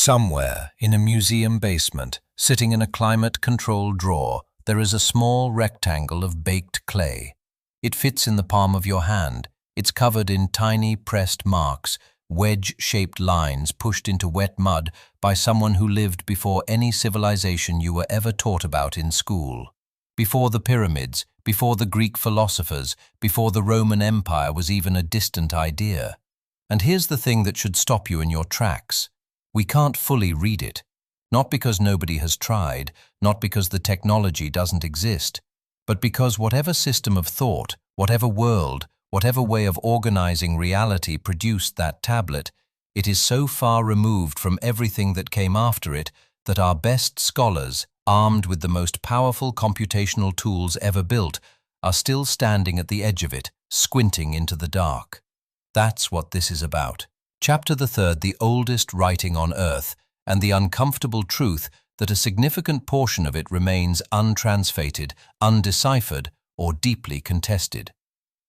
Somewhere in a museum basement, sitting in a climate-controlled drawer, there is a small rectangle of baked clay. It fits in the palm of your hand. It's covered in tiny pressed marks, wedge-shaped lines pushed into wet mud by someone who lived before any civilization you were ever taught about in school. Before the pyramids, before the Greek philosophers, before the Roman Empire was even a distant idea. And here's the thing that should stop you in your tracks. We can't fully read it. Not because nobody has tried, not because the technology doesn't exist, but because whatever system of thought, whatever world, whatever way of organizing reality produced that tablet, it is so far removed from everything that came after it that our best scholars, armed with the most powerful computational tools ever built, are still standing at the edge of it, squinting into the dark. That's what this is about. Chapter the 3rd, the oldest writing on Earth, and the uncomfortable truth that a significant portion of it remains untranslated, undeciphered, or deeply contested.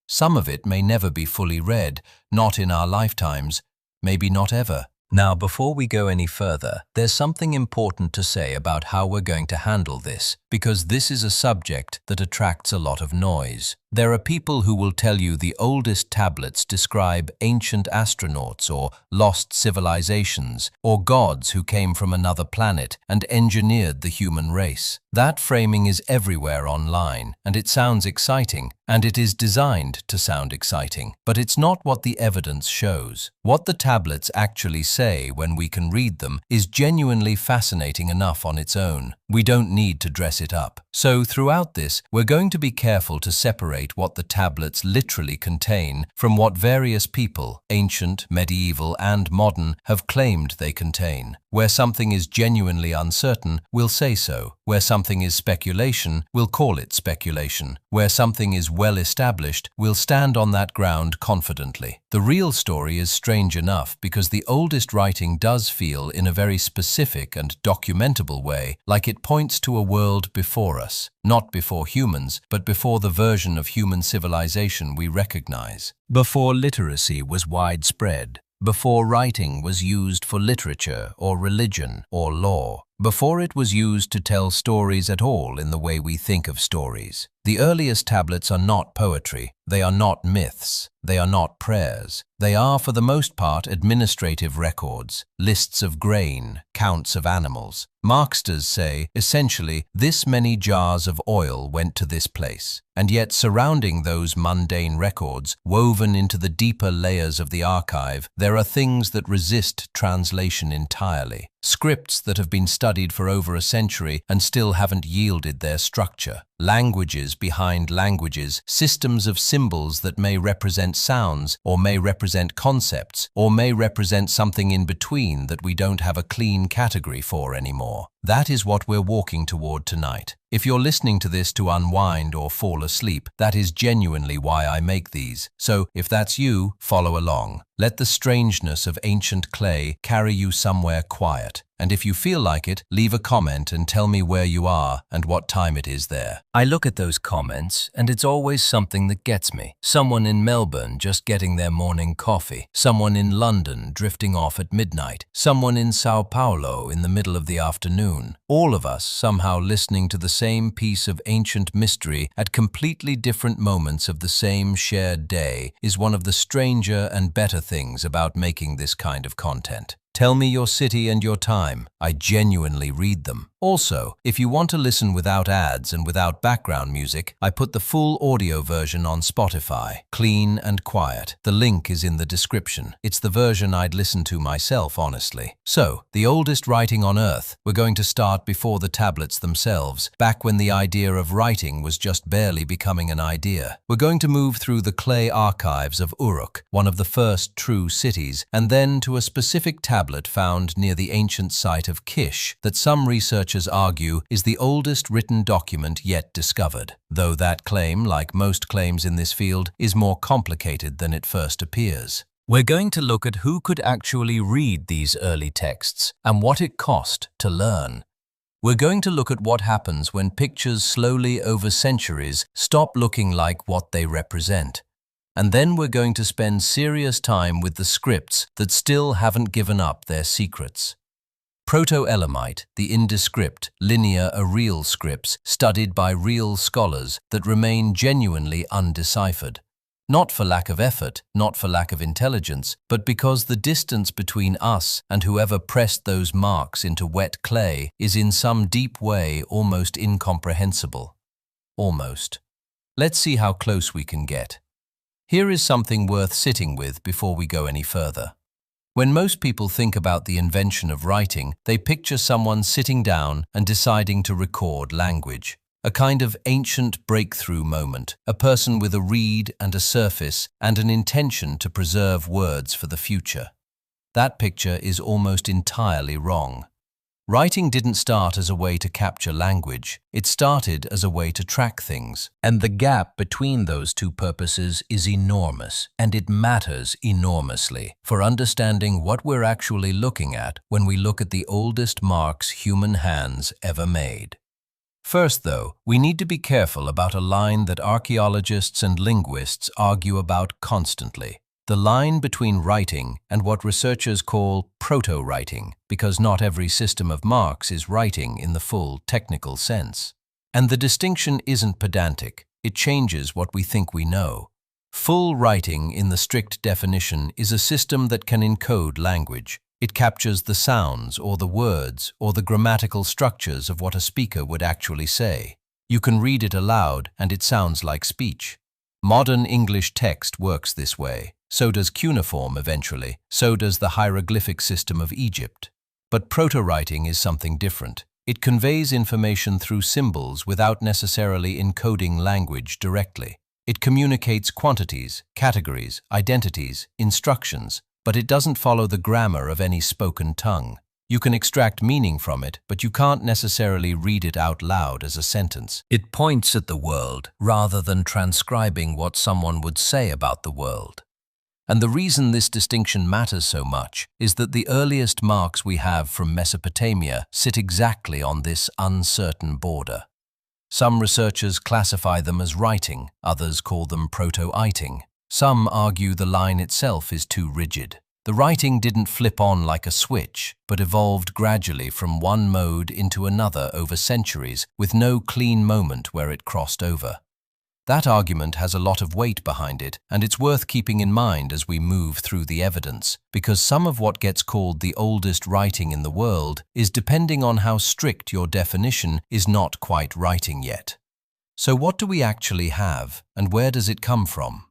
Some of it may never be fully read, not in our lifetimes, maybe not ever. Now, before we go any further, there's something important to say about how we're going to handle this, because this is a subject that attracts a lot of noise. There are people who will tell you the oldest tablets describe ancient astronauts or lost civilizations, or gods who came from another planet and engineered the human race. That framing is everywhere online, and it sounds exciting, and it is designed to sound exciting, but it's not what the evidence shows. What the tablets actually say when we can read them is genuinely fascinating enough on its own. We don't need to dress it up. So throughout this, we're going to be careful to separate what the tablets literally contain from what various people, ancient, medieval, and modern, have claimed they contain. Where something is genuinely uncertain, we'll say so. Where something is speculation, we'll call it speculation. Where something is well established, we'll stand on that ground confidently. The real story is strange enough because the oldest writing does feel, in a very specific and documentable way, like it points to a world before us. Not before humans, but before the version of human civilization we recognize. Before literacy was widespread. Before writing was used for literature or religion or law. Before it was used to tell stories at all in the way we think of stories. The earliest tablets are not poetry, they are not myths, they are not prayers. They are, for the most part, administrative records, lists of grain, counts of animals. Marxers say, essentially, this many jars of oil went to this place. And yet surrounding those mundane records, woven into the deeper layers of the archive, there are things that resist translation entirely. Scripts that have been studied for over a century and still haven't yielded their structure. Languages behind languages, systems of symbols that may represent sounds, or may represent concepts, or may represent something in between that we don't have a clean category for anymore. That is what we're walking toward tonight. If you're listening to this to unwind or fall asleep, that is genuinely why I make these. So, if that's you, follow along. Let the strangeness of ancient clay carry you somewhere quiet. And if you feel like it, leave a comment and tell me where you are and what time it is there. I look at those comments, and it's always something that gets me. Someone in Melbourne just getting their morning coffee. Someone in London drifting off at midnight. Someone in Sao Paulo in the middle of the afternoon. All of us somehow listening to the same piece of ancient mystery at completely different moments of the same shared day is one of the stranger and better things about making this kind of content. Tell me your city and your time. I genuinely read them. Also, if you want to listen without ads and without background music, I put the full audio version on Spotify. Clean and quiet. The link is in the description. It's the version I'd listen to myself, honestly. So, the oldest writing on Earth. We're going to start before the tablets themselves, back when the idea of writing was just barely becoming an idea. We're going to move through the clay archives of Uruk, one of the first true cities, and then to a specific tablet found near the ancient site of Kish that some researchers argue is the oldest written document yet discovered, though that claim, like most claims in this field, is more complicated than it first appears. We're going to look at who could actually read these early texts and what it cost to learn. We're going to look at what happens when pictures slowly over centuries stop looking like what they represent. And then we're going to spend serious time with the scripts that still haven't given up their secrets. Proto-Elamite, the indescript, linear arreal scripts studied by real scholars that remain genuinely undeciphered. Not for lack of effort, not for lack of intelligence, but because the distance between us and whoever pressed those marks into wet clay is in some deep way almost incomprehensible. Almost. Let's see how close we can get. Here is something worth sitting with before we go any further. When most people think about the invention of writing, they picture someone sitting down and deciding to record language. A kind of ancient breakthrough moment, a person with a reed and a surface and an intention to preserve words for the future. That picture is almost entirely wrong. Writing didn't start as a way to capture language. It started as a way to track things. And the gap between those two purposes is enormous, and it matters enormously for understanding what we're actually looking at when we look at the oldest marks human hands ever made. First, though, we need to be careful about a line that archaeologists and linguists argue about constantly. The line between writing and what researchers call proto-writing, because not every system of marks is writing in the full technical sense. And the distinction isn't pedantic, it changes what we think we know. Full writing, in the strict definition, is a system that can encode language. It captures the sounds or the words or the grammatical structures of what a speaker would actually say. You can read it aloud and it sounds like speech. Modern English text works this way. So does cuneiform eventually. So does the hieroglyphic system of Egypt. But proto-writing is something different. It conveys information through symbols without necessarily encoding language directly. It communicates quantities, categories, identities, instructions, but it doesn't follow the grammar of any spoken tongue. You can extract meaning from it, but you can't necessarily read it out loud as a sentence. It points at the world rather than transcribing what someone would say about the world. And the reason this distinction matters so much is that the earliest marks we have from Mesopotamia sit exactly on this uncertain border. Some researchers classify them as writing, others call them proto-iting. Some argue the line itself is too rigid. The writing didn't flip on like a switch, but evolved gradually from one mode into another over centuries, with no clean moment where it crossed over. That argument has a lot of weight behind it, and it's worth keeping in mind as we move through the evidence, because some of what gets called the oldest writing in the world is, depending on how strict your definition, is not quite writing yet. So what do we actually have, and where does it come from?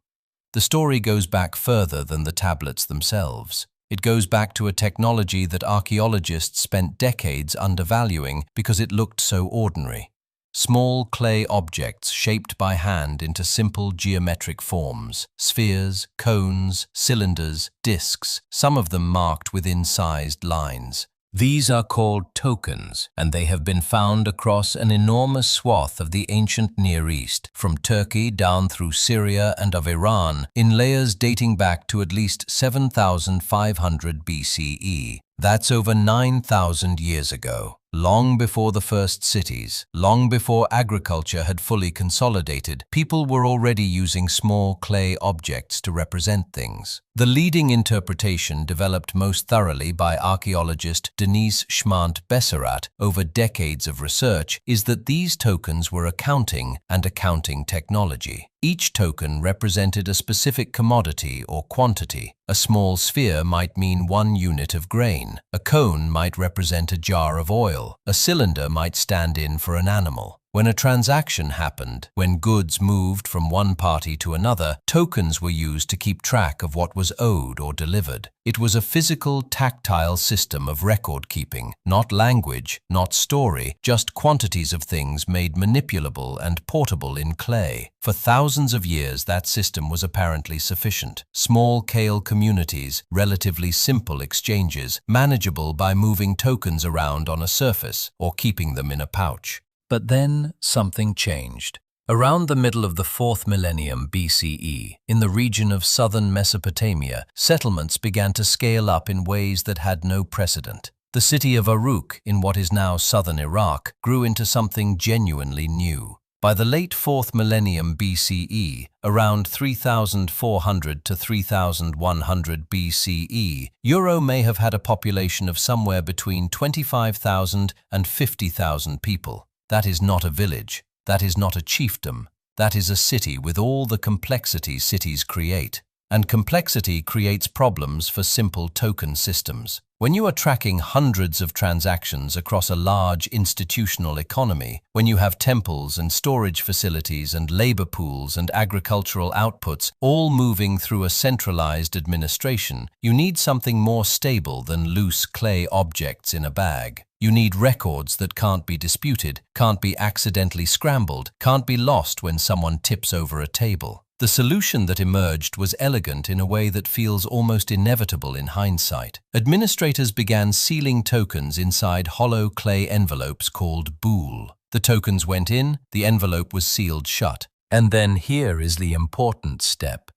The story goes back further than the tablets themselves. It goes back to a technology that archaeologists spent decades undervaluing because it looked so ordinary. Small clay objects shaped by hand into simple geometric forms, spheres, cones, cylinders, discs, some of them marked with incised lines. These are called tokens, and they have been found across an enormous swath of the ancient Near East, from Turkey down through Syria and of Iran, in layers dating back to at least 7,500 BCE. That's over 9,000 years ago. Long before the first cities, long before agriculture had fully consolidated, people were already using small clay objects to represent things. The leading interpretation, developed most thoroughly by archaeologist Denise Schmant-Besserat over decades of research, is that these tokens were accounting and accounting technology. Each token represented a specific commodity or quantity. A small sphere might mean 1 unit of grain. A cone might represent a jar of oil. A cylinder might stand in for an animal. When a transaction happened, when goods moved from one party to another, tokens were used to keep track of what was owed or delivered. It was a physical, tactile system of record-keeping, not language, not story, just quantities of things made manipulable and portable in clay. For thousands of years, that system was apparently sufficient. Small-scale communities, relatively simple exchanges, manageable by moving tokens around on a surface or keeping them in a pouch. But then something changed. Around the middle of the 4th millennium BCE, in the region of southern Mesopotamia, settlements began to scale up in ways that had no precedent. The city of Uruk, in what is now southern Iraq, grew into something genuinely new. By the late 4th millennium BCE, around 3400 to 3100 BCE, Euro may have had a population of somewhere between 25,000 and 50,000 people. That is not a village. That is not a chiefdom. That is a city with all the complexity cities create. And complexity creates problems for simple token systems. When you are tracking hundreds of transactions across a large institutional economy, when you have temples and storage facilities and labor pools and agricultural outputs all moving through a centralized administration, you need something more stable than loose clay objects in a bag. You need records that can't be disputed, can't be accidentally scrambled, can't be lost when someone tips over a table. The solution that emerged was elegant in a way that feels almost inevitable in hindsight. Administrators began sealing tokens inside hollow clay envelopes called boule. The tokens went in, the envelope was sealed shut. And then here is the important step.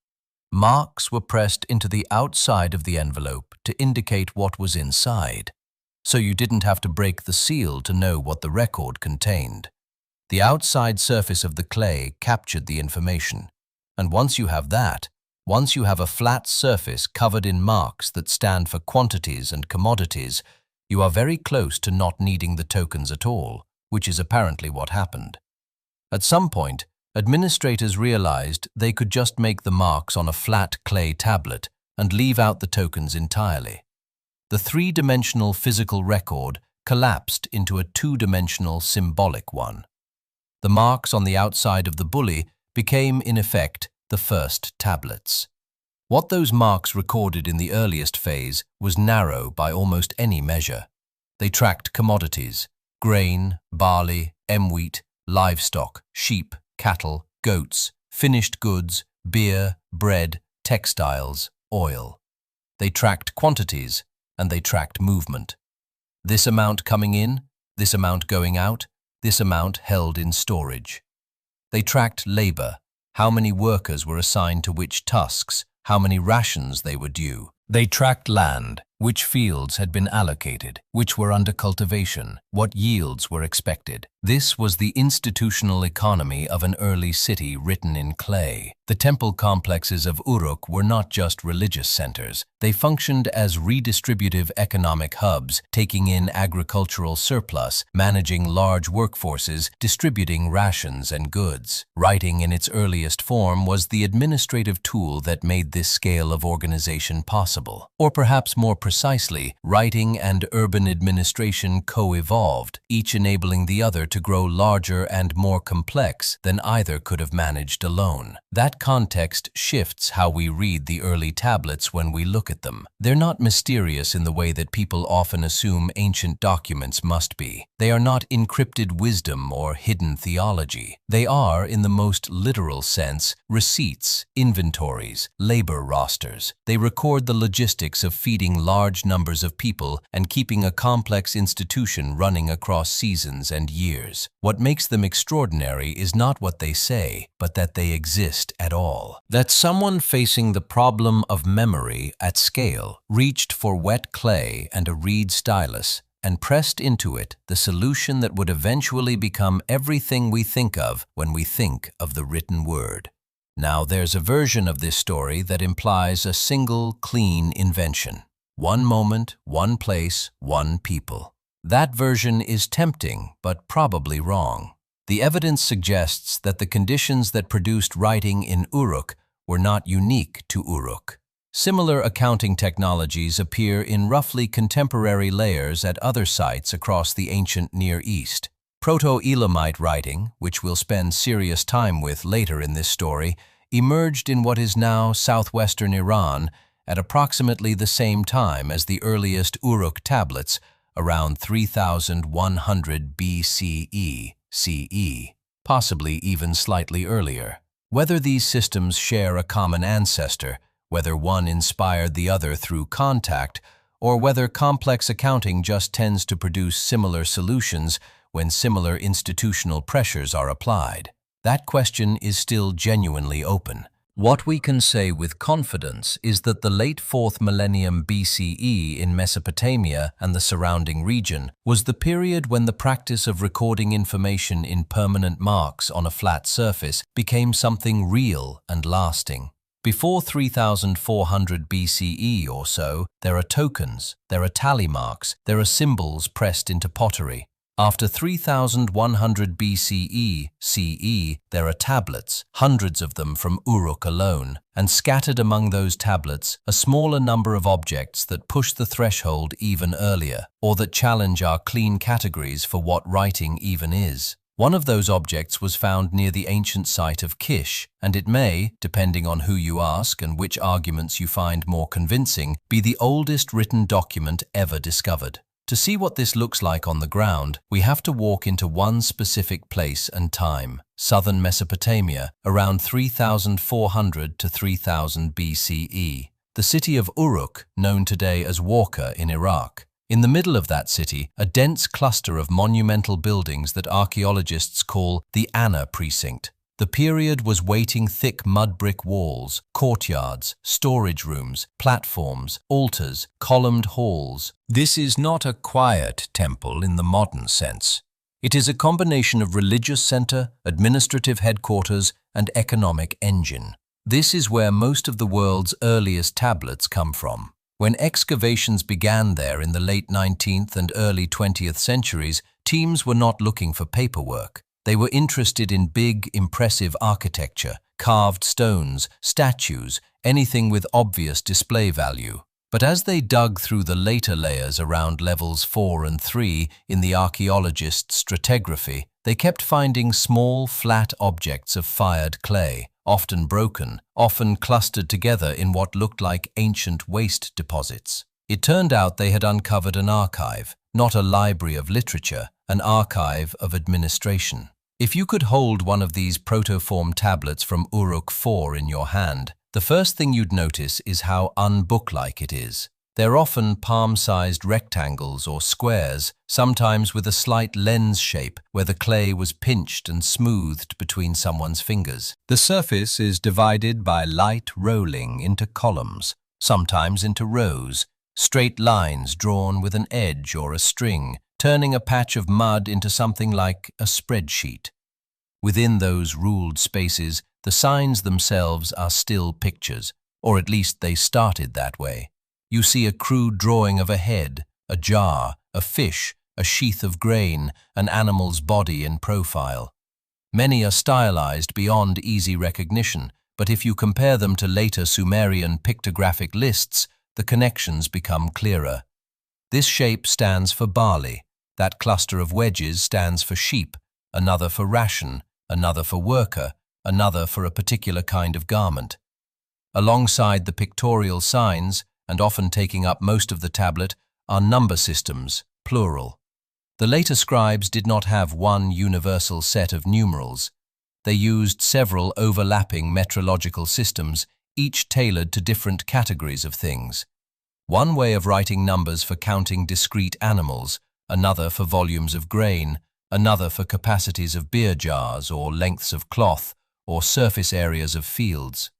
Marks were pressed into the outside of the envelope to indicate what was inside. So you didn't have to break the seal to know what the record contained. The outside surface of the clay captured the information. And once you have that, once you have a flat surface covered in marks that stand for quantities and commodities, you are very close to not needing the tokens at all, which is apparently what happened. At some point, administrators realized they could just make the marks on a flat clay tablet and leave out the tokens entirely. The three-dimensional physical record collapsed into a two-dimensional symbolic one. The marks on the outside of the bully became, in effect, the first tablets. What those marks recorded in the earliest phase was narrow by almost any measure. They tracked commodities: grain, barley, wheat, livestock, sheep, cattle, goats, finished goods, beer, bread, textiles, oil. They tracked quantities, and they tracked movement. This amount coming in, this amount going out, this amount held in storage. They tracked labor, how many workers were assigned to which tasks, how many rations they were due. They tracked land, which fields had been allocated, which were under cultivation, what yields were expected. This was the institutional economy of an early city written in clay. The temple complexes of Uruk were not just religious centers. They functioned as redistributive economic hubs, taking in agricultural surplus, managing large workforces, distributing rations and goods. Writing in its earliest form was the administrative tool that made this scale of organization possible. Or perhaps more precisely, writing and urban administration co-evolved, each enabling the other to grow larger and more complex than either could have managed alone. That context shifts how we read the early tablets when we look at them. They're not mysterious in the way that people often assume ancient documents must be. They are not encrypted wisdom or hidden theology. They are, in the most literal sense, receipts, inventories, labor rosters. They record the logistics of feeding large numbers of people and keeping a complex institution running across seasons and years. What makes them extraordinary is not what they say, but that they exist at all. That someone facing the problem of memory at scale reached for wet clay and a reed stylus and pressed into it the solution that would eventually become everything we think of when we think of the written word. Now there's a version of this story that implies a single, clean invention. One moment, one place, one people. That version is tempting, but probably wrong. The evidence suggests that the conditions that produced writing in Uruk were not unique to Uruk. Similar accounting technologies appear in roughly contemporary layers at other sites across the ancient Near East. Proto-Elamite writing, which we'll spend serious time with later in this story, emerged in what is now southwestern Iran at approximately the same time as the earliest Uruk tablets, around 3100 BCE, CE, possibly even slightly earlier. Whether these systems share a common ancestor, whether one inspired the other through contact, or whether complex accounting just tends to produce similar solutions when similar institutional pressures are applied, that question is still genuinely open. What we can say with confidence is that the late 4th millennium BCE in Mesopotamia and the surrounding region was the period when the practice of recording information in permanent marks on a flat surface became something real and lasting. Before 3400 BCE or so, there are tokens, there are tally marks, there are symbols pressed into pottery. After 3100 BCE, CE, there are tablets, hundreds of them from Uruk alone, and scattered among those tablets a smaller number of objects that push the threshold even earlier, or that challenge our clean categories for what writing even is. One of those objects was found near the ancient site of Kish, and it may, depending on who you ask and which arguments you find more convincing, be the oldest written document ever discovered. To see what this looks like on the ground, we have to walk into one specific place and time, southern Mesopotamia, around 3400 to 3000 BCE. The city of Uruk, known today as Warka in Iraq. In the middle of that city, a dense cluster of monumental buildings that archaeologists call the Anna Precinct. The period was waiting thick mud brick walls, courtyards, storage rooms, platforms, altars, columned halls. This is not a quiet temple in the modern sense. It is a combination of religious center, administrative headquarters, and economic engine. This is where most of the world's earliest tablets come from. When excavations began there in the late 19th and early 20th centuries, teams were not looking for paperwork. They were interested in big, impressive architecture, carved stones, statues, anything with obvious display value. But as they dug through the later layers around levels 4 and 3 in the archaeologists' stratigraphy, they kept finding small, flat objects of fired clay, often broken, often clustered together in what looked like ancient waste deposits. It turned out they had uncovered an archive, not a library of literature, an archive of administration. If you could hold one of these protoform tablets from Uruk IV in your hand, the first thing you'd notice is how unbook-like it is. They're often palm-sized rectangles or squares, sometimes with a slight lens shape where the clay was pinched and smoothed between someone's fingers. The surface is divided by light rolling into columns, sometimes into rows, straight lines drawn with an edge or a string, turning a patch of mud into something like a spreadsheet. Within those ruled spaces, the signs themselves are still pictures, or at least they started that way. You see a crude drawing of a head, a jar, a fish, a sheath of grain, an animal's body in profile. Many are stylized beyond easy recognition, but if you compare them to later Sumerian pictographic lists, the connections become clearer. This shape stands for barley. That cluster of wedges stands for sheep, another for ration, another for worker, another for a particular kind of garment. Alongside the pictorial signs, and often taking up most of the tablet, are number systems, plural. The later scribes did not have one universal set of numerals. They used several overlapping metrological systems, each tailored to different categories of things. One way of writing numbers for counting discrete animals, another for volumes of grain, another for capacities of beer jars or lengths of cloth or surface areas of fields.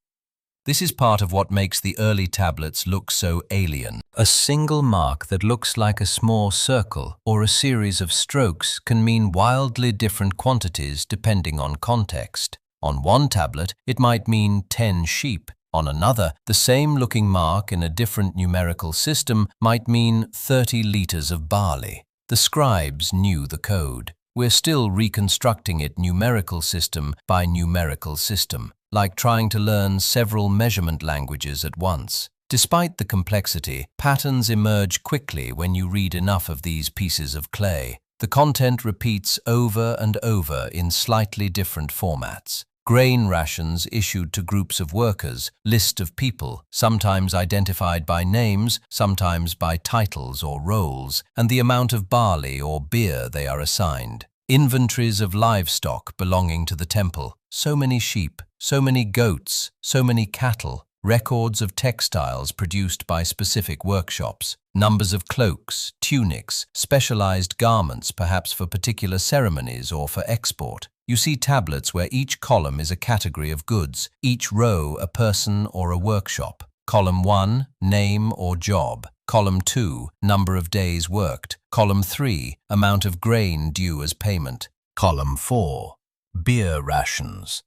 This is part of what makes the early tablets look so alien. A single mark that looks like a small circle or a series of strokes can mean wildly different quantities depending on context. On one tablet, it might mean 10 sheep. On another, the same looking mark in a different numerical system might mean 30 liters of barley. The scribes knew the code. We're still reconstructing it numerical system by numerical system, like trying to learn several measurement languages at once. Despite the complexity, patterns emerge quickly when you read enough of these pieces of clay. The content repeats over and over in slightly different formats. Grain rations issued to groups of workers, list of people, sometimes identified by names, sometimes by titles or roles, and the amount of barley or beer they are assigned. Inventories of livestock belonging to the temple, so many sheep, so many goats, so many cattle, records of textiles produced by specific workshops, numbers of cloaks, tunics, specialized garments perhaps for particular ceremonies or for export. You see tablets where each column is a category of goods, each row a person or a workshop. Column 1, name or job. Column 2, number of days worked. Column 3, amount of grain due as payment. Column 4, beer rations.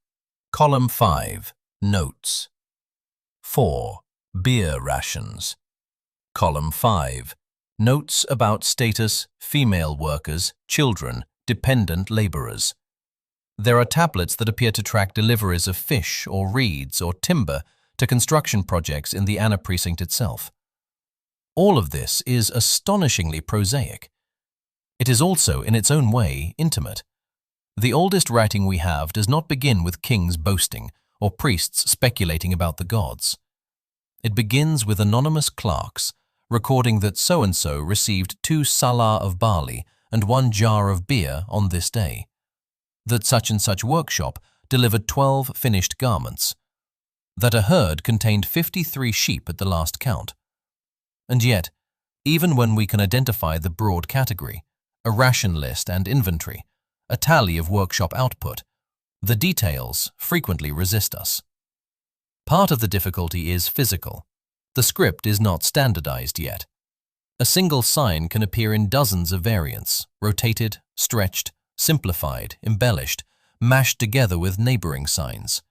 Column 5, notes. 4. Beer rations. Column 5, notes about status, female workers, children, dependent laborers. There are tablets that appear to track deliveries of fish or reeds or timber to construction projects in the Anna precinct itself. All of this is astonishingly prosaic. It is also, in its own way, intimate. The oldest writing we have does not begin with kings boasting or priests speculating about the gods. It begins with anonymous clerks recording that so-and-so received 2 salah of barley and 1 jar of beer on this day, that such and such workshop delivered 12 finished garments, that a herd contained 53 sheep at the last count. And yet, even when we can identify the broad category, a ration list and inventory, a tally of workshop output, the details frequently resist us. Part of the difficulty is physical. The script is not standardized yet. A single sign can appear in dozens of variants, rotated, stretched, simplified, embellished, mashed together with neighboring signs.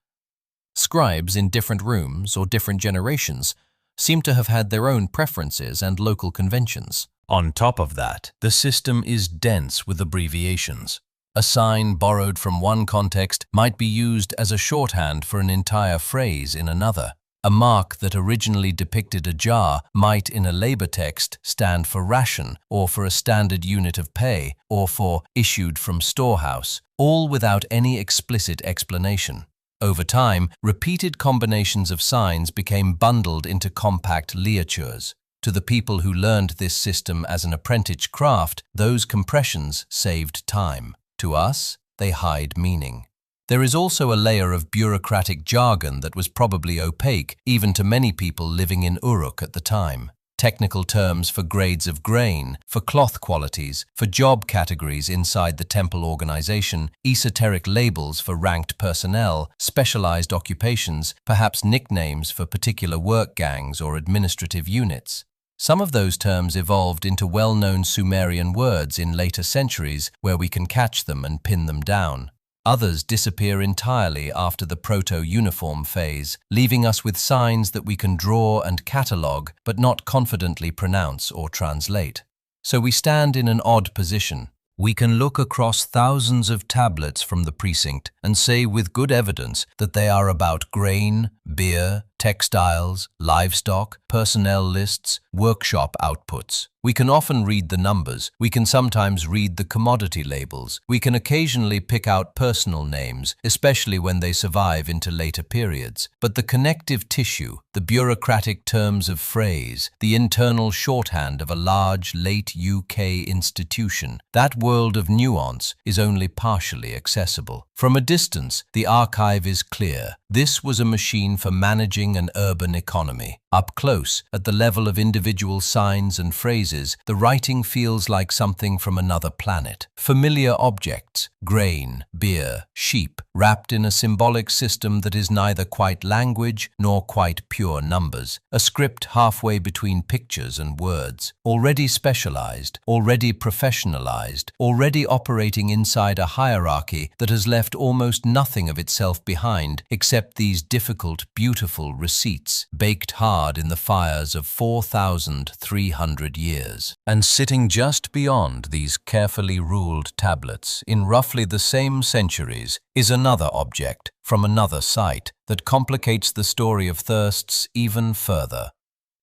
Scribes in different rooms or different generations seem to have had their own preferences and local conventions. On top of that, the system is dense with abbreviations. A sign borrowed from one context might be used as a shorthand for an entire phrase in another. A mark that originally depicted a jar might in a labor text stand for ration or for a standard unit of pay or for issued from storehouse, all without any explicit explanation. Over time, repeated combinations of signs became bundled into compact ligatures. To the people who learned this system as an apprentice craft, those compressions saved time. To us, they hide meaning. There is also a layer of bureaucratic jargon that was probably opaque even to many people living in Uruk at the time. Technical terms for grades of grain, for cloth qualities, for job categories inside the temple organization, esoteric labels for ranked personnel, specialized occupations, perhaps nicknames for particular work gangs or administrative units. Some of those terms evolved into well-known Sumerian words in later centuries where we can catch them and pin them down. Others disappear entirely after the proto-uniform phase, leaving us with signs that we can draw and catalogue but not confidently pronounce or translate. So we stand in an odd position. We can look across thousands of tablets from the precinct and say with good evidence that they are about grain, beer, textiles, livestock, personnel lists, workshop outputs. We can often read the numbers, we can sometimes read the commodity labels, we can occasionally pick out personal names, especially when they survive into later periods. But the connective tissue, the bureaucratic terms of phrase, the internal shorthand of a large, late UK institution, that world of nuance is only partially accessible. From a distance, the archive is clear. This was a machine for managing an urban economy. Up close, at the level of individual signs and phrases, the writing feels like something from another planet. Familiar objects, grain, beer, sheep, wrapped in a symbolic system that is neither quite language nor quite pure numbers. A script halfway between pictures and words, already specialized, already professionalized, already operating inside a hierarchy that has left almost nothing of itself behind except these difficult, beautiful receipts, baked hard in the fires of 4,300 years. And sitting just beyond these carefully ruled tablets, in roughly the same centuries, is another object from another site that complicates the story of thirsts even further.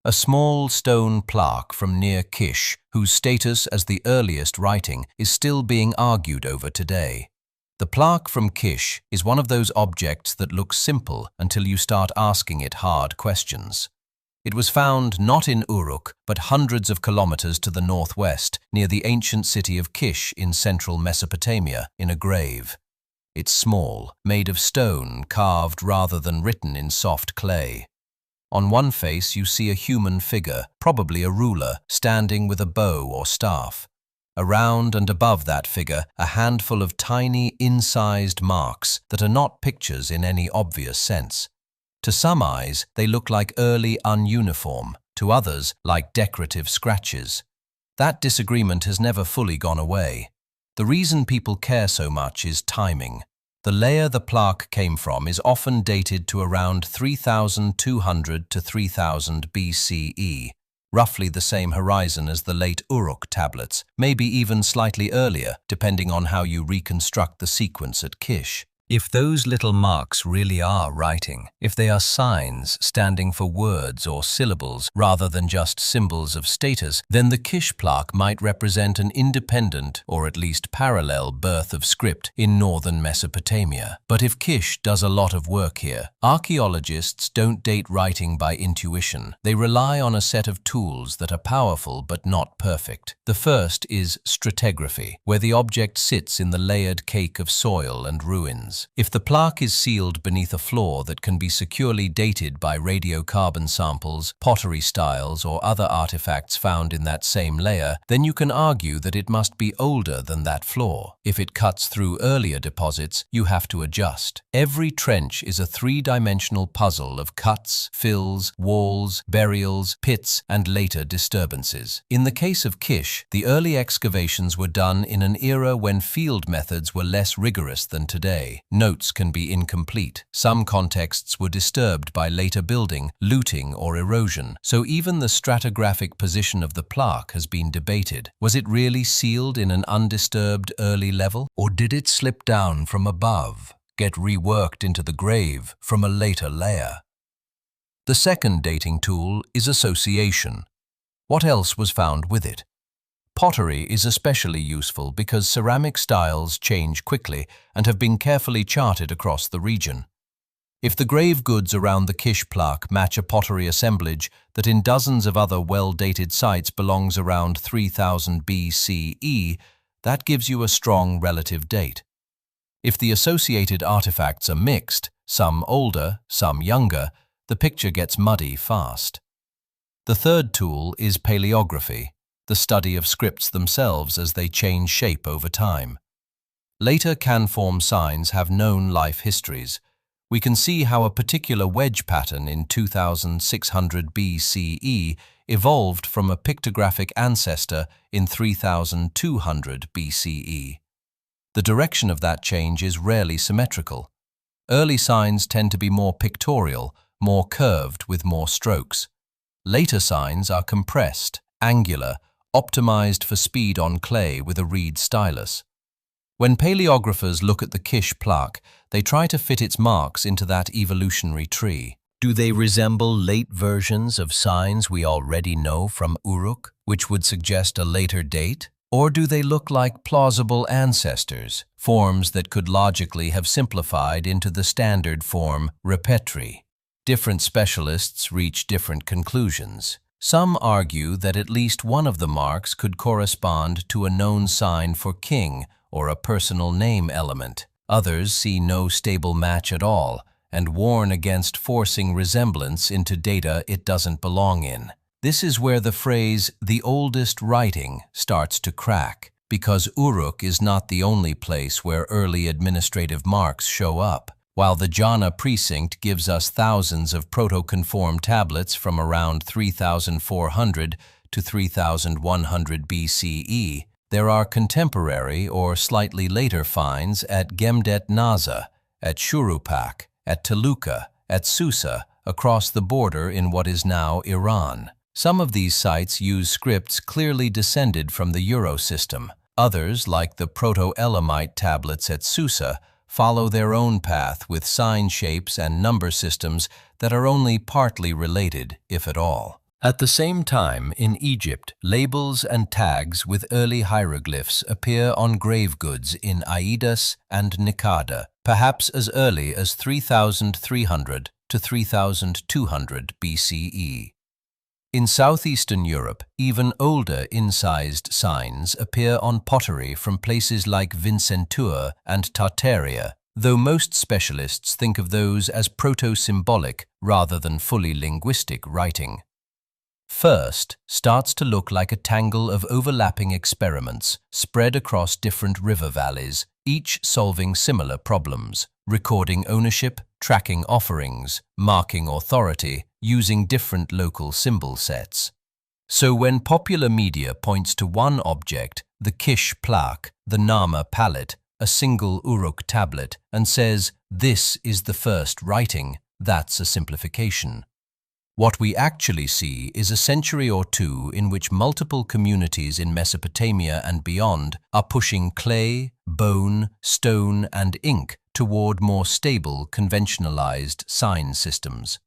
A small stone plaque from near Kish, whose status as the earliest writing is still being argued over today. The plaque from Kish is one of those objects that looks simple until you start asking it hard questions. It was found not in Uruk, but hundreds of kilometers to the northwest, near the ancient city of Kish in central Mesopotamia, in a grave. It's small, made of stone, carved rather than written in soft clay. On one face you see a human figure, probably a ruler, standing with a bow or staff. Around and above that figure, a handful of tiny, incised marks that are not pictures in any obvious sense. To some eyes, they look like early ununiform, to others, like decorative scratches. That disagreement has never fully gone away. The reason people care so much is timing. The layer the plaque came from is often dated to around 3200 to 3000 BCE, roughly the same horizon as the late Uruk tablets, maybe even slightly earlier, depending on how you reconstruct the sequence at Kish. If those little marks really are writing, if they are signs standing for words or syllables rather than just symbols of status, then the Kish plaque might represent an independent, or at least parallel, birth of script in northern Mesopotamia. But if Kish does a lot of work here, archaeologists don't date writing by intuition. They rely on a set of tools that are powerful but not perfect. The first is stratigraphy, where the object sits in the layered cake of soil and ruins. If the plaque is sealed beneath a floor that can be securely dated by radiocarbon samples, pottery styles, or other artifacts found in that same layer, then you can argue that it must be older than that floor. If it cuts through earlier deposits, you have to adjust. Every trench is a three-dimensional puzzle of cuts, fills, walls, burials, pits, and later disturbances. In the case of Kish, the early excavations were done in an era when field methods were less rigorous than today. Notes can be incomplete. Some contexts were disturbed by later building, looting, or erosion, so even the stratigraphic position of the plaque has been debated. Was it really sealed in an undisturbed early level, or did it slip down from above, get reworked into the grave from a later layer? The second dating tool is association. What else was found with it? Pottery is especially useful because ceramic styles change quickly and have been carefully charted across the region. If the grave goods around the Kish plaque match a pottery assemblage that in dozens of other well-dated sites belongs around 3000 BCE, that gives you a strong relative date. If the associated artifacts are mixed, some older, some younger, the picture gets muddy fast. The third tool is paleography, the study of scripts themselves as they change shape over time. Later canform signs have known life histories. We can see how a particular wedge pattern in 2600 BCE evolved from a pictographic ancestor in 3200 BCE. The direction of that change is rarely symmetrical. Early signs tend to be more pictorial, more curved with more strokes. Later signs are compressed, angular, optimized for speed on clay with a reed stylus. When paleographers look at the Kish plaque, they try to fit its marks into that evolutionary tree. Do they resemble late versions of signs we already know from Uruk, which would suggest a later date? Or do they look like plausible ancestors, forms that could logically have simplified into the standard form repetri? Different specialists reach different conclusions. Some argue that at least one of the marks could correspond to a known sign for king or a personal name element. Others see no stable match at all and warn against forcing resemblance into data it doesn't belong in. This is where the phrase, "the oldest writing," starts to crack, because Uruk is not the only place where early administrative marks show up. While the Jana precinct gives us thousands of proto-conform tablets from around 3400 to 3100 BCE, there are contemporary or slightly later finds at Gemdet Naza, at Shurupak, at Toluca, at Susa, across the border in what is now Iran. Some of these sites use scripts clearly descended from the Euro system. Others, like the Proto-Elamite tablets at Susa, follow their own path with sign shapes and number systems that are only partly related, if at all. At the same time, in Egypt, labels and tags with early hieroglyphs appear on grave goods in Aidus and Nikkada, perhaps as early as 3300 to 3200 BCE. In southeastern Europe, even older incised signs appear on pottery from places like Vincentur and Tartaria, though most specialists think of those as proto-symbolic rather than fully linguistic writing. first starts to look like a tangle of overlapping experiments spread across different river valleys, each solving similar problems, recording ownership, tracking offerings, marking authority, using different local symbol sets. So when popular media points to one object, the Kish plaque, the Nama palette, a single Uruk tablet, and says, "This is the first writing," that's a simplification. What we actually see is a century or two in which multiple communities in Mesopotamia and beyond are pushing clay, bone, stone, and ink toward more stable, conventionalized sign systems.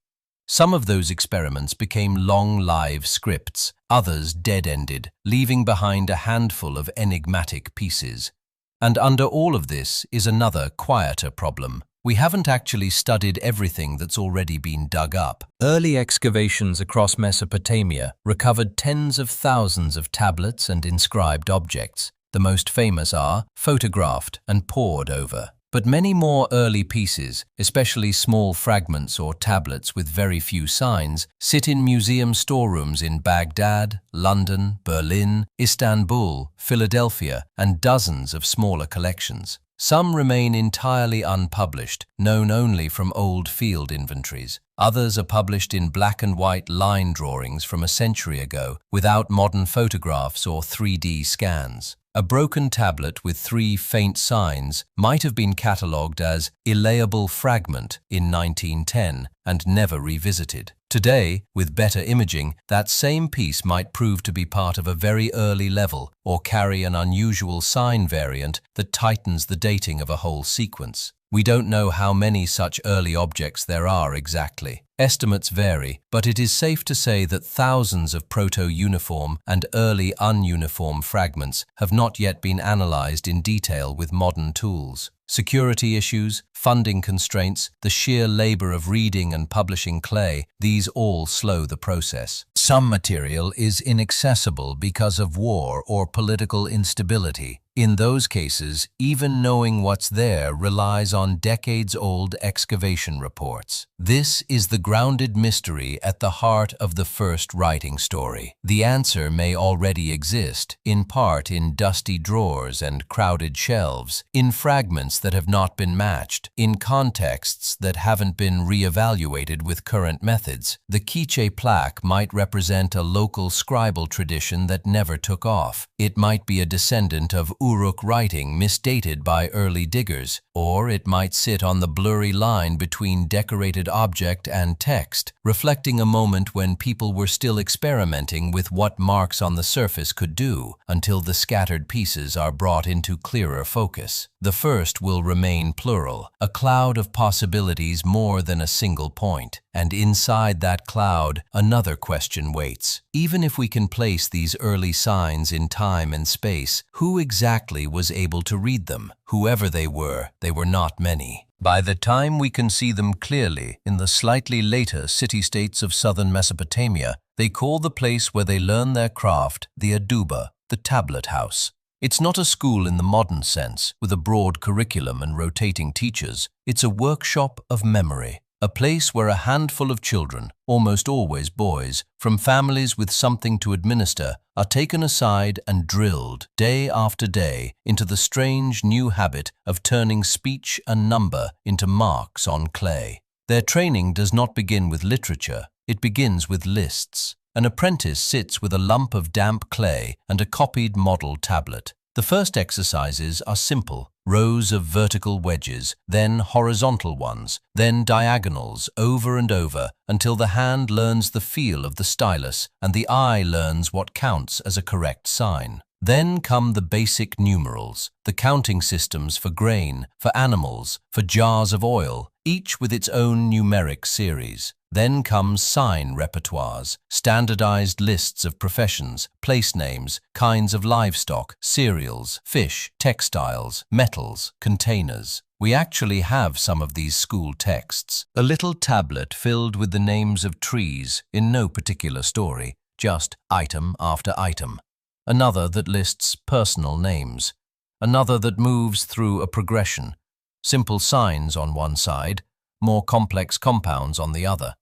Some of those experiments became long live scripts, others dead-ended, leaving behind a handful of enigmatic pieces. And under all of this is another, quieter problem. We haven't actually studied everything that's already been dug up. Early excavations across Mesopotamia recovered tens of thousands of tablets and inscribed objects. The most famous are photographed and pored over. But many more early pieces, especially small fragments or tablets with very few signs, sit in museum storerooms in Baghdad, London, Berlin, Istanbul, Philadelphia, and dozens of smaller collections. Some remain entirely unpublished, known only from old field inventories. Others are published in black and white line drawings from a century ago, without modern photographs or 3D scans. A broken tablet with 3 faint signs might have been catalogued as "Illayable Fragment" in 1910 and never revisited. Today, with better imaging, that same piece might prove to be part of a very early level or carry an unusual sign variant that tightens the dating of a whole sequence. We don't know how many such early objects there are exactly. Estimates vary, but it is safe to say that thousands of proto-uniform and early ununiform fragments have not yet been analyzed in detail with modern tools. Security issues, funding constraints, the sheer labor of reading and publishing clay, these all slow the process. Some material is inaccessible because of war or political instability. In those cases, even knowing what's there relies on decades-old excavation reports. This is the grounded mystery at the heart of the first writing story. The answer may already exist, in part in dusty drawers and crowded shelves, in fragments that have not been matched, in contexts that haven't been re-evaluated with current methods. The Quiche plaque might represent a local scribal tradition that never took off. It might be a descendant of Uruk writing misdated by early diggers, or it might sit on the blurry line between decorated object and text, reflecting a moment when people were still experimenting with what marks on the surface could do, until the scattered pieces are brought into clearer focus. The first will remain plural, a cloud of possibilities more than a single point. And inside that cloud, another question waits. Even if we can place these early signs in time and space, who exactly was able to read them? Whoever they were not many. By the time we can see them clearly in the slightly later city-states of southern Mesopotamia, they call the place where they learn their craft the aduba, the tablet house. It's not a school in the modern sense, with a broad curriculum and rotating teachers. It's a workshop of memory. A place where a handful of children, almost always boys, from families with something to administer, are taken aside and drilled, day after day, into the strange new habit of turning speech and number into marks on clay. Their training does not begin with literature, it begins with lists. An apprentice sits with a lump of damp clay and a copied model tablet. The first exercises are simple. Rows of vertical wedges, then horizontal ones, then diagonals over and over until the hand learns the feel of the stylus and the eye learns what counts as a correct sign. Then come the basic numerals, the counting systems for grain, for animals, for jars of oil, each with its own numeric series. Then comes sign repertoires, standardized lists of professions, place names, kinds of livestock, cereals, fish, textiles, metals, containers. We actually have some of these school texts. A little tablet filled with the names of trees in no particular story, just item after item. Another that lists personal names. Another that moves through a progression. Simple signs on one side, more complex compounds on the other.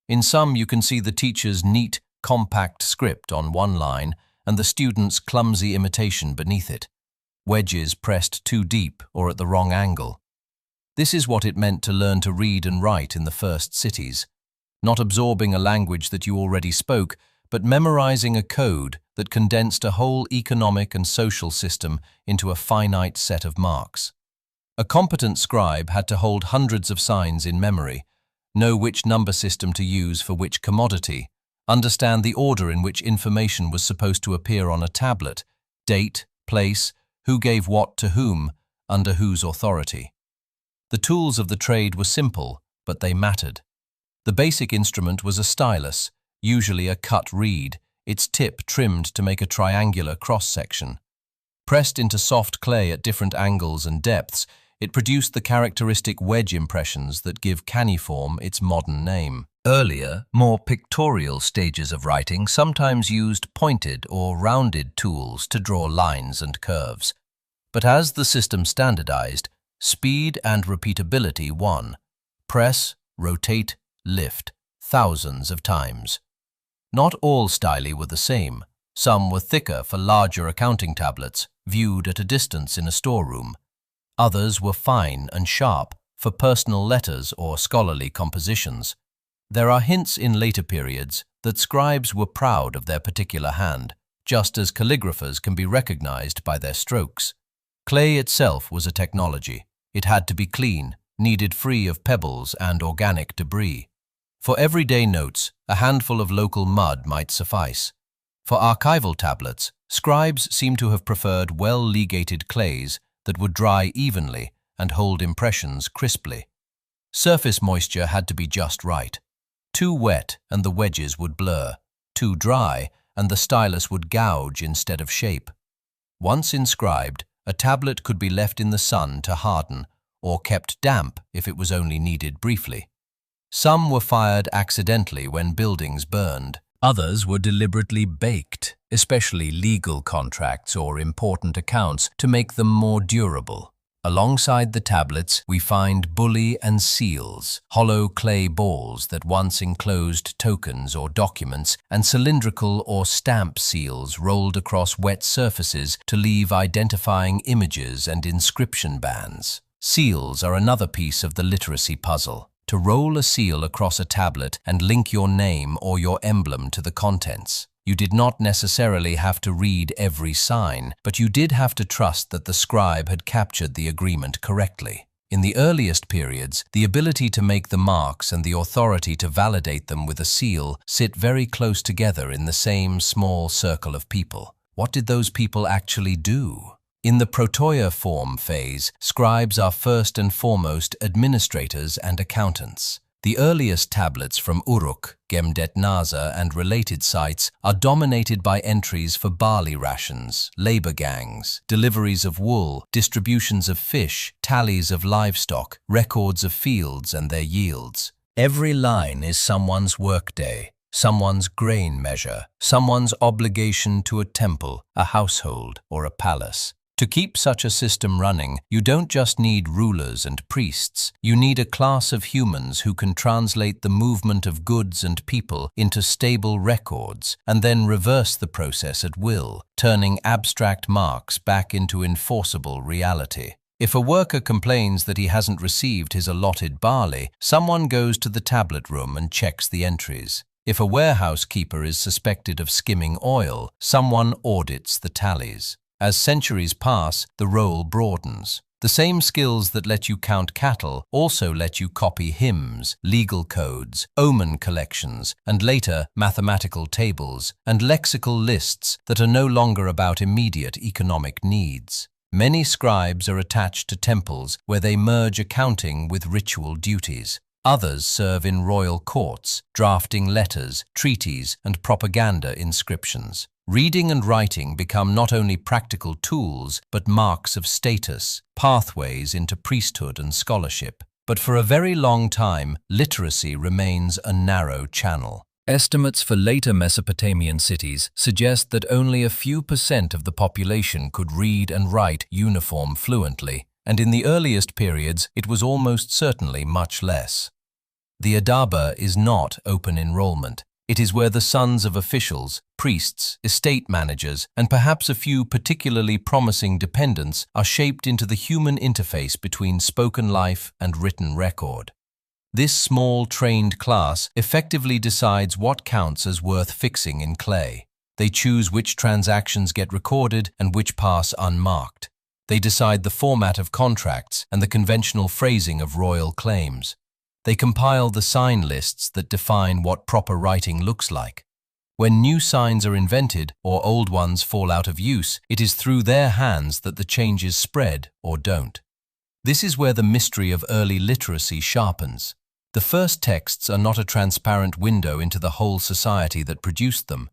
In some you can see the teacher's neat, compact script on one line and the student's clumsy imitation beneath it, wedges pressed too deep or at the wrong angle. This is what it meant to learn to read and write in the first cities, not absorbing a language that you already spoke, but memorizing a code that condensed a whole economic and social system into a finite set of marks. A competent scribe had to hold hundreds of signs in memory, know which number system to use for which commodity, understand the order in which information was supposed to appear on a tablet, date, place, who gave what to whom, under whose authority. The tools of the trade were simple, but they mattered. The basic instrument was a stylus, usually a cut reed, its tip trimmed to make a triangular cross-section. Pressed into soft clay at different angles and depths, it produced the characteristic wedge impressions that give cuneiform its modern name. Earlier, more pictorial stages of writing sometimes used pointed or rounded tools to draw lines and curves. But as the system standardized, speed and repeatability won. Press, rotate, lift, thousands of times. Not all styli were the same. Some were thicker for larger accounting tablets, viewed at a distance in a storeroom. Others were fine and sharp for personal letters or scholarly compositions. There are hints in later periods that scribes were proud of their particular hand, just as calligraphers can be recognized by their strokes. Clay itself was a technology. It had to be clean, needed free of pebbles and organic debris. For everyday notes, a handful of local mud might suffice. For archival tablets, scribes seem to have preferred well-ligated clays that would dry evenly and hold impressions crisply. Surface moisture had to be just right. Too wet and the wedges would blur. Too dry and the stylus would gouge instead of shape. Once inscribed, a tablet could be left in the sun to harden or kept damp if it was only needed briefly. Some were fired accidentally when buildings burned. Others were deliberately baked, especially legal contracts or important accounts, to make them more durable. Alongside the tablets, we find bully and seals, hollow clay balls that once enclosed tokens or documents, and cylindrical or stamp seals rolled across wet surfaces to leave identifying images and inscription bands. Seals are another piece of the literacy puzzle. To roll a seal across a tablet and link your name or your emblem to the contents. You did not necessarily have to read every sign, but you did have to trust that the scribe had captured the agreement correctly. In the earliest periods, the ability to make the marks and the authority to validate them with a seal sit very close together in the same small circle of people. What did those people actually do? In the protoiform phase, scribes are first and foremost administrators and accountants. The earliest tablets from Uruk, Gemdetnasa and related sites are dominated by entries for barley rations, labor gangs, deliveries of wool, distributions of fish, tallies of livestock, records of fields and their yields. Every line is someone's workday, someone's grain measure, someone's obligation to a temple, a household, or a palace. To keep such a system running, you don't just need rulers and priests. You need a class of humans who can translate the movement of goods and people into stable records and then reverse the process at will, turning abstract marks back into enforceable reality. If a worker complains that he hasn't received his allotted barley, someone goes to the tablet room and checks the entries. If a warehouse keeper is suspected of skimming oil, someone audits the tallies. As centuries pass, the role broadens. The same skills that let you count cattle also let you copy hymns, legal codes, omen collections, and later mathematical tables and lexical lists that are no longer about immediate economic needs. Many scribes are attached to temples where they merge accounting with ritual duties. Others serve in royal courts, drafting letters, treaties, and propaganda inscriptions. Reading and writing become not only practical tools, but marks of status, pathways into priesthood and scholarship. But for a very long time, literacy remains a narrow channel. Estimates for later Mesopotamian cities suggest that only a few % of the population could read and write uniform fluently, and in the earliest periods it was almost certainly much less. The Adaba is not open enrollment. It is where the sons of officials, priests, estate managers, and perhaps a few particularly promising dependents are shaped into the human interface between spoken life and written record. This small, trained class effectively decides what counts as worth fixing in clay. They choose which transactions get recorded and which pass unmarked. They decide the format of contracts and the conventional phrasing of royal claims. They compile the sign lists that define what proper writing looks like. When new signs are invented or old ones fall out of use, it is through their hands that the changes spread or don't. This is where the mystery of early literacy sharpens. The first texts are not a transparent window into the whole society that produced them.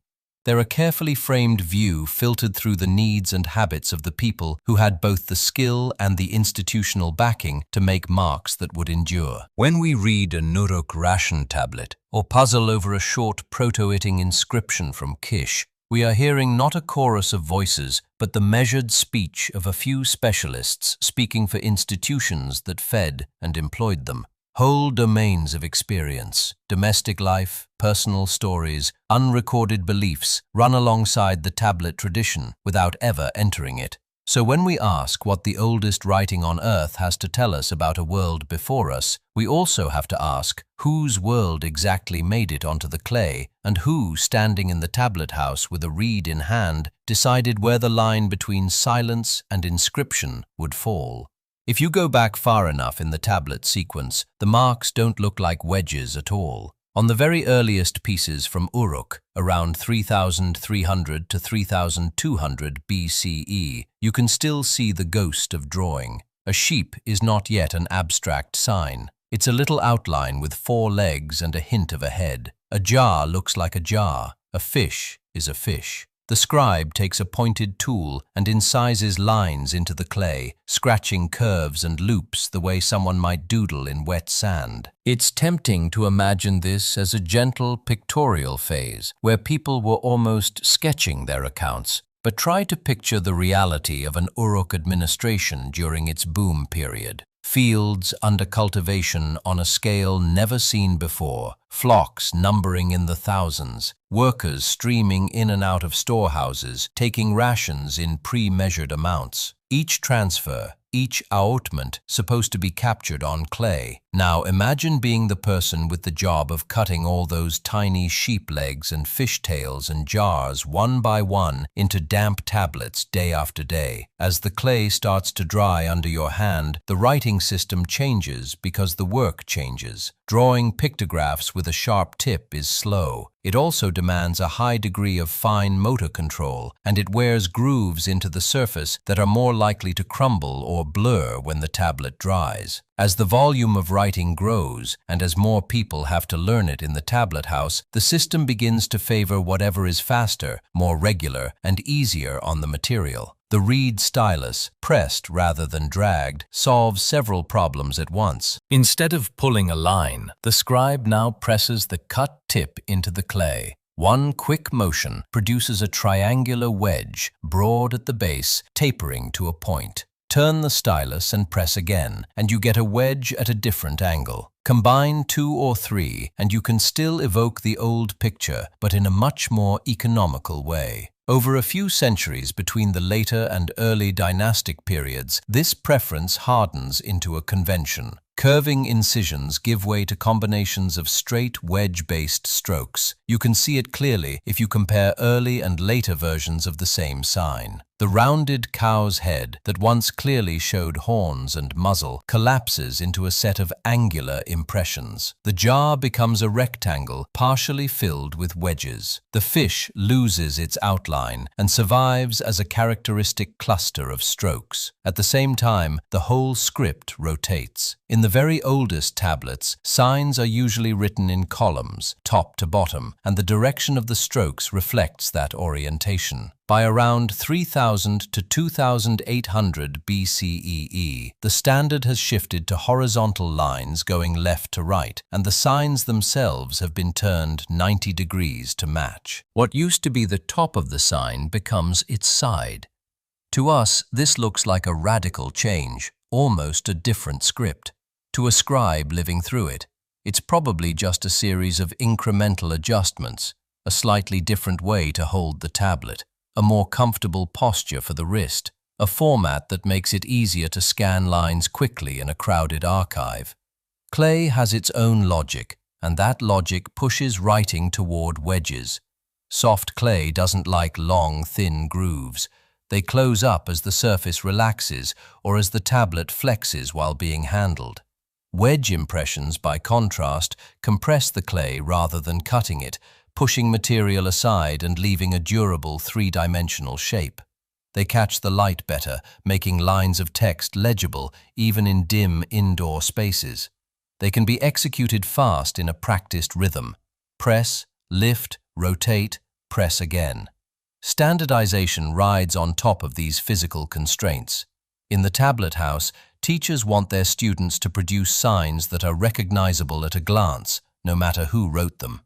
They're a carefully framed view filtered through the needs and habits of the people who had both the skill and the institutional backing to make marks that would endure. When we read a Uruk ration tablet or puzzle over a short Proto-Iting inscription from Kish, we are hearing not a chorus of voices, but the measured speech of a few specialists speaking for institutions that fed and employed them. Whole domains of experience, domestic life, personal stories, unrecorded beliefs run alongside the tablet tradition without ever entering it. So when we ask what the oldest writing on earth has to tell us about a world before us, we also have to ask whose world exactly made it onto the clay and who, standing in the tablet house with a reed in hand, decided where the line between silence and inscription would fall. If you go back far enough in the tablet sequence, the marks don't look like wedges at all. On the very earliest pieces from Uruk, around 3300 to 3200 BCE, you can still see the ghost of drawing. A sheep is not yet an abstract sign. It's a little outline with 4 legs and a hint of a head. A jar looks like a jar. A fish is a fish. The scribe takes a pointed tool and incises lines into the clay, scratching curves and loops the way someone might doodle in wet sand. It's tempting to imagine this as a gentle pictorial phase, where people were almost sketching their accounts. But try to picture the reality of an Uruk administration during its boom period. Fields under cultivation on a scale never seen before, flocks numbering in the thousands, workers streaming in and out of storehouses, taking rations in pre-measured amounts. Each transfer, each aoutment supposed to be captured on clay. Now imagine being the person with the job of cutting all those tiny sheep legs and fish tails and jars one by one into damp tablets day after day. As the clay starts to dry under your hand, the writing system changes because the work changes. Drawing pictographs with a sharp tip is slow. It also demands a high degree of fine motor control, and it wears grooves into the surface that are more likely to crumble or blur when the tablet dries. As the volume of writing grows, and as more people have to learn it in the tablet house, the system begins to favor whatever is faster, more regular, and easier on the material. The reed stylus, pressed rather than dragged, solves several problems at once. Instead of pulling a line, the scribe now presses the cut tip into the clay. One quick motion produces a triangular wedge, broad at the base, tapering to a point. Turn the stylus and press again, and you get a wedge at a different angle. Combine 2 or 3, and you can still evoke the old picture, but in a much more economical way. Over a few centuries between the later and early dynastic periods, this preference hardens into a convention. Curving incisions give way to combinations of straight wedge-based strokes. You can see it clearly if you compare early and later versions of the same sign. The rounded cow's head that once clearly showed horns and muzzle collapses into a set of angular impressions. The jar becomes a rectangle partially filled with wedges. The fish loses its outline and survives as a characteristic cluster of strokes. At the same time, the whole script rotates. In the very oldest tablets, signs are usually written in columns, top to bottom, and the direction of the strokes reflects that orientation. By around 3000 to 2800 BCEE, the standard has shifted to horizontal lines going left to right, and the signs themselves have been turned 90 degrees to match. What used to be the top of the sign becomes its side. To us, this looks like a radical change, almost a different script. To a scribe living through it, It's probably just a series of incremental adjustments, a slightly different way to hold the tablet, a more comfortable posture for the wrist, a format that makes it easier to scan lines quickly in a crowded archive. Clay has its own logic, and that logic pushes writing toward wedges. Soft clay doesn't like long, thin grooves. They close up as the surface relaxes or as the tablet flexes while being handled. Wedge impressions, by contrast, compress the clay rather than cutting it, pushing material aside and leaving a durable three-dimensional shape. They catch the light better, making lines of text legible even in dim indoor spaces. They can be executed fast in a practiced rhythm. Press, lift, rotate, press again. Standardization rides on top of these physical constraints. In the tablet house, teachers want their students to produce signs that are recognizable at a glance, no matter who wrote them.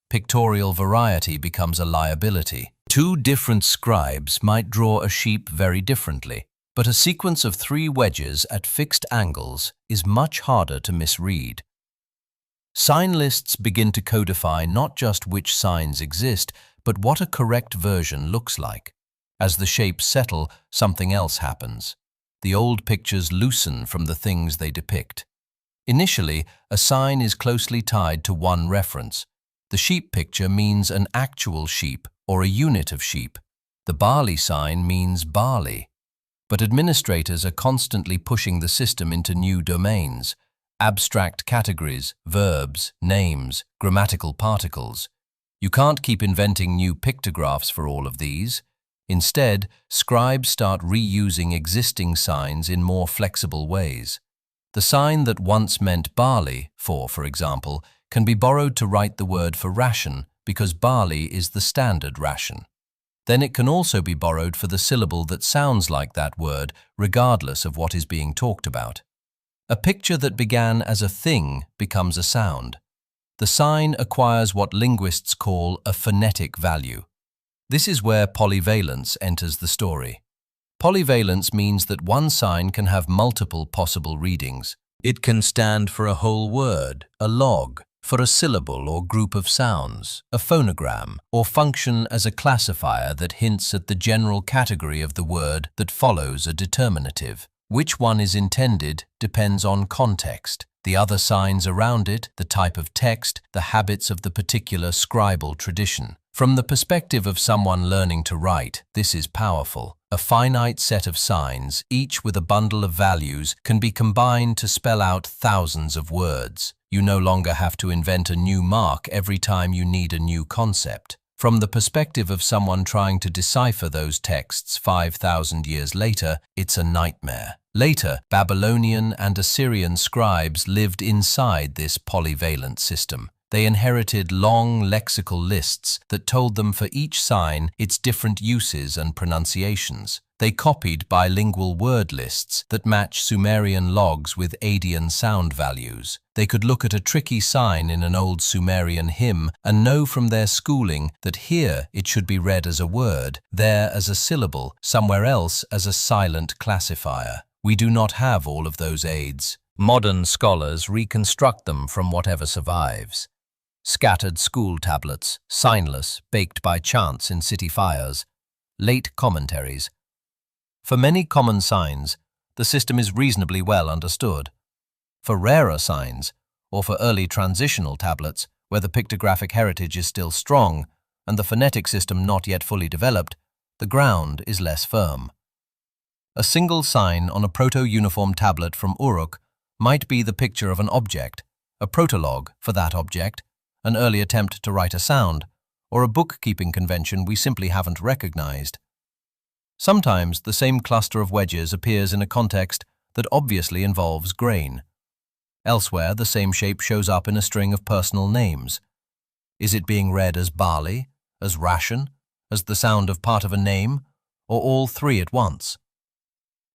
Pictorial variety becomes a liability. Two different scribes might draw a sheep very differently, but a sequence of 3 wedges at fixed angles is much harder to misread. Sign lists begin to codify not just which signs exist, but what a correct version looks like. As the shapes settle, something else happens. The old pictures loosen from the things they depict. Initially, a sign is closely tied to one reference. The sheep picture means an actual sheep or a unit of sheep. The barley sign means barley. But administrators are constantly pushing the system into new domains: abstract categories, verbs, names, grammatical particles. You can't keep inventing new pictographs for all of these. Instead, scribes start reusing existing signs in more flexible ways. The sign that once meant barley, for example, can be borrowed to write the word for ration because barley is the standard ration. Then it can also be borrowed for the syllable that sounds like that word, regardless of what is being talked about. A picture that began as a thing becomes a sound. The sign acquires what linguists call a phonetic value. This is where polyvalence enters the story. Polyvalence means that one sign can have multiple possible readings. It can stand for a whole word, a log, for a syllable or group of sounds, a phonogram, or function as a classifier that hints at the general category of the word that follows a determinative. Which one is intended depends on context, the other signs around it, the type of text, the habits of the particular scribal tradition. From the perspective of someone learning to write, this is powerful. A finite set of signs, each with a bundle of values, can be combined to spell out thousands of words. You no longer have to invent a new mark every time you need a new concept. From the perspective of someone trying to decipher those texts 5,000 years later, it's a nightmare. Later, Babylonian and Assyrian scribes lived inside this polyvalent system. They inherited long lexical lists that told them for each sign its different uses and pronunciations. They copied bilingual word lists that match Sumerian logs with Adian sound values. They could look at a tricky sign in an old Sumerian hymn and know from their schooling that here it should be read as a word, there as a syllable, somewhere else as a silent classifier. We do not have all of those aids. Modern scholars reconstruct them from whatever survives. Scattered school tablets, signless, baked by chance in city fires. Late commentaries. For many common signs, the system is reasonably well understood. For rarer signs, or for early transitional tablets, where the pictographic heritage is still strong and the phonetic system not yet fully developed, the ground is less firm. A single sign on a proto-uniform tablet from Uruk might be the picture of an object, a protologue for that object, an early attempt to write a sound, or a bookkeeping convention we simply haven't recognized. Sometimes the same cluster of wedges appears in a context that obviously involves grain. Elsewhere, the same shape shows up in a string of personal names. Is it being read as barley, as ration, as the sound of part of a name, or all three at once?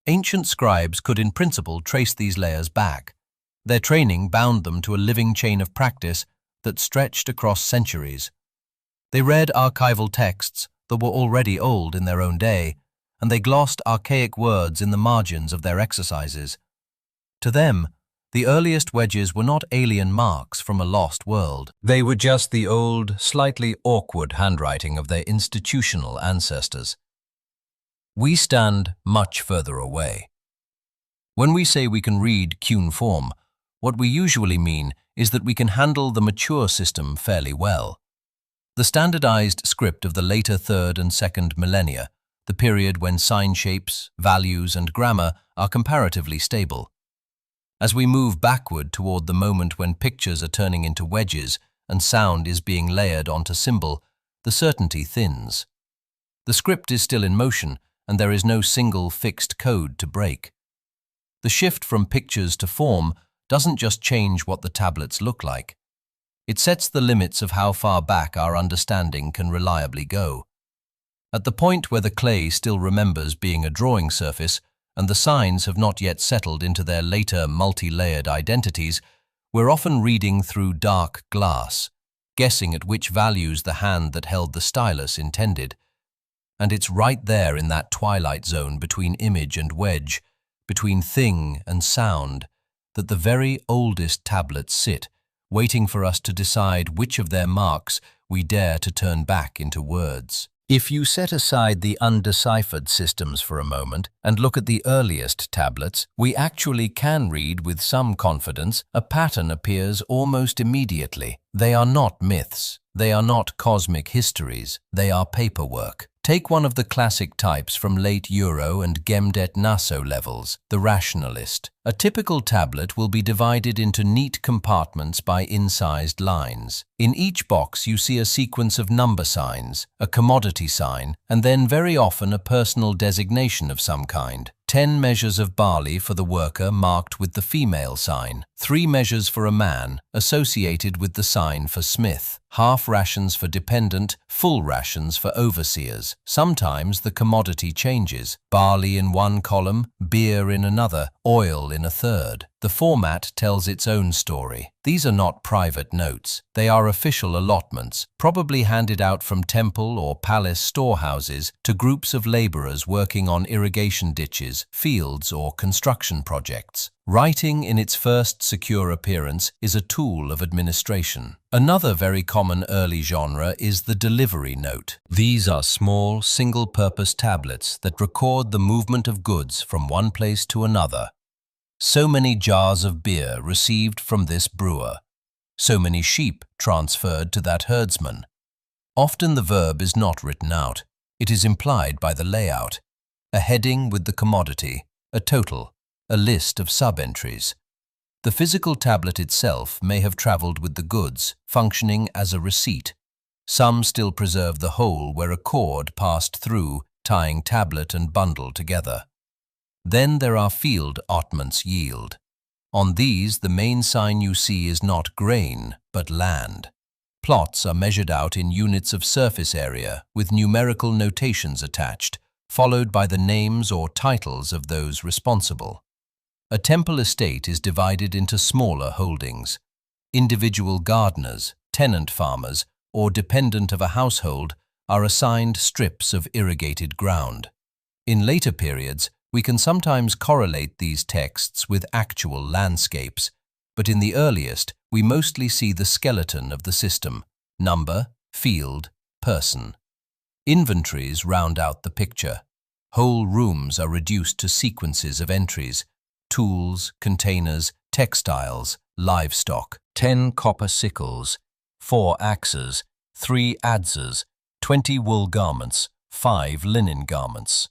Ancient scribes could in principle trace these layers back. Their training bound them to a living chain of practice that stretched across centuries. They read archival texts that were already old in their own day, and they glossed archaic words in the margins of their exercises. To them, The earliest wedges were not alien marks from a lost world. They were just the old, slightly awkward handwriting of their institutional ancestors. We stand much further away. When we say we can read cuneiform, what we usually mean is that we can handle the mature system fairly well. The standardized script of the later 3rd and 2nd millennia, the period when sign shapes, values, and grammar are comparatively stable. As we move backward toward the moment when pictures are turning into wedges and sound is being layered onto symbol, the certainty thins. The script is still in motion, and there is no single fixed code to break. The shift from pictures to form doesn't just change what the tablets look like. It sets the limits of how far back our understanding can reliably go. At the point where the clay still remembers being a drawing surface, and the signs have not yet settled into their later multi-layered identities, we're often reading through dark glass, guessing at which values the hand that held the stylus intended. And it's right there in that twilight zone between image and wedge, between thing and sound, that the very oldest tablets sit, waiting for us to decide which of their marks we dare to turn back into words. If you set aside the undeciphered systems for a moment and look at the earliest tablets, we actually can read with some confidence a pattern appears almost immediately. They are not myths. They are not cosmic histories. They are paperwork. Take one of the classic types from late Euro and Gemdet Naso levels, the rationalist. A typical tablet will be divided into neat compartments by incised lines. In each box you see a sequence of number signs, a commodity sign, and then very often a personal designation of some kind. 10 measures of barley for the worker marked with the female sign, 3 measures for a man associated with the sign for smith, half rations for dependent, full rations for overseers. Sometimes the commodity changes, barley in one column, beer in another, oil in a third. The format tells its own story. These are not private notes. They are official allotments, probably handed out from temple or palace storehouses to groups of laborers working on irrigation ditches, fields, or construction projects. Writing in its first secure appearance is a tool of administration. Another very common early genre is the delivery note. These are small, single-purpose tablets that record the movement of goods from one place to another. So many jars of beer received from this brewer. So many sheep transferred to that herdsman. Often the verb is not written out. It is implied by the layout. A heading with the commodity, a total, a list of sub-entries. The physical tablet itself may have traveled with the goods, functioning as a receipt. Some still preserve the hole where a cord passed through, tying tablet and bundle together. Then there are field ottments yield. On these, the main sign you see is not grain, but land. Plots are measured out in units of surface area with numerical notations attached, followed by the names or titles of those responsible. A temple estate is divided into smaller holdings. Individual gardeners, tenant farmers, or dependent of a household are assigned strips of irrigated ground. In later periods, we can sometimes correlate these texts with actual landscapes, but in the earliest, we mostly see the skeleton of the system: number, field, person. Inventories round out the picture. Whole rooms are reduced to sequences of entries: tools, containers, textiles, livestock, 10 copper sickles, 4 axes, 3 adzes, 20 wool garments, 5 linen garments.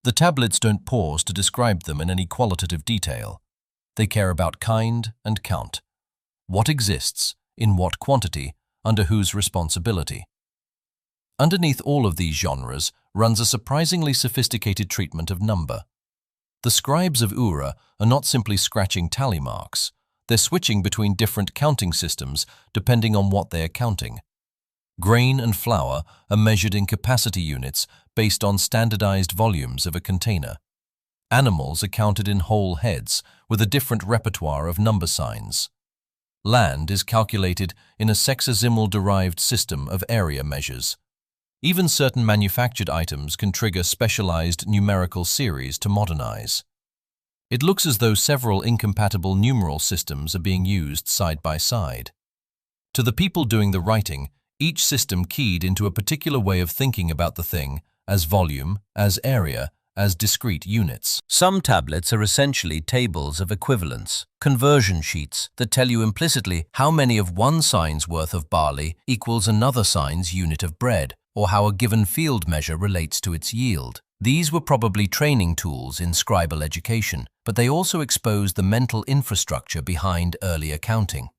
The tablets don't pause to describe them in any qualitative detail. They care about kind and count. What exists, in what quantity, under whose responsibility. Underneath all of these genres runs a surprisingly sophisticated treatment of number. The scribes of Ura are not simply scratching tally marks. They're switching between different counting systems depending on what they are counting. Grain and flour are measured in capacity units based on standardized volumes of a container. Animals are counted in whole heads with a different repertoire of number signs. Land is calculated in a sexagesimal-derived system of area measures. Even certain manufactured items can trigger specialized numerical series to modernize. It looks as though several incompatible numeral systems are being used side by side. To the people doing the writing, each system keyed into a particular way of thinking about the thing, as volume, as area, as discrete units. Some tablets are essentially tables of equivalence, conversion sheets that tell you implicitly how many of one sign's worth of barley equals another sign's unit of bread, or how a given field measure relates to its yield. These were probably training tools in scribal education, but they also exposed the mental infrastructure behind early accounting.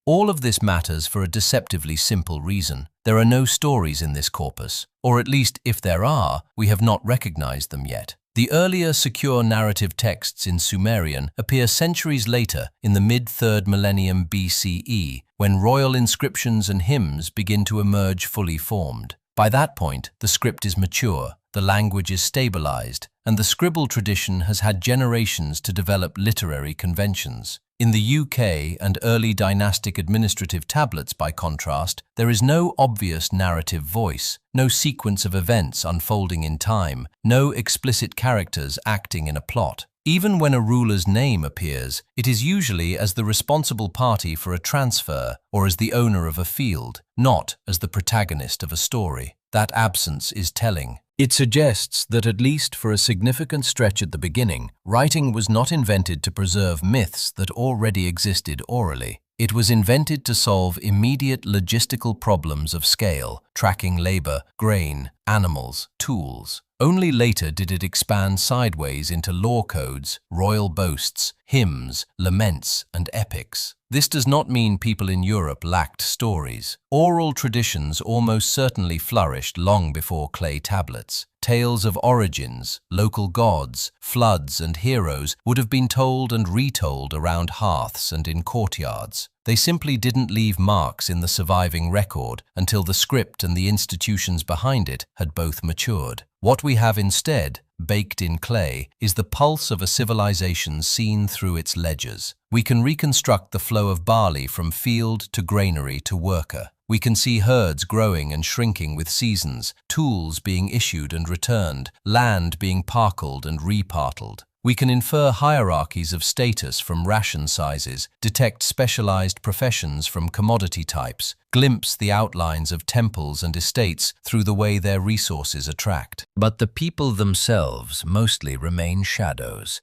All of this matters for a deceptively simple reason. There are no stories in this corpus, or at least if there are, we have not recognized them yet. The earlier secure narrative texts in Sumerian appear centuries later in the mid-3rd millennium BCE, when royal inscriptions and hymns begin to emerge fully formed. By that point, the script is mature, the language is stabilized, and the scribal tradition has had generations to develop literary conventions. In the UK and early dynastic administrative tablets, by contrast, there is no obvious narrative voice, no sequence of events unfolding in time, no explicit characters acting in a plot. Even when a ruler's name appears, it is usually as the responsible party for a transfer or as the owner of a field, not as the protagonist of a story. That absence is telling. It suggests that at least for a significant stretch at the beginning, writing was not invented to preserve myths that already existed orally. It was invented to solve immediate logistical problems of scale, tracking labor, grain, animals, tools. Only later did it expand sideways into law codes, royal boasts, hymns, laments, and epics. This does not mean people in Europe lacked stories. Oral traditions almost certainly flourished long before clay tablets. Tales of origins, local gods, floods, and heroes would have been told and retold around hearths and in courtyards. They simply didn't leave marks in the surviving record until the script and the institutions behind it had both matured. What we have instead, baked in clay, is the pulse of a civilization seen through its ledgers. We can reconstruct the flow of barley from field to granary to worker. We can see herds growing and shrinking with seasons, tools being issued and returned, land being parcelled and reparcelled. We can infer hierarchies of status from ration sizes, detect specialized professions from commodity types, glimpse the outlines of temples and estates through the way their resources are tracked. But the people themselves mostly remain shadows.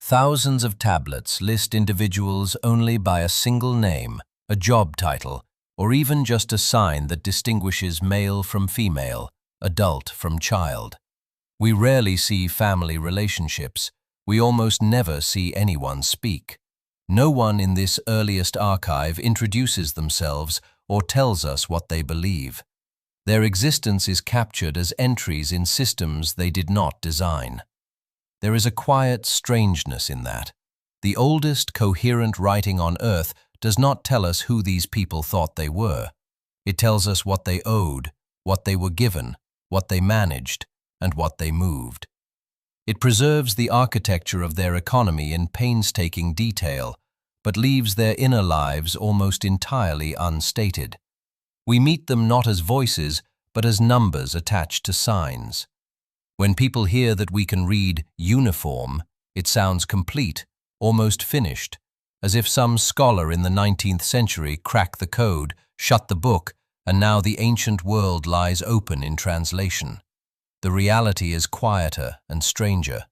Thousands of tablets list individuals only by a single name, a job title, or even just a sign that distinguishes male from female, adult from child. We rarely see family relationships. We almost never see anyone speak. No one in this earliest archive introduces themselves or tells us what they believe. Their existence is captured as entries in systems they did not design. There is a quiet strangeness in that. The oldest coherent writing on Earth does not tell us who these people thought they were. It tells us what they owed, what they were given, what they managed, and what they moved. It preserves the architecture of their economy in painstaking detail, but leaves their inner lives almost entirely unstated. We meet them not as voices, but as numbers attached to signs. When people hear that we can read uniform, it sounds complete, almost finished, as if some scholar in the 19th century cracked the code, shut the book, and now the ancient world lies open in translation. The reality is quieter and stranger.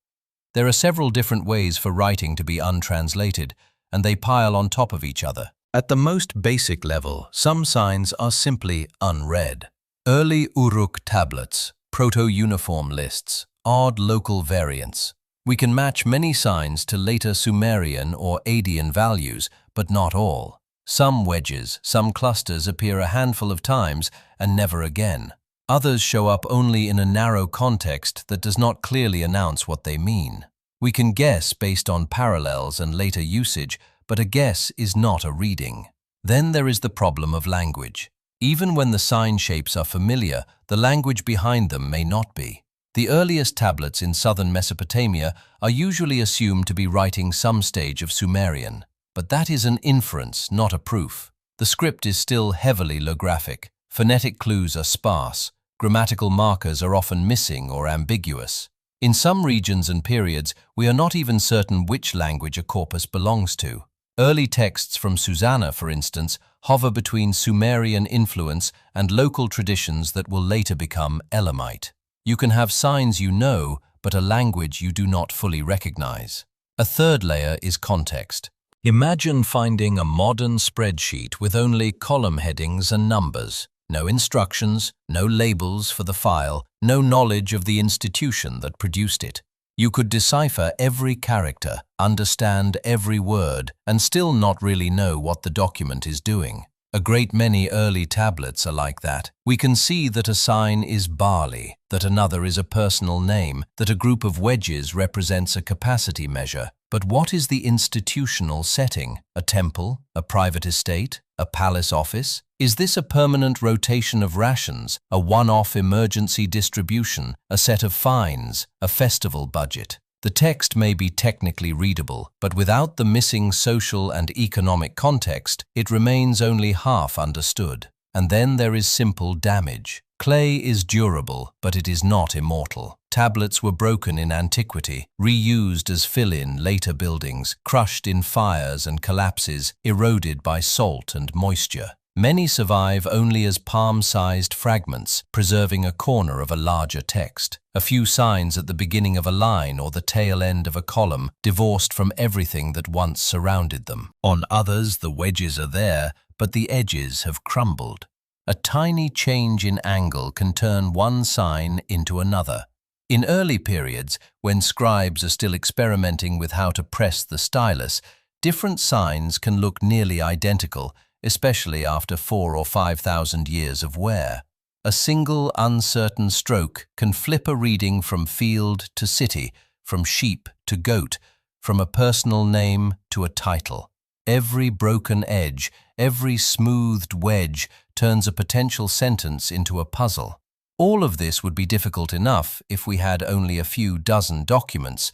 There are several different ways for writing to be untranslated, and they pile on top of each other. At the most basic level, some signs are simply unread. Early Uruk tablets, proto-uniform lists, odd local variants. We can match many signs to later Sumerian or Adian values, but not all. Some wedges, some clusters appear a handful of times and never again. Others show up only in a narrow context that does not clearly announce what they mean. We can guess based on parallels and later usage, but a guess is not a reading. Then there is the problem of language. Even when the sign shapes are familiar, the language behind them may not be. The earliest tablets in southern Mesopotamia are usually assumed to be writing some stage of Sumerian, but that is an inference, not a proof. The script is still heavily lographic. Phonetic clues are sparse. Grammatical markers are often missing or ambiguous. In some regions and periods, we are not even certain which language a corpus belongs to. Early texts from Susanna, for instance, hover between Sumerian influence and local traditions that will later become Elamite. You can have signs you know, but a language you do not fully recognize. A third layer is context. Imagine finding a modern spreadsheet with only column headings and numbers. No instructions, no labels for the file, no knowledge of the institution that produced it. You could decipher every character, understand every word, and still not really know what the document is doing. A great many early tablets are like that. We can see that a sign is barley, that another is a personal name, that a group of wedges represents a capacity measure. But what is the institutional setting? A temple? A private estate? A palace office? Is this a permanent rotation of rations, a one-off emergency distribution, a set of fines, a festival budget? The text may be technically readable, but without the missing social and economic context, it remains only half understood. And then there is simple damage. Clay is durable, but it is not immortal. Tablets were broken in antiquity, reused as fill-in later buildings, crushed in fires and collapses, eroded by salt and moisture. Many survive only as palm-sized fragments, preserving a corner of a larger text. A few signs at the beginning of a line or the tail end of a column, divorced from everything that once surrounded them. On others, the wedges are there, but the edges have crumbled. A tiny change in angle can turn one sign into another. In early periods, when scribes are still experimenting with how to press the stylus, different signs can look nearly identical, especially after 4,000 or 5,000 years of wear. A single uncertain stroke can flip a reading from field to city, from sheep to goat, from a personal name to a title. Every broken edge, every smoothed wedge turns a potential sentence into a puzzle. All of this would be difficult enough if we had only a few dozen documents,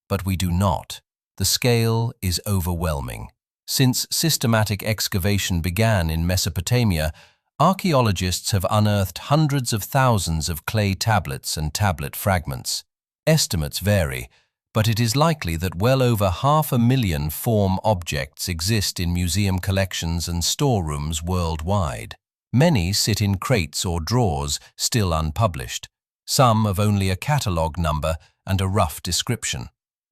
but we do not. The scale is overwhelming. Since systematic excavation began in Mesopotamia, archaeologists have unearthed hundreds of thousands of clay tablets and tablet fragments. Estimates vary, but it is likely that well over 500,000 form objects exist in museum collections and storerooms worldwide. Many sit in crates or drawers, still unpublished. Some of only a catalogue number and a rough description.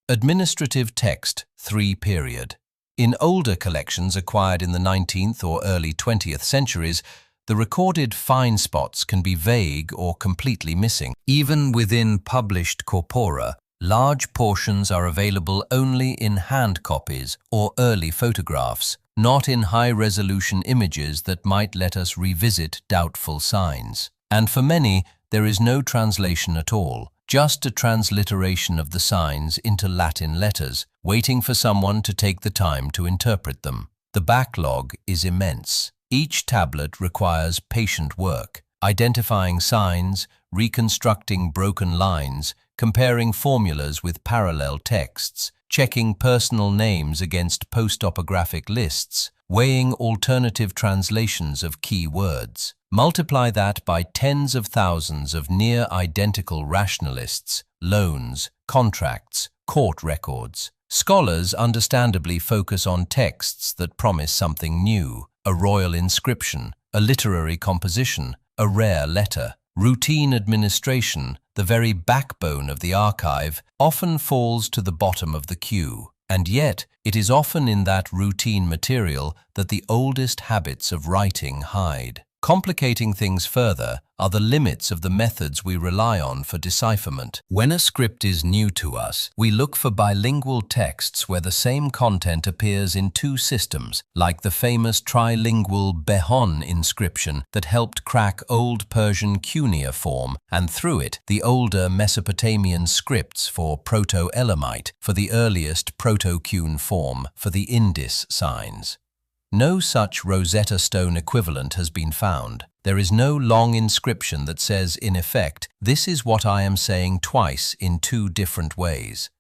Administrative text, 3 period. In older collections acquired in the 19th or early 20th centuries, the recorded fine spots can be vague or completely missing. Even within published corpora, large portions are available only in hand copies or early photographs, not in high-resolution images that might let us revisit doubtful signs. And for many, there is no translation at all, just a transliteration of the signs into Latin letters, waiting for someone to take the time to interpret them. The backlog is immense. Each tablet requires patient work, identifying signs, reconstructing broken lines, comparing formulas with parallel texts, checking personal names against post-topographic lists, weighing alternative translations of key words. Multiply that by tens of thousands of near-identical rationalists, loans, contracts, court records. Scholars understandably focus on texts that promise something new, a royal inscription, a literary composition, a rare letter. Routine administration, the very backbone of the archive, often falls to the bottom of the queue. And yet, it is often in that routine material that the oldest habits of writing hide. Complicating things further are the limits of the methods we rely on for decipherment. When a script is new to us, we look for bilingual texts where the same content appears in 2 systems, like the famous trilingual Behon inscription that helped crack Old Persian cuneiform, and through it, the older Mesopotamian scripts for Proto-Elamite, for the earliest Proto-cuneiform, for the Indus signs. No such Rosetta Stone equivalent has been found. There is no long inscription that says, in effect, this is what I am saying twice in 2 different ways.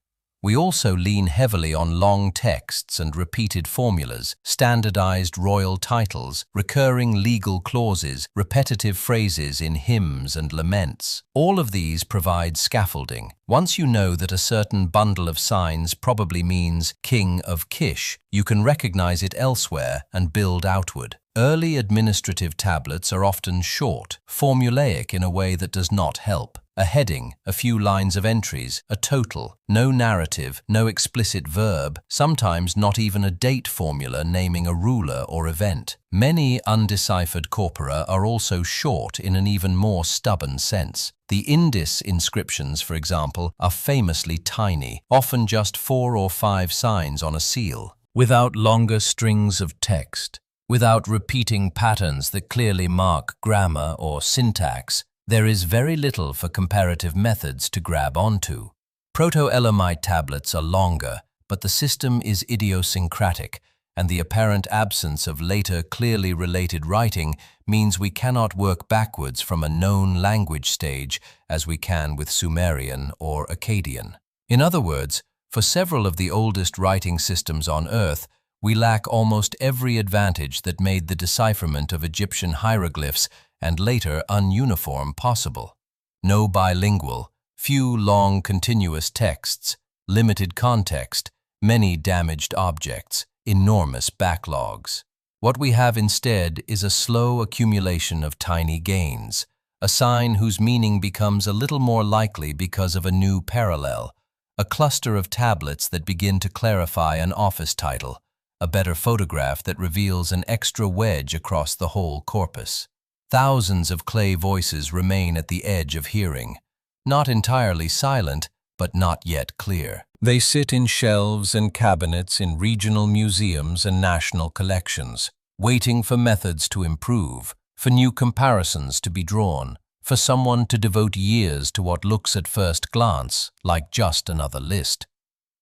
We also lean heavily on long texts and repeated formulas, standardized royal titles, recurring legal clauses, repetitive phrases in hymns and laments. All of these provide scaffolding. Once you know that a certain bundle of signs probably means King of Kish, you can recognize it elsewhere and build outward. Early administrative tablets are often short, formulaic in a way that does not help. A heading, a few lines of entries, a total, no narrative, no explicit verb, sometimes not even a date formula naming a ruler or event. Many undeciphered corpora are also short in an even more stubborn sense. The Indus inscriptions, for example, are famously tiny, often just 4 or 5 signs on a seal, without longer strings of text. Without repeating patterns that clearly mark grammar or syntax, there is very little for comparative methods to grab onto. Proto-Elamite tablets are longer, but the system is idiosyncratic, and the apparent absence of later clearly related writing means we cannot work backwards from a known language stage as we can with Sumerian or Akkadian. In other words, for several of the oldest writing systems on Earth, we lack almost every advantage that made the decipherment of Egyptian hieroglyphs and later ununiform possible. No bilingual, few long continuous texts, limited context, many damaged objects, enormous backlogs. What we have instead is a slow accumulation of tiny gains, a sign whose meaning becomes a little more likely because of a new parallel, a cluster of tablets that begin to clarify an office title, a better photograph that reveals an extra wedge across the whole corpus. Thousands of clay voices remain at the edge of hearing, not entirely silent, but not yet clear. They sit in shelves and cabinets in regional museums and national collections, waiting for methods to improve, for new comparisons to be drawn, for someone to devote years to what looks at first glance like just another list.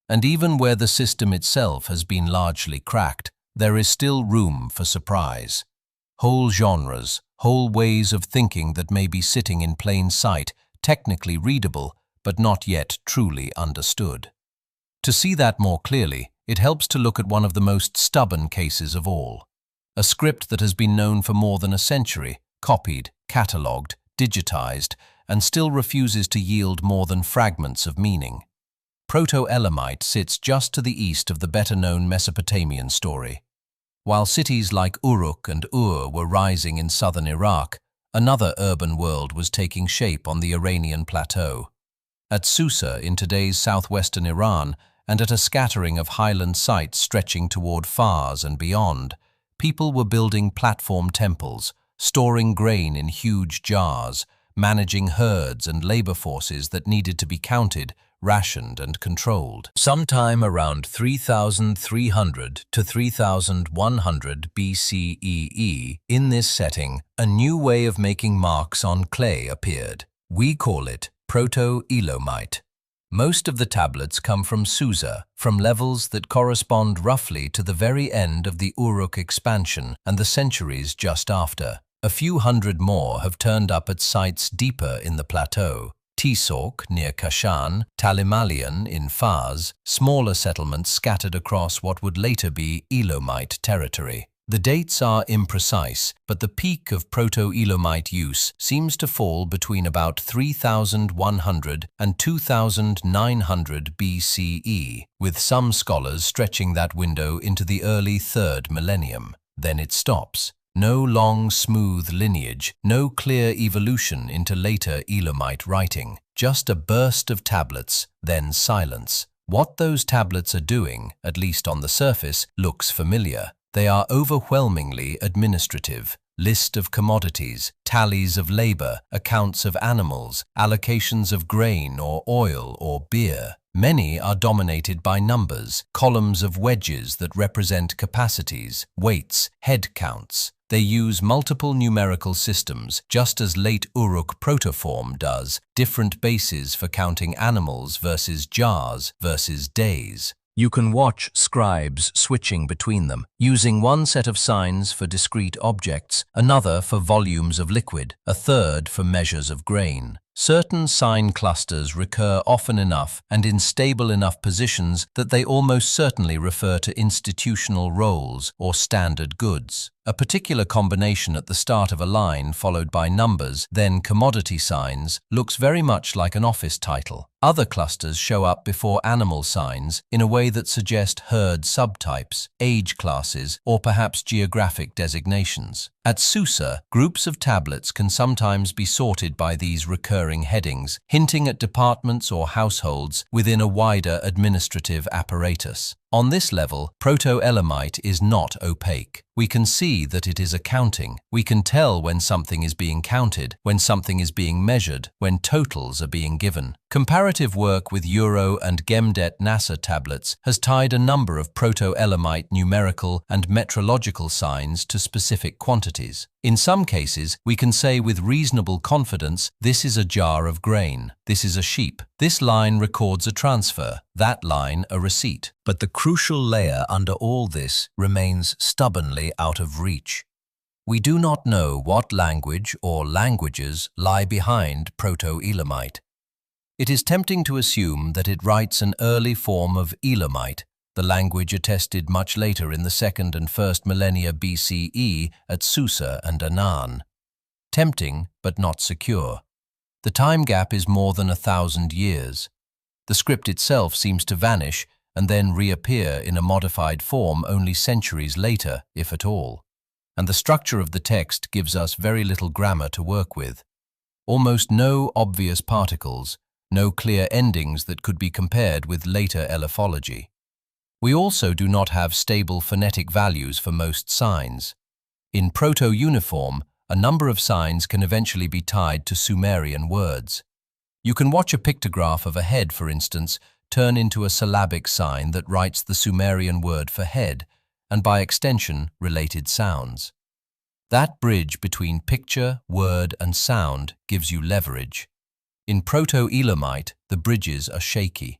And even where the system itself has been largely cracked, there is still room for surprise. Whole genres, whole ways of thinking that may be sitting in plain sight, technically readable, but not yet truly understood. To see that more clearly, it helps to look at one of the most stubborn cases of all. A script that has been known for more than a century, copied, catalogued, digitized, and still refuses to yield more than fragments of meaning. Proto-Elamite sits just to the east of the better-known Mesopotamian story. While cities like Uruk and Ur were rising in southern Iraq, another urban world was taking shape on the Iranian plateau. At Susa in today's southwestern Iran, and at a scattering of highland sites stretching toward Fars and beyond, people were building platform temples, storing grain in huge jars, managing herds and labor forces that needed to be counted, rationed and controlled. Sometime around 3,300 to 3,100 BCEE, in this setting, a new way of making marks on clay appeared. We call it Proto-Elamite. Most of the tablets come from Susa, from levels that correspond roughly to the very end of the Uruk expansion and the centuries just after. A few hundred more have turned up at sites deeper in the plateau. Tisork near Kashan, Talimalian in Fars, smaller settlements scattered across what would later be Elamite territory. The dates are imprecise, but the peak of Proto-Elamite use seems to fall between about 3,100 and 2,900 BCE, with some scholars stretching that window into the early 3rd millennium. Then it stops. No long, smooth lineage, no clear evolution into later Elamite writing, just a burst of tablets, then silence. What those tablets are doing, at least on the surface, looks familiar. They are overwhelmingly administrative. List of commodities, tallies of labor, accounts of animals, allocations of grain or oil or beer. Many are dominated by numbers, columns of wedges that represent capacities, weights, head counts. They use multiple numerical systems, just as late Uruk protoform does, different bases for counting animals versus jars versus days. You can watch scribes switching between them, using one set of signs for discrete objects, another for volumes of liquid, a third for measures of grain. Certain sign clusters recur often enough and in stable enough positions that they almost certainly refer to institutional roles or standard goods. A particular combination at the start of a line followed by numbers, then commodity signs, looks very much like an office title. Other clusters show up before animal signs in a way that suggest herd subtypes, age classes, or perhaps geographic designations. At Susa, groups of tablets can sometimes be sorted by these recurring headings, hinting at departments or households within a wider administrative apparatus. On this level, Proto-Elamite is not opaque. We can see that it is accounting. We can tell when something is being counted, when something is being measured, when totals are being given. Comparative work with Euro and Gemdet NASA tablets has tied a number of Proto-Elamite numerical and metrological signs to specific quantities. In some cases, we can say with reasonable confidence, this is a jar of grain, this is a sheep, this line records a transfer, that line a receipt. But the crucial layer under all this remains stubbornly out of reach. We do not know what language or languages lie behind Proto-Elamite. It is tempting to assume that it writes an early form of Elamite, the language attested much later in the 2nd and 1st millennia BCE at Susa and Anan. Tempting, but not secure. The time gap is more than 1,000 years. The script itself seems to vanish and then reappear in a modified form only centuries later, if at all. And the structure of the text gives us very little grammar to work with. Almost no obvious particles, no clear endings that could be compared with later elephology. We also do not have stable phonetic values for most signs. In Proto-Uniform, a number of signs can eventually be tied to Sumerian words. You can watch a pictograph of a head, for instance, turn into a syllabic sign that writes the Sumerian word for head, and by extension, related sounds. That bridge between picture, word, and sound gives you leverage. In Proto-Elamite, the bridges are shaky.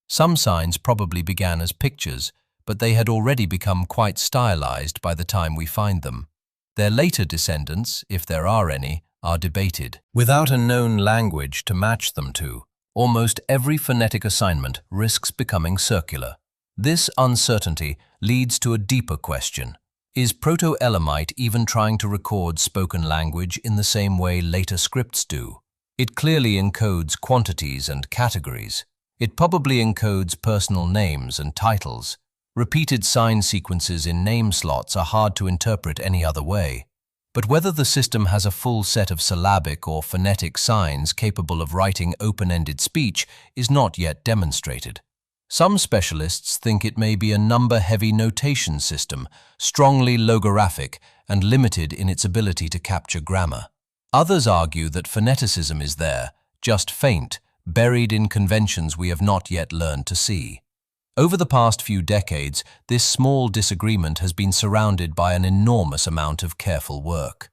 Some signs probably began as pictures, but they had already become quite stylized by the time we find them. Their later descendants, if there are any, are debated. Without a known language to match them to, almost every phonetic assignment risks becoming circular. This uncertainty leads to a deeper question. Is Proto-Elamite even trying to record spoken language in the same way later scripts do? It clearly encodes quantities and categories. It probably encodes personal names and titles. Repeated sign sequences in name slots are hard to interpret any other way. But whether the system has a full set of syllabic or phonetic signs capable of writing open-ended speech is not yet demonstrated. Some specialists think it may be a number-heavy notation system, strongly logographic and limited in its ability to capture grammar. Others argue that phoneticism is there, just faint, buried in conventions we have not yet learned to see. Over the past few decades, this small disagreement has been surrounded by an enormous amount of careful work.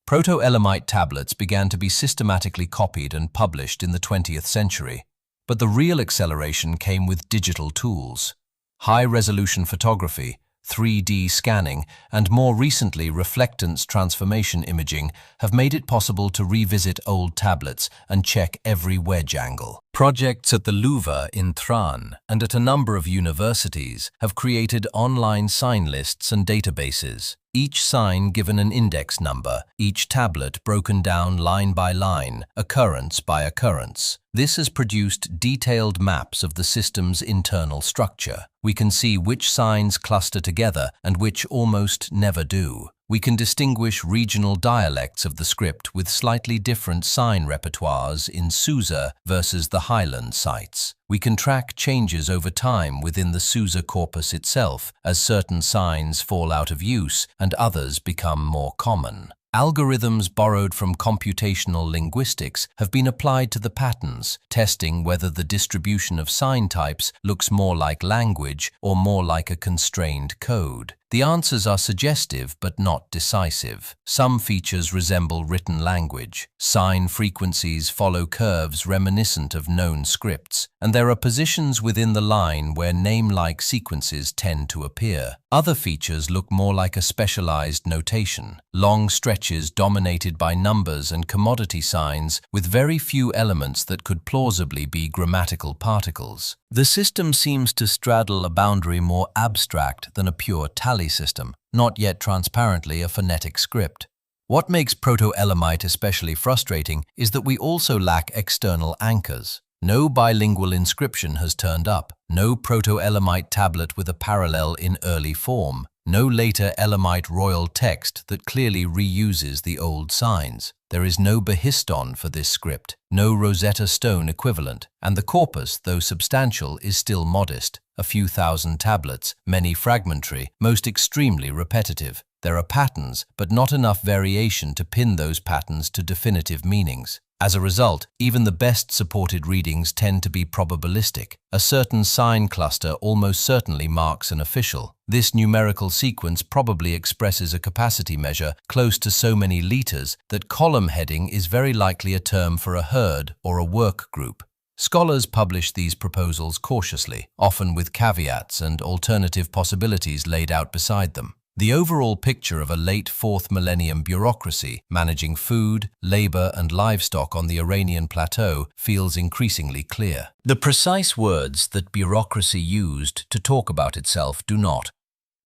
Proto-Elamite tablets began to be systematically copied and published in the 20th century, but the real acceleration came with digital tools. High-resolution photography, 3D scanning, and more recently reflectance transformation imaging have made it possible to revisit old tablets and check every wedge angle. Projects at the Louvre in Tran and at a number of universities have created online sign lists and databases, each sign given an index number, each tablet broken down line by line, occurrence by occurrence. This has produced detailed maps of the system's internal structure. We can see which signs cluster together and which almost never do. We can distinguish regional dialects of the script with slightly different sign repertoires in Susa versus the Highland sites. We can track changes over time within the Susa corpus itself as certain signs fall out of use and others become more common. Algorithms borrowed from computational linguistics have been applied to the patterns, testing whether the distribution of sign types looks more like language or more like a constrained code. The answers are suggestive but not decisive. Some features resemble written language. Sign frequencies follow curves reminiscent of known scripts, and there are positions within the line where name-like sequences tend to appear. Other features look more like a specialized notation, long stretches dominated by numbers and commodity signs with very few elements that could plausibly be grammatical particles. The system seems to straddle a boundary more abstract than a pure tally system, not yet transparently a phonetic script. What makes Proto-Elamite especially frustrating is that we also lack external anchors. No bilingual inscription has turned up, no Proto-Elamite tablet with a parallel in early form, no later Elamite royal text that clearly reuses the old signs. There is no Behiston for this script, no Rosetta Stone equivalent, and the corpus, though substantial, is still modest. A few thousand tablets, many fragmentary, most extremely repetitive. There are patterns, but not enough variation to pin those patterns to definitive meanings. As a result, even the best supported readings tend to be probabilistic. A certain sign cluster almost certainly marks an official. This numerical sequence probably expresses a capacity measure close to so many liters that column heading is very likely a term for a herd or a work group. Scholars publish these proposals cautiously, often with caveats and alternative possibilities laid out beside them. The overall picture of a late 4th millennium bureaucracy managing food, labor, and livestock on the Iranian plateau feels increasingly clear. The precise words that bureaucracy used to talk about itself do not.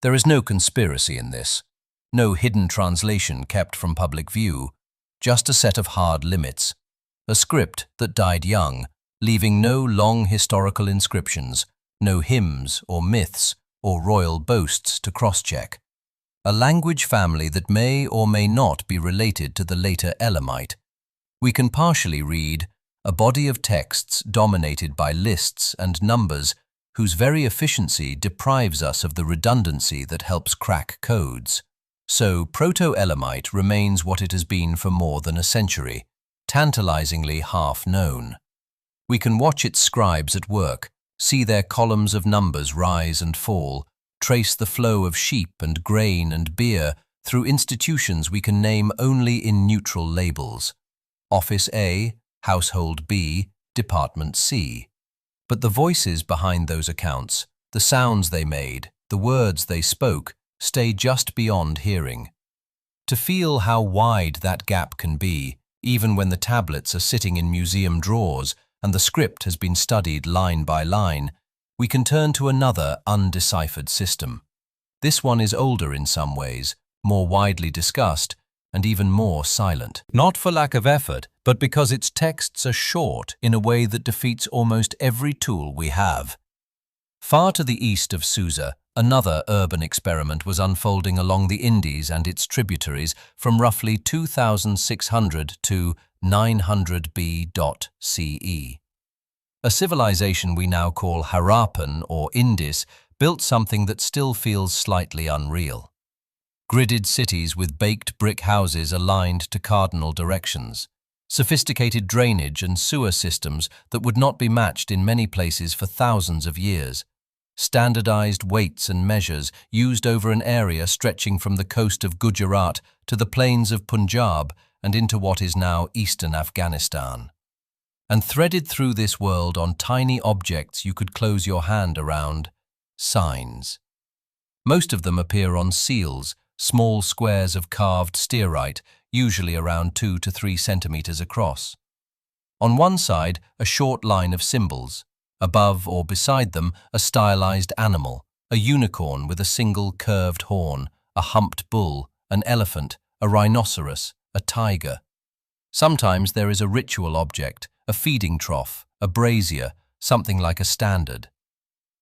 There is no conspiracy in this, no hidden translation kept from public view, just a set of hard limits, a script that died young, leaving no long historical inscriptions, no hymns or myths or royal boasts to cross-check. A language family that may or may not be related to the later Elamite. We can partially read a body of texts dominated by lists and numbers whose very efficiency deprives us of the redundancy that helps crack codes. So Proto-Elamite remains what it has been for more than a century, tantalizingly half-known. We can watch its scribes at work, see their columns of numbers rise and fall, trace the flow of sheep and grain and beer through institutions we can name only in neutral labels. Office A, Household B, Department C. But the voices behind those accounts, the sounds they made, the words they spoke, stay just beyond hearing. To feel how wide that gap can be, even when the tablets are sitting in museum drawers and the script has been studied line by line, we can turn to another undeciphered system. This one is older in some ways, more widely discussed, and even more silent. Not for lack of effort, but because its texts are short in a way that defeats almost every tool we have. Far to the east of Susa, another urban experiment was unfolding along the Indus and its tributaries from roughly 2600 to 900 BCE. A civilization we now call Harappan or Indus built something that still feels slightly unreal. Gridded cities with baked brick houses aligned to cardinal directions, sophisticated drainage and sewer systems that would not be matched in many places for thousands of years, standardized weights and measures used over an area stretching from the coast of Gujarat to the plains of Punjab and into what is now eastern Afghanistan. And threaded through this world on tiny objects you could close your hand around, signs. Most of them appear on seals, small squares of carved stearite, usually around 2 to 3 centimeters across. On one side, a short line of symbols. Above or beside them, a stylized animal, a unicorn with a single curved horn, a humped bull, an elephant, a rhinoceros, a tiger. Sometimes there is a ritual object, a feeding trough, a brazier, something like a standard.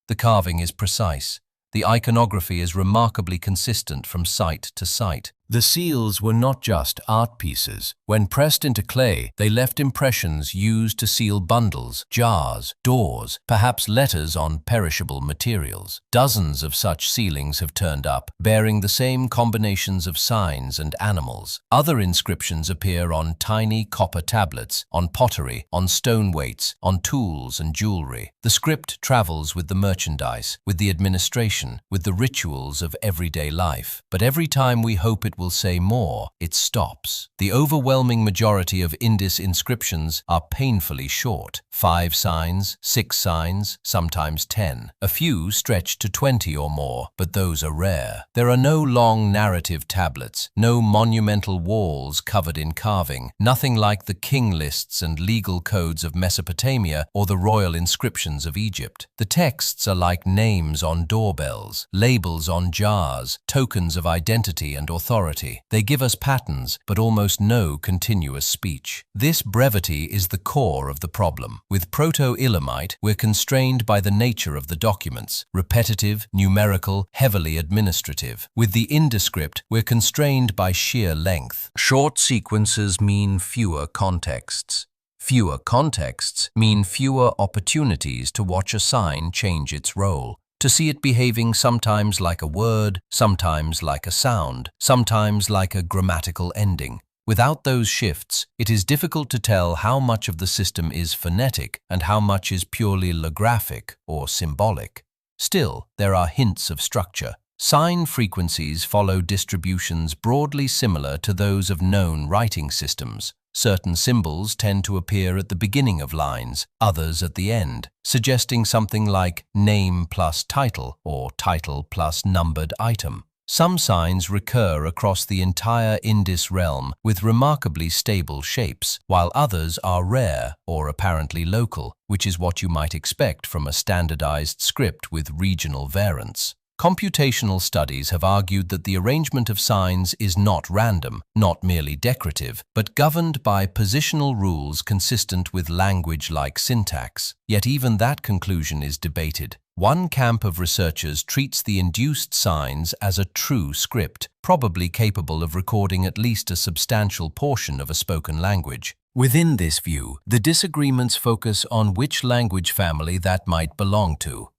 The carving is precise. The iconography is remarkably consistent from site to site. The seals were not just art pieces. When pressed into clay, they left impressions used to seal bundles, jars, doors, perhaps letters on perishable materials. Dozens of such sealings have turned up, bearing the same combinations of signs and animals. Other inscriptions appear on tiny copper tablets, on pottery, on stone weights, on tools and jewelry. The script travels with the merchandise, with the administration, with the rituals of everyday life. But every time we hope it will say more, it stops. The overwhelming majority of Indus inscriptions are painfully short. 5 signs, 6 signs, sometimes 10. A few stretch to 20 or more, but those are rare. There are no long narrative tablets, no monumental walls covered in carving, nothing like the king lists and legal codes of Mesopotamia or the royal inscriptions of Egypt. The texts are like names on doorbells, labels on jars, tokens of identity and authority. They give us patterns, but almost no continuous speech. This brevity is the core of the problem. With Proto-Elamite, we're constrained by the nature of the documents, repetitive, numerical, heavily administrative. With the Indus script, we're constrained by sheer length. Short sequences mean fewer contexts. Fewer contexts mean fewer opportunities to watch a sign change its role, to see it behaving sometimes like a word, sometimes like a sound, sometimes like a grammatical ending. Without those shifts, it is difficult to tell how much of the system is phonetic and how much is purely lographic or symbolic. Still, there are hints of structure. Sign frequencies follow distributions broadly similar to those of known writing systems. Certain symbols tend to appear at the beginning of lines, others at the end, suggesting something like name plus title or title plus numbered item. Some signs recur across the entire Indus realm with remarkably stable shapes, while others are rare or apparently local, which is what you might expect from a standardized script with regional variants. Computational studies have argued that the arrangement of signs is not random, not merely decorative, but governed by positional rules consistent with language-like syntax. Yet even that conclusion is debated. One camp of researchers treats the induced signs as a true script, probably capable of recording at least a substantial portion of a spoken language. Within this view, the disagreements focus on which language family that might belong to.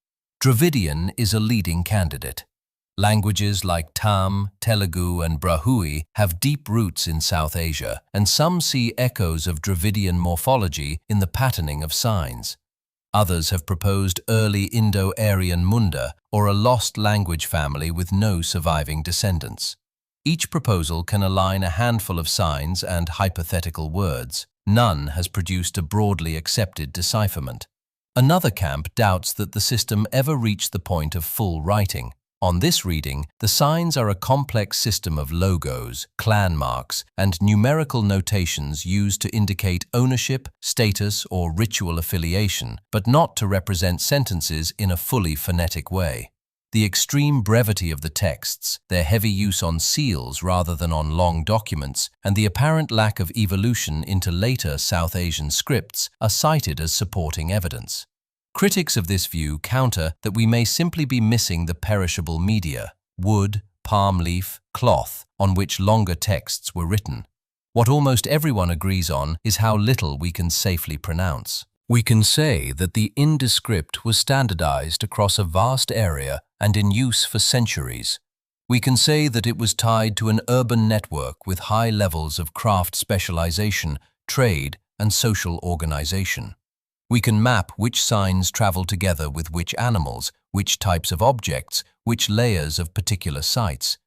Dravidian is a leading candidate. Languages like Tam, Telugu, and Brahui have deep roots in South Asia, and some see echoes of Dravidian morphology in the patterning of signs. Others have proposed early Indo-Aryan Munda, or a lost language family with no surviving descendants. Each proposal can align a handful of signs and hypothetical words. None has produced a broadly accepted decipherment. Another camp doubts that the system ever reached the point of full writing. On this reading, the signs are a complex system of logos, clan marks, and numerical notations used to indicate ownership, status, or ritual affiliation, but not to represent sentences in a fully phonetic way. The extreme brevity of the texts, their heavy use on seals rather than on long documents, and the apparent lack of evolution into later South Asian scripts are cited as supporting evidence. Critics of this view counter that we may simply be missing the perishable media, wood, palm leaf, cloth, on which longer texts were written. What almost everyone agrees on is how little we can safely pronounce. We can say that the Indus script was standardized across a vast area and in use for centuries. We can say that it was tied to an urban network with high levels of craft specialization, trade, and social organization. We can map which signs travel together with which animals, which types of objects, which layers of particular sites.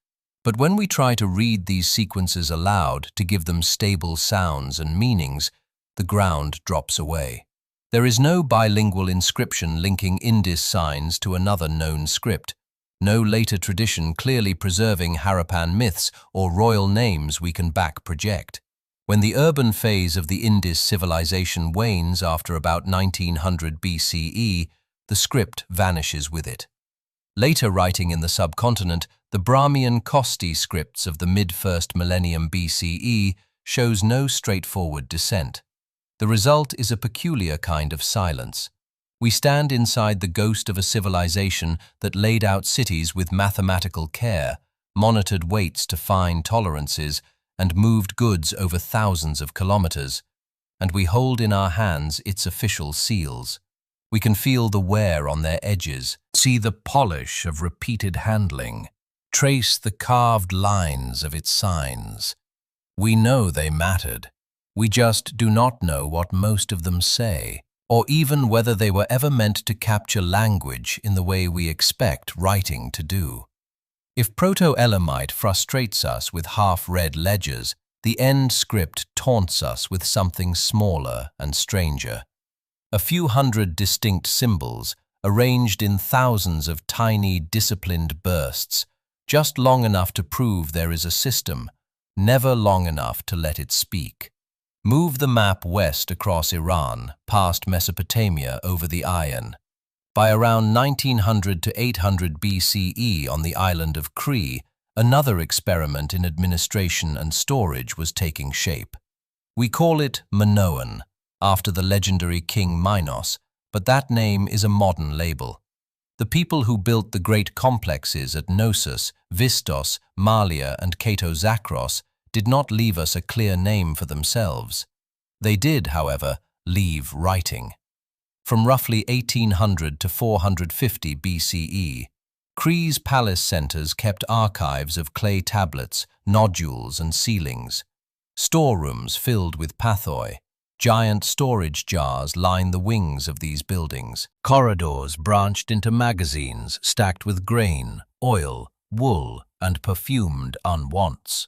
But when we try to read these sequences aloud to give them stable sounds and meanings, the ground drops away. There is no bilingual inscription linking Indus signs to another known script, no later tradition clearly preserving Harappan myths or royal names we can back project. When the urban phase of the Indus civilization wanes after about 1900 BCE, the script vanishes with it. Later writing in the subcontinent, the Brahmian Kosti scripts of the mid-1st millennium BCE shows no straightforward descent. The result is a peculiar kind of silence. We stand inside the ghost of a civilization that laid out cities with mathematical care, monitored weights to fine tolerances, and moved goods over thousands of kilometers. And we hold in our hands its official seals. We can feel the wear on their edges, see the polish of repeated handling, trace the carved lines of its signs. We know they mattered. We just do not know what most of them say, or even whether they were ever meant to capture language in the way we expect writing to do. If Proto-Elamite frustrates us with half-read ledgers, the end script taunts us with something smaller and stranger. A few hundred distinct symbols, arranged in thousands of tiny, disciplined bursts, just long enough to prove there is a system, never long enough to let it speak. Move the map west across Iran, past Mesopotamia over the Ayan. By around 1900 to 800 BCE on the island of Crete, another experiment in administration and storage was taking shape. We call it Minoan, after the legendary king Minos, but that name is a modern label. The people who built the great complexes at Knossos, Vistos, Malia, and Kato-Zakros did not leave us a clear name for themselves. They did, however, leave writing. From roughly 1800 to 450 BCE, Crete's palace centers kept archives of clay tablets, nodules, and ceilings. Storerooms filled with pathoi. Giant storage jars line the wings of these buildings. Corridors branched into magazines stacked with grain, oil, wool, and perfumed unwants.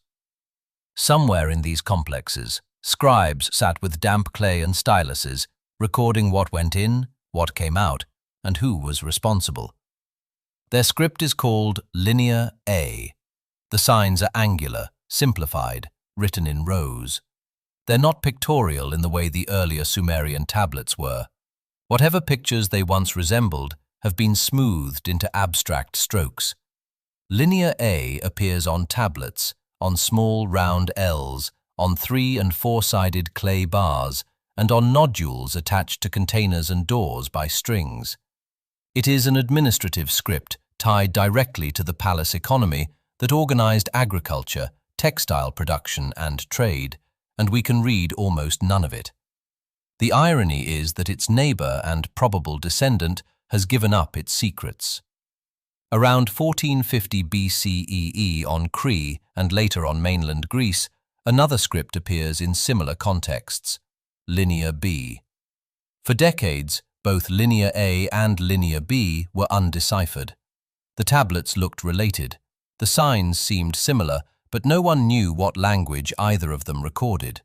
Somewhere in these complexes, scribes sat with damp clay and styluses, recording what went in, what came out, and who was responsible. Their script is called Linear A. The signs are angular, simplified, written in rows. They're not pictorial in the way the earlier Sumerian tablets were. Whatever pictures they once resembled have been smoothed into abstract strokes. Linear A appears on tablets, on small round L's, on 3- and 4-sided clay bars, and on nodules attached to containers and doors by strings. It is an administrative script tied directly to the palace economy that organized agriculture, textile production, and trade, and we can read almost none of it. The irony is that its neighbor and probable descendant has given up its secrets. Around 1450 BCE on Crete and later on mainland Greece, another script appears in similar contexts, Linear B. For decades, both Linear A and Linear B were undeciphered. The tablets looked related. The signs seemed similar, but no one knew what language either of them recorded.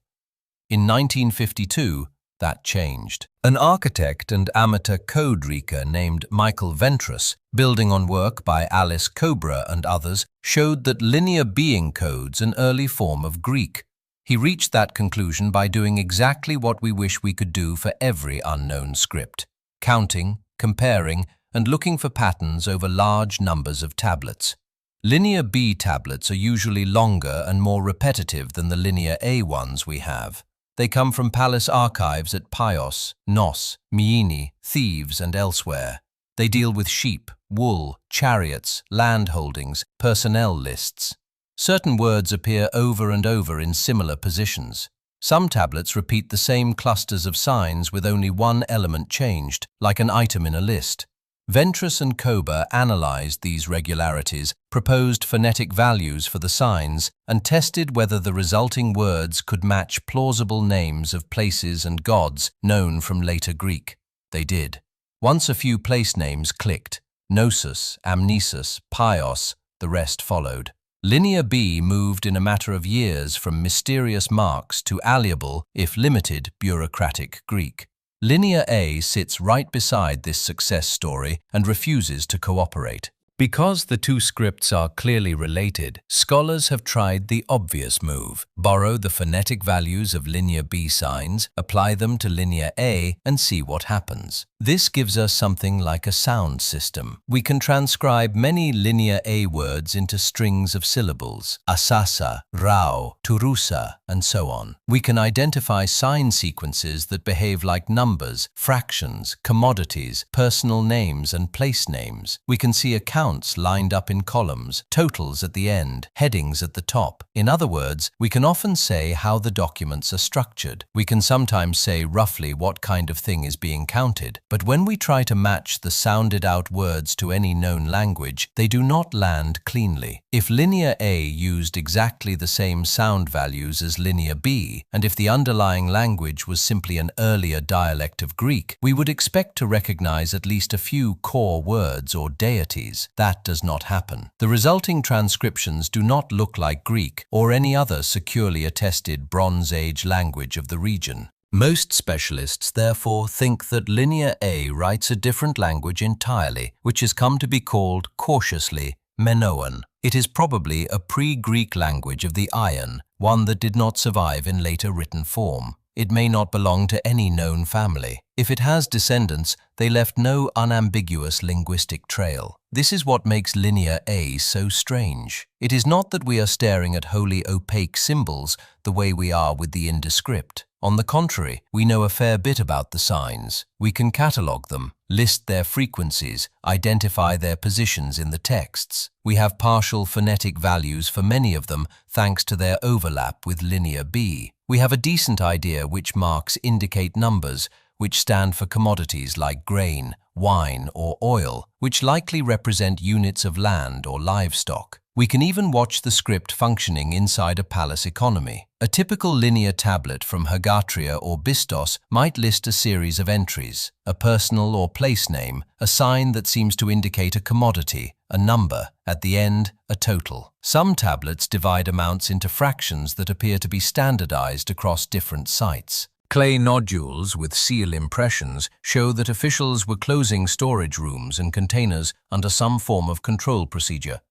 In 1952, that changed. An architect and amateur code reader named Michael Ventris, building on work by Alice Cobra and others, showed that linear B encodes an early form of Greek. He reached that conclusion by doing exactly what we wish we could do for every unknown script: counting, comparing, and looking for patterns over large numbers of tablets. Linear B tablets are usually longer and more repetitive than the Linear A ones we have. They come from palace archives at Pios, Knos, Myini, Thebes, and elsewhere. They deal with sheep, wool, chariots, land holdings, personnel lists. Certain words appear over and over in similar positions. Some tablets repeat the same clusters of signs with only one element changed, like an item in a list. Ventris and Kober analyzed these regularities, proposed phonetic values for the signs, and tested whether the resulting words could match plausible names of places and gods known from later Greek. They did. Once a few place names clicked: Knossos, Amnisus, Pios, the rest followed. Linear B moved in a matter of years from mysterious marks to malleable, if limited, bureaucratic Greek. Linear A sits right beside this success story and refuses to cooperate. Because the two scripts are clearly related, scholars have tried the obvious move: borrow the phonetic values of Linear B signs, apply them to Linear A, and see what happens. This gives us something like a sound system. We can transcribe many linear A words into strings of syllables, asasa, rao, turusa, and so on. We can identify sign sequences that behave like numbers, fractions, commodities, personal names, and place names. We can see accounts lined up in columns, totals at the end, headings at the top. In other words, we can often say how the documents are structured. We can sometimes say roughly what kind of thing is being counted. But when we try to match the sounded-out words to any known language, they do not land cleanly. If linear A used exactly the same sound values as linear B, and if the underlying language was simply an earlier dialect of Greek, we would expect to recognize at least a few core words or deities. That does not happen. The resulting transcriptions do not look like Greek or any other securely attested Bronze Age language of the region. Most specialists therefore think that linear A writes a different language entirely, which has come to be called, cautiously, Minoan. It is probably a pre-Greek language of the Ion, one that did not survive in later written form. It may not belong to any known family. If it has descendants, they left no unambiguous linguistic trail. This is what makes linear A so strange. It is not that we are staring at wholly opaque symbols the way we are with the indescript. On the contrary, we know a fair bit about the signs. We can catalogue them, list their frequencies, identify their positions in the texts. We have partial phonetic values for many of them thanks to their overlap with linear B. We have a decent idea which marks indicate numbers, which stand for commodities like grain, wine, or oil, which likely represent units of land or livestock. We can even watch the script functioning inside a palace economy. A typical linear tablet from Hagatria or Bistos might list a series of entries, a personal or place name, a sign that seems to indicate a commodity, a number, at the end, a total. Some tablets divide amounts into fractions that appear to be standardized across different sites. Clay nodules with seal impressions show that officials were closing storage rooms and containers under some form of control procedure.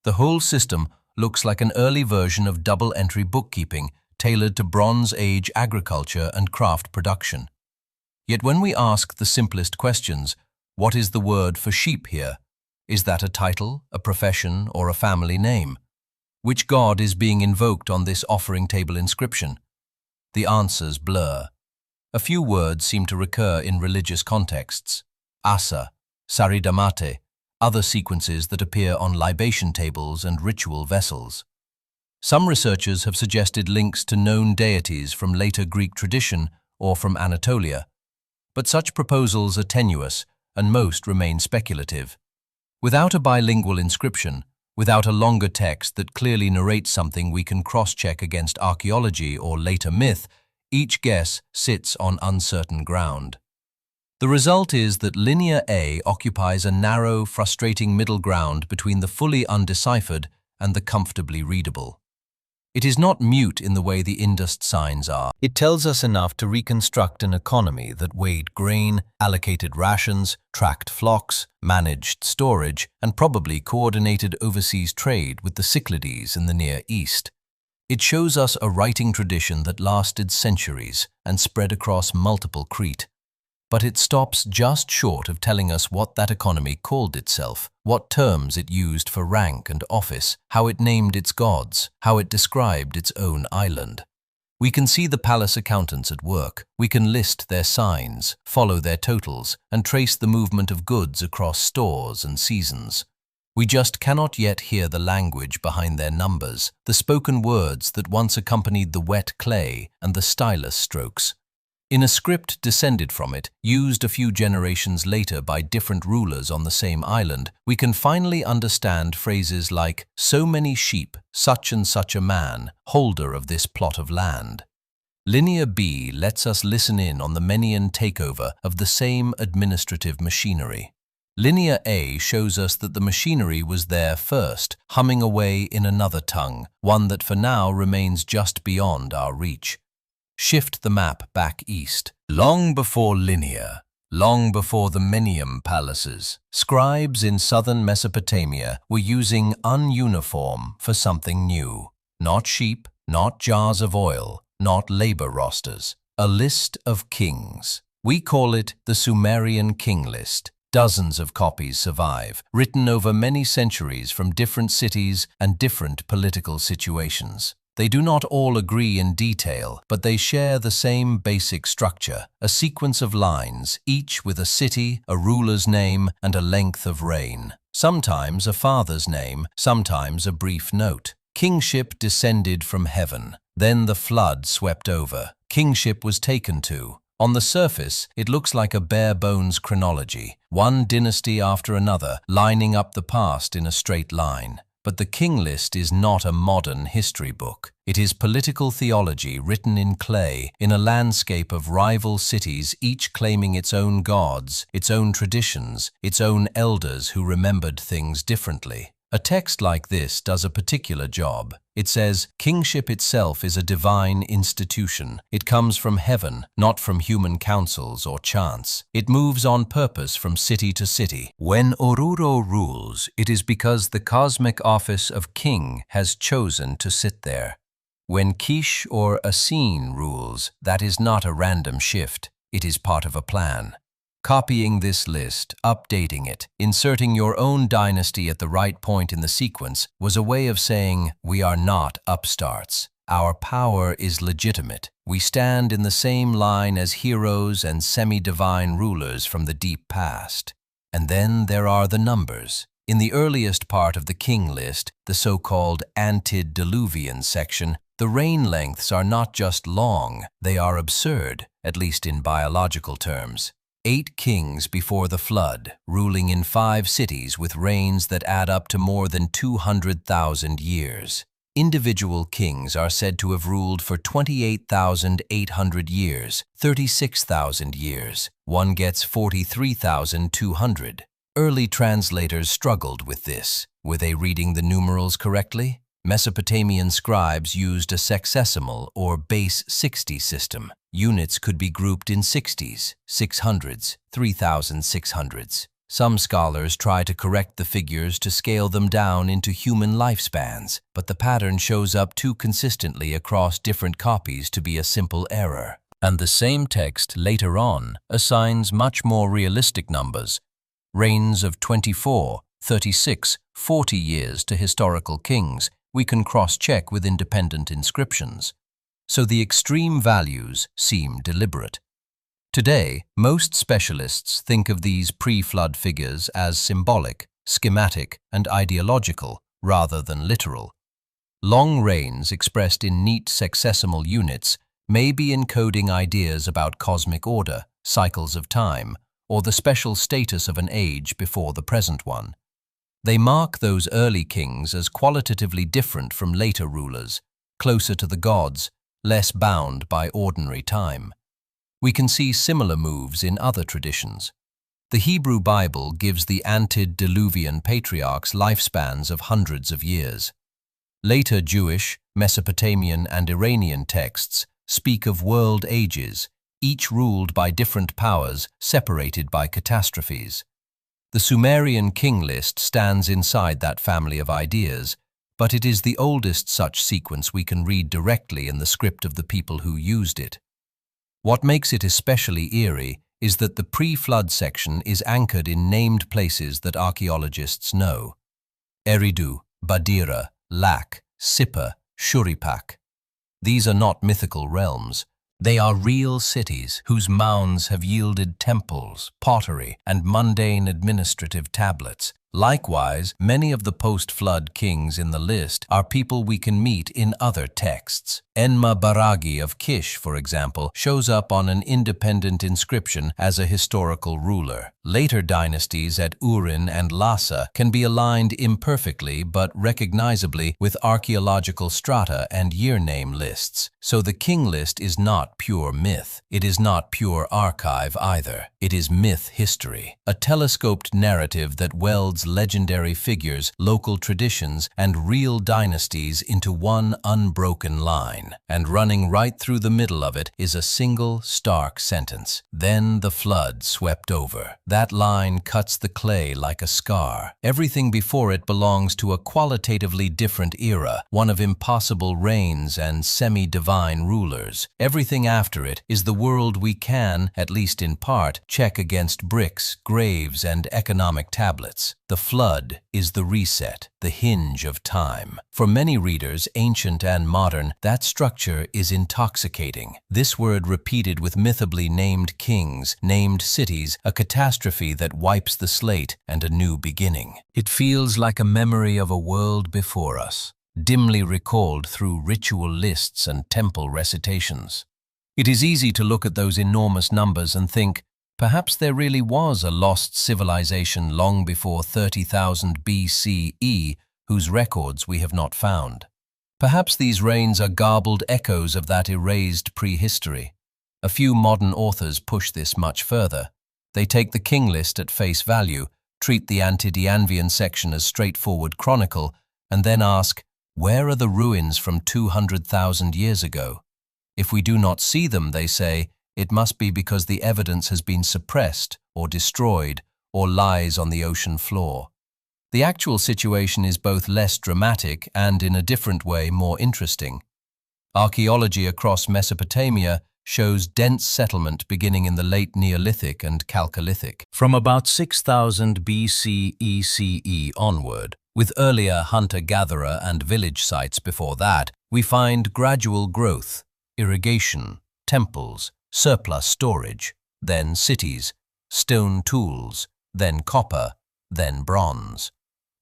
The whole system looks like an early version of double-entry bookkeeping tailored to Bronze Age agriculture and craft production. Yet when we ask the simplest questions, what is the word for sheep here? Is that a title, a profession, or a family name? Which god is being invoked on this offering table inscription? The answers blur. A few words seem to recur in religious contexts. Asa, Saridamate, other sequences that appear on libation tables and ritual vessels. Some researchers have suggested links to known deities from later Greek tradition or from Anatolia, but such proposals are tenuous and most remain speculative. Without a bilingual inscription, without a longer text that clearly narrates something we can cross-check against archaeology or later myth, each guess sits on uncertain ground. The result is that linear A occupies a narrow, frustrating middle ground between the fully undeciphered and the comfortably readable. It is not mute in the way the Indus signs are. It tells us enough to reconstruct an economy that weighed grain, allocated rations, tracked flocks, managed storage, and probably coordinated overseas trade with the Cyclades in the Near East. It shows us a writing tradition that lasted centuries and spread across multiple Crete. But it stops just short of telling us what that economy called itself, what terms it used for rank and office, how it named its gods, how it described its own island. We can see the palace accountants at work. We can list their signs, follow their totals, and trace the movement of goods across stores and seasons. We just cannot yet hear the language behind their numbers, the spoken words that once accompanied the wet clay and the stylus strokes. In a script descended from it, used a few generations later by different rulers on the same island, we can finally understand phrases like, "so many sheep, such and such a man, holder of this plot of land." Linear B lets us listen in on the Menian takeover of the same administrative machinery. Linear A shows us that the machinery was there first, humming away in another tongue, one that for now remains just beyond our reach. Shift the map back east. Long before linear, long before the Menian palaces, scribes in southern Mesopotamia were using ununiform for something new. Not sheep, not jars of oil, not labor rosters. A list of kings. We call it the Sumerian King List. Dozens of copies survive, written over many centuries from different cities and different political situations. They do not all agree in detail, but they share the same basic structure, a sequence of lines, each with a city, a ruler's name, and a length of reign. Sometimes a father's name, sometimes a brief note. Kingship descended from heaven. Then the flood swept over. Kingship was taken to. On the surface, it looks like a bare-bones chronology, one dynasty after another, lining up the past in a straight line. But the King List is not a modern history book. It is political theology written in clay, in a landscape of rival cities, each claiming its own gods, its own traditions, its own elders who remembered things differently. A text like this does a particular job. It says, kingship itself is a divine institution. It comes from heaven, not from human councils or chance. It moves on purpose from city to city. When Oruro rules, it is because the cosmic office of king has chosen to sit there. When Kish or Asin rules, that is not a random shift. It is part of a plan. Copying this list, updating it, inserting your own dynasty at the right point in the sequence was a way of saying, we are not upstarts. Our power is legitimate. We stand in the same line as heroes and semi-divine rulers from the deep past. And then there are the numbers. In the earliest part of the King List, the so-called antediluvian section, the reign lengths are not just long, they are absurd, at least in biological terms. 8 kings before the flood, ruling in 5 cities with reigns that add up to more than 200,000 years. Individual kings are said to have ruled for 28,800 years, 36,000 years. One gets 43,200. Early translators struggled with this. Were they reading the numerals correctly? Mesopotamian scribes used a sexesimal or base 60 system. Units could be grouped in 60s, 600s, 3,600s. Some scholars try to correct the figures to scale them down into human lifespans, but the pattern shows up too consistently across different copies to be a simple error. And the same text later on assigns much more realistic numbers, reigns of 24, 36, 40 years to historical kings. We can cross-check with independent inscriptions. So the extreme values seem deliberate. Today, most specialists think of these pre-flood figures as symbolic, schematic, and ideological, rather than literal. Long reigns expressed in neat sexesimal units may be encoding ideas about cosmic order, cycles of time, or the special status of an age before the present one. They mark those early kings as qualitatively different from later rulers, closer to the gods, less bound by ordinary time. We can see similar moves in other traditions. The Hebrew Bible gives the antediluvian patriarchs lifespans of hundreds of years. Later Jewish, Mesopotamian, and Iranian texts speak of world ages, each ruled by different powers separated by catastrophes. The Sumerian King List stands inside that family of ideas, but it is the oldest such sequence we can read directly in the script of the people who used it. What makes it especially eerie is that the pre-flood section is anchored in named places that archaeologists know: Eridu, Badira, Lak, Sippar, Shuripak. These are not mythical realms. They are real cities whose mounds have yielded temples, pottery, and mundane administrative tablets. Likewise, many of the post-flood kings in the list are people we can meet in other texts. Enma Baragi of Kish, for example, shows up on an independent inscription as a historical ruler. Later dynasties at Urin and Lhasa can be aligned imperfectly but recognizably with archaeological strata and year name lists. So the king list is not pure myth. It is not pure archive either. It is myth history, a telescoped narrative that welds melds legendary figures, local traditions, and real dynasties into one unbroken line. And running right through the middle of it is a single, stark sentence. Then the flood swept over. That line cuts the clay like a scar. Everything before it belongs to a qualitatively different era, one of impossible reigns and semi-divine rulers. Everything after it is the world we can, at least in part, check against bricks, graves, and economic tablets. The flood is the reset, the hinge of time. For many readers, ancient and modern, that structure is intoxicating. This word repeated with mythically named kings, named cities, a catastrophe that wipes the slate and a new beginning. It feels like a memory of a world before us, dimly recalled through ritual lists and temple recitations. It is easy to look at those enormous numbers and think, perhaps there really was a lost civilization long before 30,000 BCE whose records we have not found. Perhaps these reigns are garbled echoes of that erased prehistory. A few modern authors push this much further. They take the king list at face value, treat the antediluvian section as straightforward chronicle, and then ask, where are the ruins from 200,000 years ago? If we do not see them, they say, it must be because the evidence has been suppressed or destroyed or lies on the ocean floor. The actual situation is both less dramatic and, in a different way, more interesting. Archaeology across Mesopotamia shows dense settlement beginning in the late Neolithic and Chalcolithic. From about 6000 BCE onward, with earlier hunter-gatherer and village sites before that, we find gradual growth, irrigation, temples, surplus storage, then cities, stone tools, then copper, then bronze.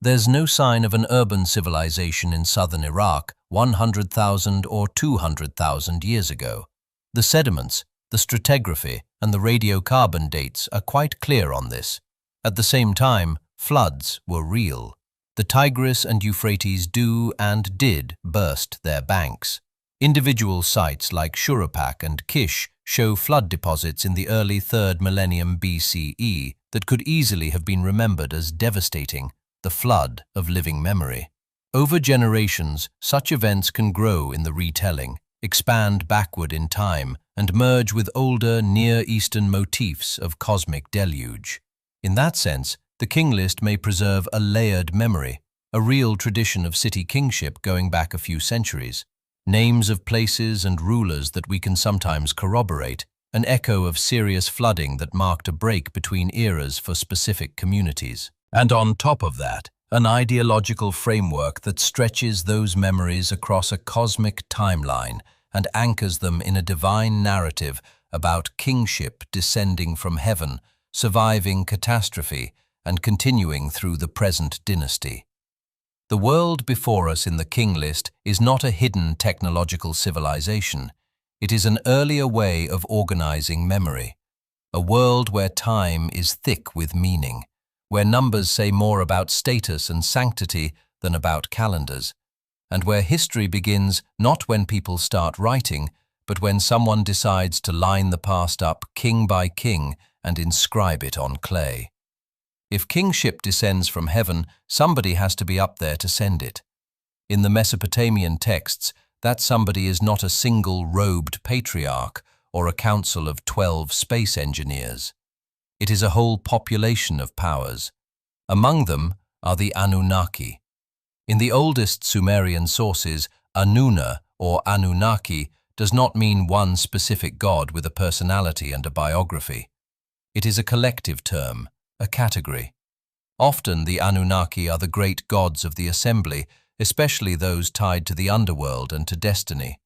There's no sign of an urban civilization in southern Iraq 100,000 or 200,000 years ago. The sediments, the stratigraphy, and the radiocarbon dates are quite clear on this. At the same time, floods were real. The Tigris and Euphrates do and did burst their banks. Individual sites like Shuruppak and Kish show flood deposits in the early 3rd millennium BCE that could easily have been remembered as devastating, the flood of living memory. Over generations, such events can grow in the retelling, expand backward in time, and merge with older Near Eastern motifs of cosmic deluge. In that sense, the king list may preserve a layered memory, a real tradition of city kingship going back a few centuries. Names of places and rulers that we can sometimes corroborate, an echo of serious flooding that marked a break between eras for specific communities. And on top of that, an ideological framework that stretches those memories across a cosmic timeline and anchors them in a divine narrative about kingship descending from heaven, surviving catastrophe, and continuing through the present dynasty. The world before us in the king list is not a hidden technological civilization. It is an earlier way of organizing memory, a world where time is thick with meaning, where numbers say more about status and sanctity than about calendars, and where history begins not when people start writing, but when someone decides to line the past up king by king and inscribe it on clay. If kingship descends from heaven, somebody has to be up there to send it. In the Mesopotamian texts, that somebody is not a single robed patriarch or a council of 12 space engineers. It is a whole population of powers. Among them are the Anunnaki. In the oldest Sumerian sources, Anuna or Anunnaki does not mean one specific god with a personality and a biography. It is a collective term, a category. Often the Anunnaki are the great gods of the assembly, especially those tied to the underworld and to destiny.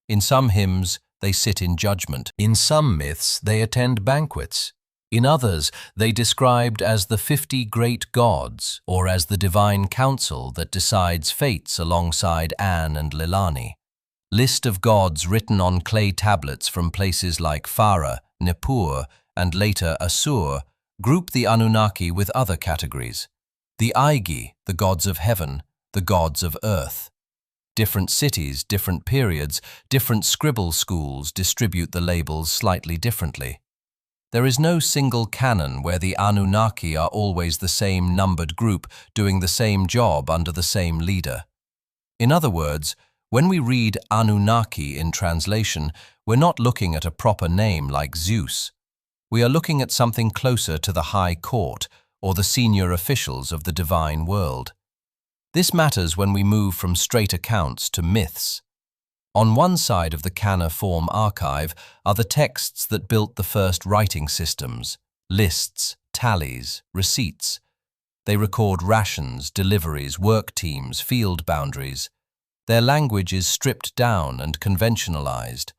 In some hymns, they sit in judgment. In some myths, they attend banquets. In others, they described as the 50 great gods, or as the divine council that decides fates alongside An and Lilani. List of gods written on clay tablets from places like Farah, Nippur, and later Assur group the Anunnaki with other categories. The Aigi, the gods of heaven, the gods of earth. Different cities, different periods, different scribble schools distribute the labels slightly differently. There is no single canon where the Anunnaki are always the same numbered group doing the same job under the same leader. In other words, when we read Anunnaki in translation, we're not looking at a proper name like Zeus. We are looking at something closer to the High Court or the senior officials of the divine world. This matters when we move from straight accounts to myths. On one side of the cuneiform archive are the texts that built the first writing systems, lists, tallies, receipts. They record rations, deliveries, work teams, field boundaries. Their language is stripped down and conventionalized.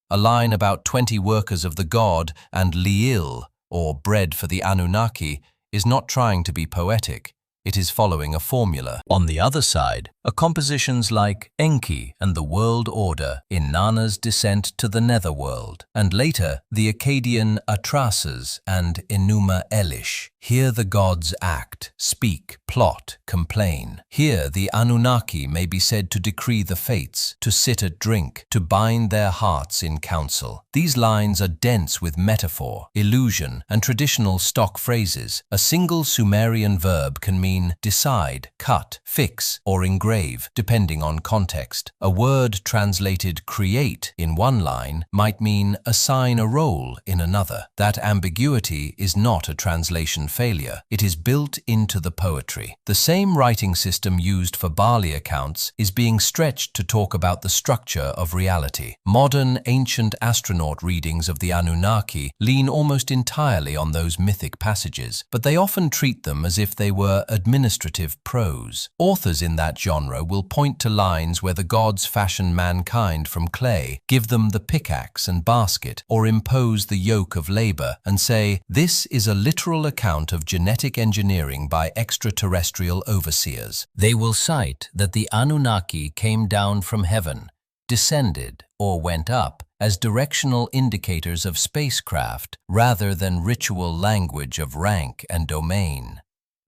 A line about 20 workers of the god and Liil, or bread for the Anunnaki, is not trying to be poetic. It is following a formula. On the other side are compositions like Enki and the World Order in Nana's Descent to the Netherworld, and later the Akkadian Atrahasis and Enuma Elish. Here the gods act, speak, plot, complain. Here the Anunnaki may be said to decree the fates, to sit at drink, to bind their hearts in council. These lines are dense with metaphor, illusion, and traditional stock phrases. A single Sumerian verb can mean decide, cut, fix, or engrave, depending on context. A word translated create in one line might mean assign a role in another. That ambiguity is not a translation failure. It is built into the poetry. The same writing system used for Bali accounts is being stretched to talk about the structure of reality. Modern ancient astronaut readings of the Anunnaki lean almost entirely on those mythic passages, but they often treat them as if they were administrative prose. Authors in that genre will point to lines where the gods fashion mankind from clay, give them the pickaxe and basket, or impose the yoke of labor, and say, this is a literal account of genetic engineering by extraterrestrial overseers. They will cite that the Anunnaki came down from heaven, descended, or went up, as directional indicators of spacecraft rather than ritual language of rank and domain.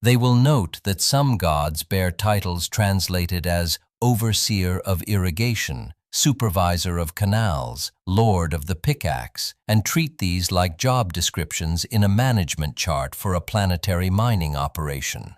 They will note that some gods bear titles translated as overseer of irrigation, supervisor of canals, lord of the pickaxe, and treat these like job descriptions in a management chart for a planetary mining operation.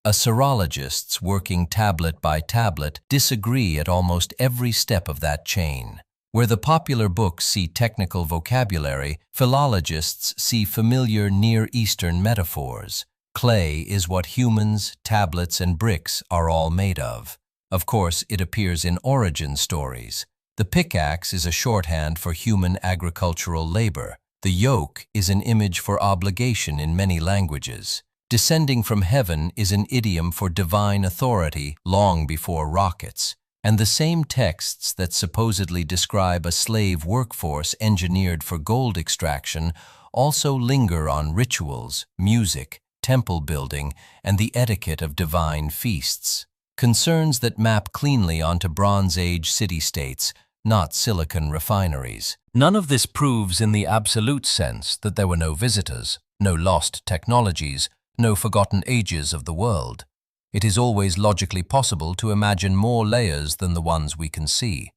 Astrologists working tablet by tablet disagree at almost every step of that chain. Where the popular books see technical vocabulary, philologists see familiar Near Eastern metaphors. Clay is what humans, tablets, and bricks are all made of. Of course, it appears in origin stories. The pickaxe is a shorthand for human agricultural labor. The yoke is an image for obligation in many languages. Descending from heaven is an idiom for divine authority long before rockets. And the same texts that supposedly describe a slave workforce engineered for gold extraction also linger on rituals, music, temple building, and the etiquette of divine feasts. Concerns that map cleanly onto Bronze Age city-states, not silicon refineries. None of this proves in the absolute sense that there were no visitors, no lost technologies, no forgotten ages of the world. It is always logically possible to imagine more layers than the ones we can see.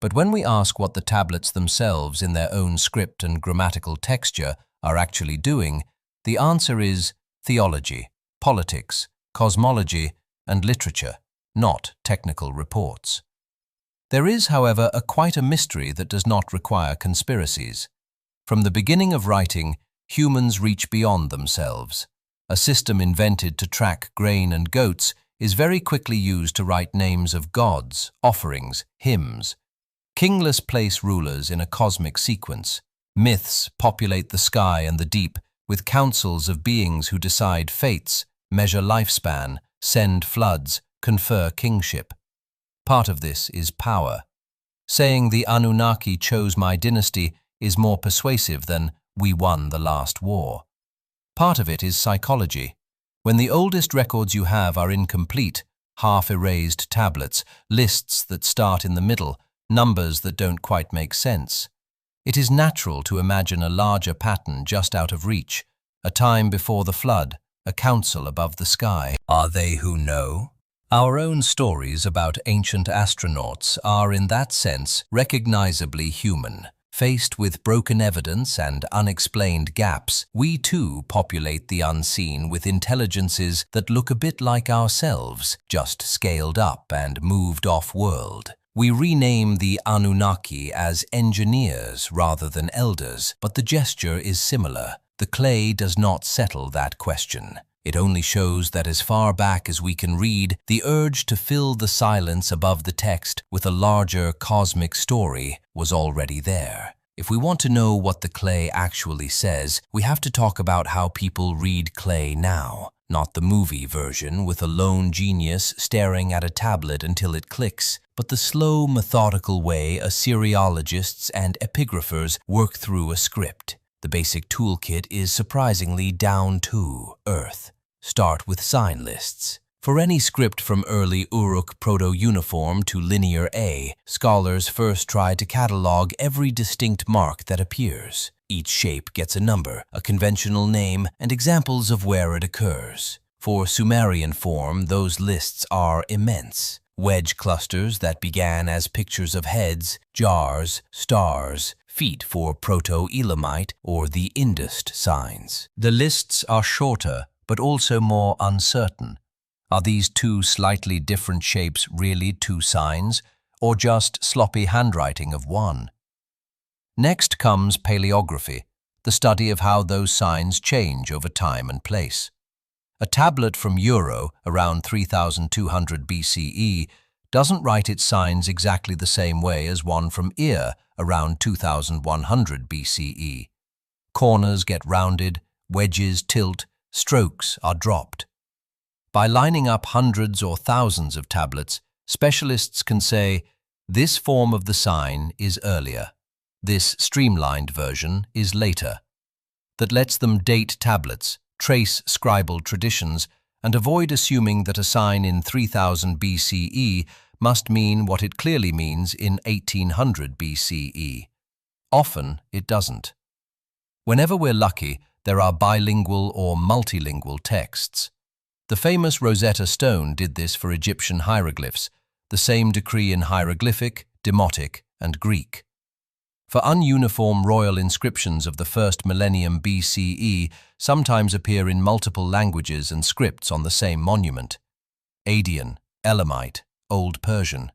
But when we ask what the tablets themselves in their own script and grammatical texture are actually doing, the answer is theology, politics, cosmology, and literature, not technical reports. There is, however, quite a mystery that does not require conspiracies. From the beginning of writing, humans reach beyond themselves. A system invented to track grain and goats is very quickly used to write names of gods, offerings, hymns. Kingless place rulers in a cosmic sequence. Myths populate the sky and the deep with councils of beings who decide fates, measure lifespan, send floods, confer kingship. Part of this is power. Saying the Anunnaki chose my dynasty is more persuasive than we won the last war. Part of it is psychology. When the oldest records you have are incomplete, half-erased tablets, lists that start in the middle, numbers that don't quite make sense, it is natural to imagine a larger pattern just out of reach, a time before the flood, a council above the sky. Are they who know? Our own stories about ancient astronauts are in that sense recognizably human. Faced with broken evidence and unexplained gaps, we too populate the unseen with intelligences that look a bit like ourselves, just scaled up and moved off-world. We rename the Anunnaki as engineers rather than elders, but the gesture is similar. The clay does not settle that question. It only shows that as far back as we can read, the urge to fill the silence above the text with a larger cosmic story was already there. If we want to know what the clay actually says, we have to talk about how people read clay now. Not the movie version with a lone genius staring at a tablet until it clicks, but the slow, methodical way Assyriologists and epigraphers work through a script. The basic toolkit is surprisingly down to earth. Start with sign lists. For any script from early Uruk proto-uniform to Linear A, scholars first try to catalog every distinct mark that appears. Each shape gets a number, a conventional name, and examples of where it occurs. For Sumerian form, those lists are immense. Wedge clusters that began as pictures of heads, jars, stars, feet for Proto-Elamite or the Indust signs. The lists are shorter, but also more uncertain. Are these two slightly different shapes really two signs, or just sloppy handwriting of one? Next comes paleography, the study of how those signs change over time and place. A tablet from Euro, around 3200 BCE, doesn't write its signs exactly the same way as one from Ir, around 2100 BCE. Corners get rounded, wedges tilt, strokes are dropped. By lining up hundreds or thousands of tablets, specialists can say, this form of the sign is earlier, this streamlined version is later. That lets them date tablets, trace scribal traditions, and avoid assuming that a sign in 3000 BCE must mean what it clearly means in 1800 BCE. Often it doesn't. Whenever we're lucky, there are bilingual or multilingual texts. The famous Rosetta Stone did this for Egyptian hieroglyphs, the same decree in hieroglyphic, Demotic, and Greek. For ununiform royal inscriptions of the first millennium BCE sometimes appear in multiple languages and scripts on the same monument. Adian, Elamite, Old Persian.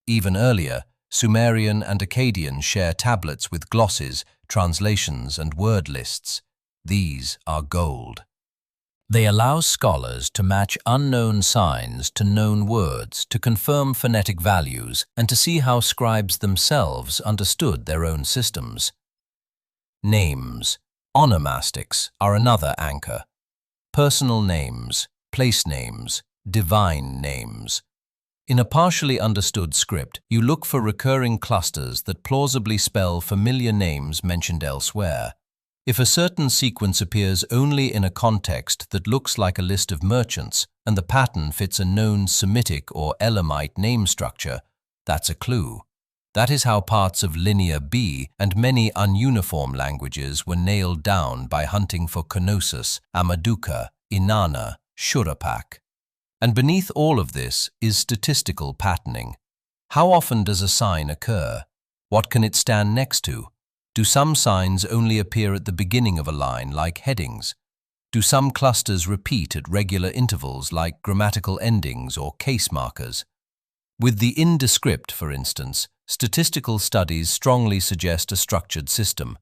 Even earlier, Sumerian and Akkadian share tablets with glosses, translations, and word lists. These are gold. They allow scholars to match unknown signs to known words, to confirm phonetic values, and to see how scribes themselves understood their own systems. Names. Onomastics are another anchor. Personal names, place names, divine names. In a partially understood script, you look for recurring clusters that plausibly spell familiar names mentioned elsewhere. If a certain sequence appears only in a context that looks like a list of merchants, and the pattern fits a known Semitic or Elamite name structure, that's a clue. That is how parts of Linear B and many ununiform languages were nailed down by hunting for Knossos, Amaduka, Inanna, Shurapak. And beneath all of this is statistical patterning. How often does a sign occur? What can it stand next to? Do some signs only appear at the beginning of a line, like headings? Do some clusters repeat at regular intervals, like grammatical endings or case markers? With the indescript, for instance, statistical studies strongly suggest a structured system.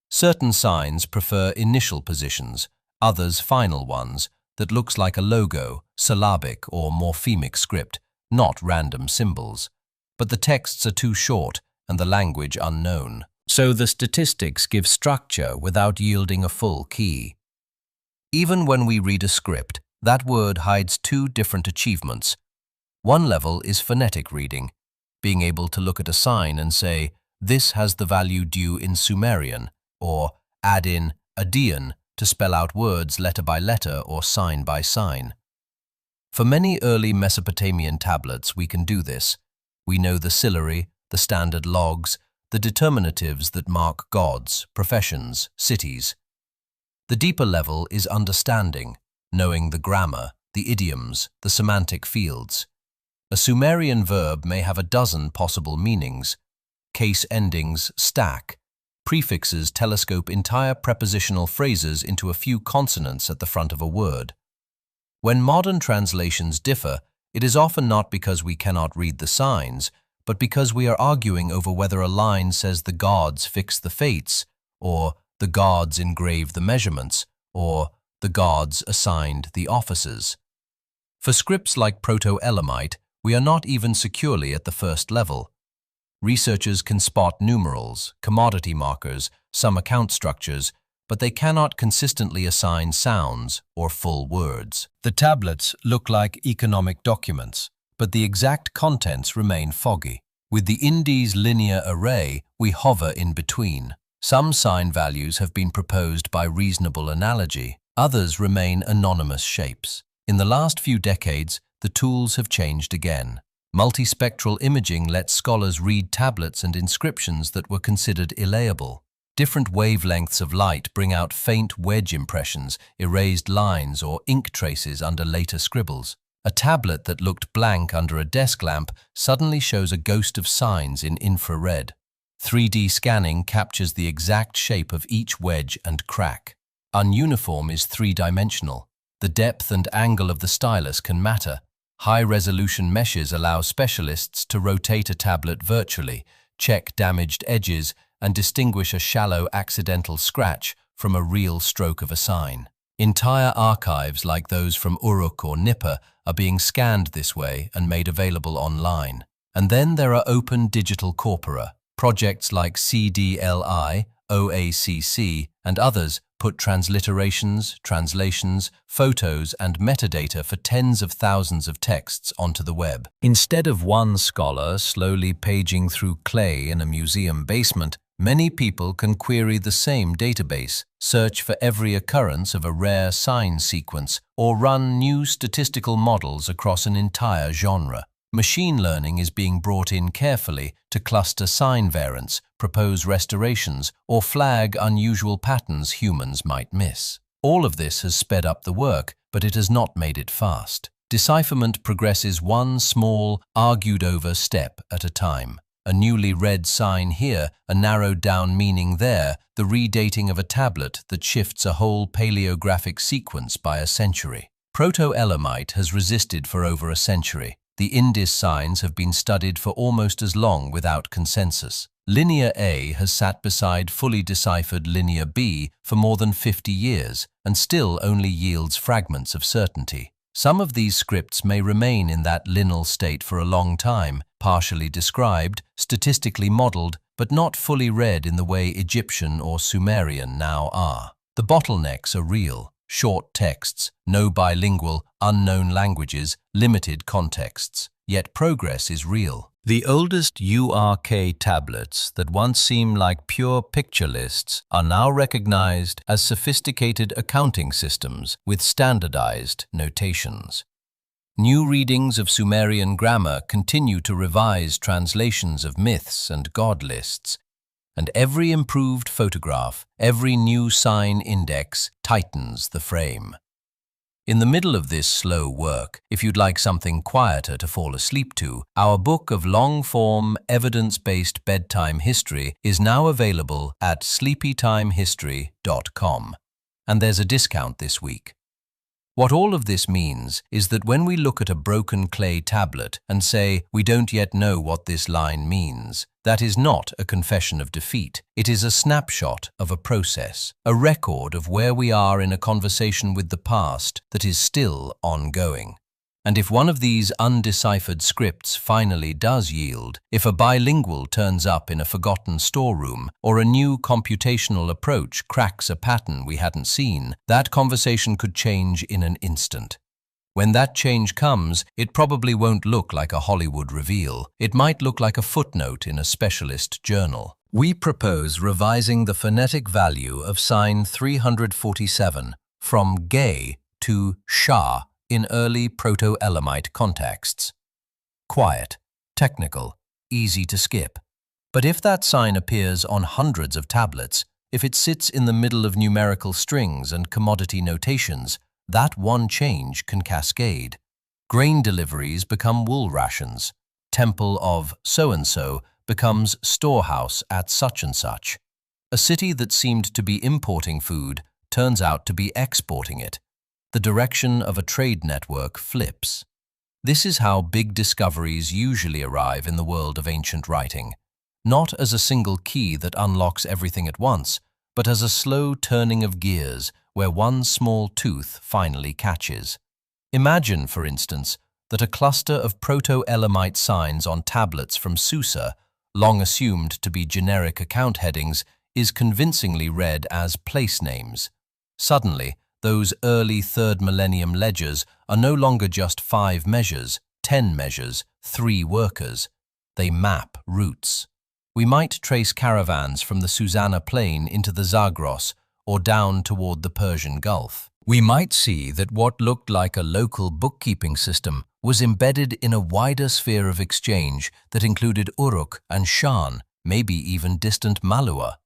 Certain signs prefer initial positions, others final ones, that looks like a logo, syllabic or morphemic script, not random symbols. But the texts are too short and the language unknown. So the statistics give structure without yielding a full key. Even when we read a script, that word hides two different achievements. One level is phonetic reading, being able to look at a sign and say, this has the value due in Sumerian, or add in Adian to spell out words letter by letter or sign by sign. For many early Mesopotamian tablets we can do this. We know the syllary, the standard logs, the determinatives that mark gods, professions, cities. The deeper level is understanding, knowing the grammar, the idioms, the semantic fields. A Sumerian verb may have a dozen possible meanings. Case endings stack, Prefixes telescope entire prepositional phrases into a few consonants at the front of a word. When modern translations differ, it is often not because we cannot read the signs, but because we are arguing over whether a line says the gods fix the fates, or the gods engrave the measurements, or the gods assigned the offices. For scripts like Proto-Elamite, we are not even securely at the first level. Researchers can spot numerals, commodity markers, some account structures, but they cannot consistently assign sounds or full words. The tablets look like economic documents, but the exact contents remain foggy. With the Indies linear array, we hover in between. Some sign values have been proposed by reasonable analogy. Others remain anonymous shapes. In the last few decades, the tools have changed again. Multispectral imaging lets scholars read tablets and inscriptions that were considered illayable. Different wavelengths of light bring out faint wedge impressions, erased lines, or ink traces under later scribbles. A tablet that looked blank under a desk lamp suddenly shows a ghost of signs in infrared. 3D scanning captures the exact shape of each wedge and crack. Ununiform is three-dimensional. The depth and angle of the stylus can matter. High-resolution meshes allow specialists to rotate a tablet virtually, check damaged edges, and distinguish a shallow accidental scratch from a real stroke of a sign. Entire archives like those from Uruk or Nipper are being scanned this way and made available online. And then there are open digital corpora. Projects like CDLI, OACC, and others put transliterations, translations, photos, and metadata for tens of thousands of texts onto the web. Instead of one scholar slowly paging through clay in a museum basement, many people can query the same database, search for every occurrence of a rare sign sequence, or run new statistical models across an entire genre. Machine learning is being brought in carefully to cluster sign variants, propose restorations, or flag unusual patterns humans might miss. All of this has sped up the work, but it has not made it fast. Decipherment progresses one small, argued-over step at a time. A newly read sign here, a narrowed-down meaning there, the redating of a tablet that shifts a whole paleographic sequence by a century. Proto-Elamite has resisted for over a century. The Indus signs have been studied for almost as long without consensus. Linear A has sat beside fully deciphered Linear B for more than 50 years and still only yields fragments of certainty. Some of these scripts may remain in that lineal state for a long time, partially described, statistically modeled, but not fully read in the way Egyptian or Sumerian now are. The bottlenecks are real. Short texts, no bilingual, unknown languages, limited contexts. Yet progress is real. The oldest URK tablets that once seemed like pure picture lists are now recognized as sophisticated accounting systems with standardized notations. New readings of Sumerian grammar continue to revise translations of myths and god lists, and every improved photograph, every new sign index tightens the frame. In the middle of this slow work, if you'd like something quieter to fall asleep to, our book of long-form, evidence-based bedtime history is now available at sleepytimehistory.com. And there's a discount this week. What all of this means is that when we look at a broken clay tablet and say, we don't yet know what this line means, that is not a confession of defeat. It is a snapshot of a process, a record of where we are in a conversation with the past that is still ongoing. And if one of these undeciphered scripts finally does yield, if a bilingual turns up in a forgotten storeroom, or a new computational approach cracks a pattern we hadn't seen, that conversation could change in an instant. When that change comes, it probably won't look like a Hollywood reveal. It might look like a footnote in a specialist journal. We propose revising the phonetic value of sign 347 from gay to sha in early Proto-Elamite contexts. Quiet, technical, easy to skip. But if that sign appears on hundreds of tablets, if it sits in the middle of numerical strings and commodity notations, that one change can cascade. Grain deliveries become wool rations. Temple of so-and-so becomes storehouse at such and such. A city that seemed to be importing food turns out to be exporting it. The direction of a trade network flips. This is how big discoveries usually arrive in the world of ancient writing, not as a single key that unlocks everything at once, but as a slow turning of gears where one small tooth finally catches. Imagine, for instance, that a cluster of Proto-Elamite signs on tablets from Susa, long assumed to be generic account headings, is convincingly read as place names. Suddenly, those early 3rd millennium ledgers are no longer just 5 measures, 10 measures, 3 workers. They map routes. We might trace caravans from the Susanna Plain into the Zagros or down toward the Persian Gulf. We might see that what looked like a local bookkeeping system was embedded in a wider sphere of exchange that included Uruk and Shan, maybe even distant Malua.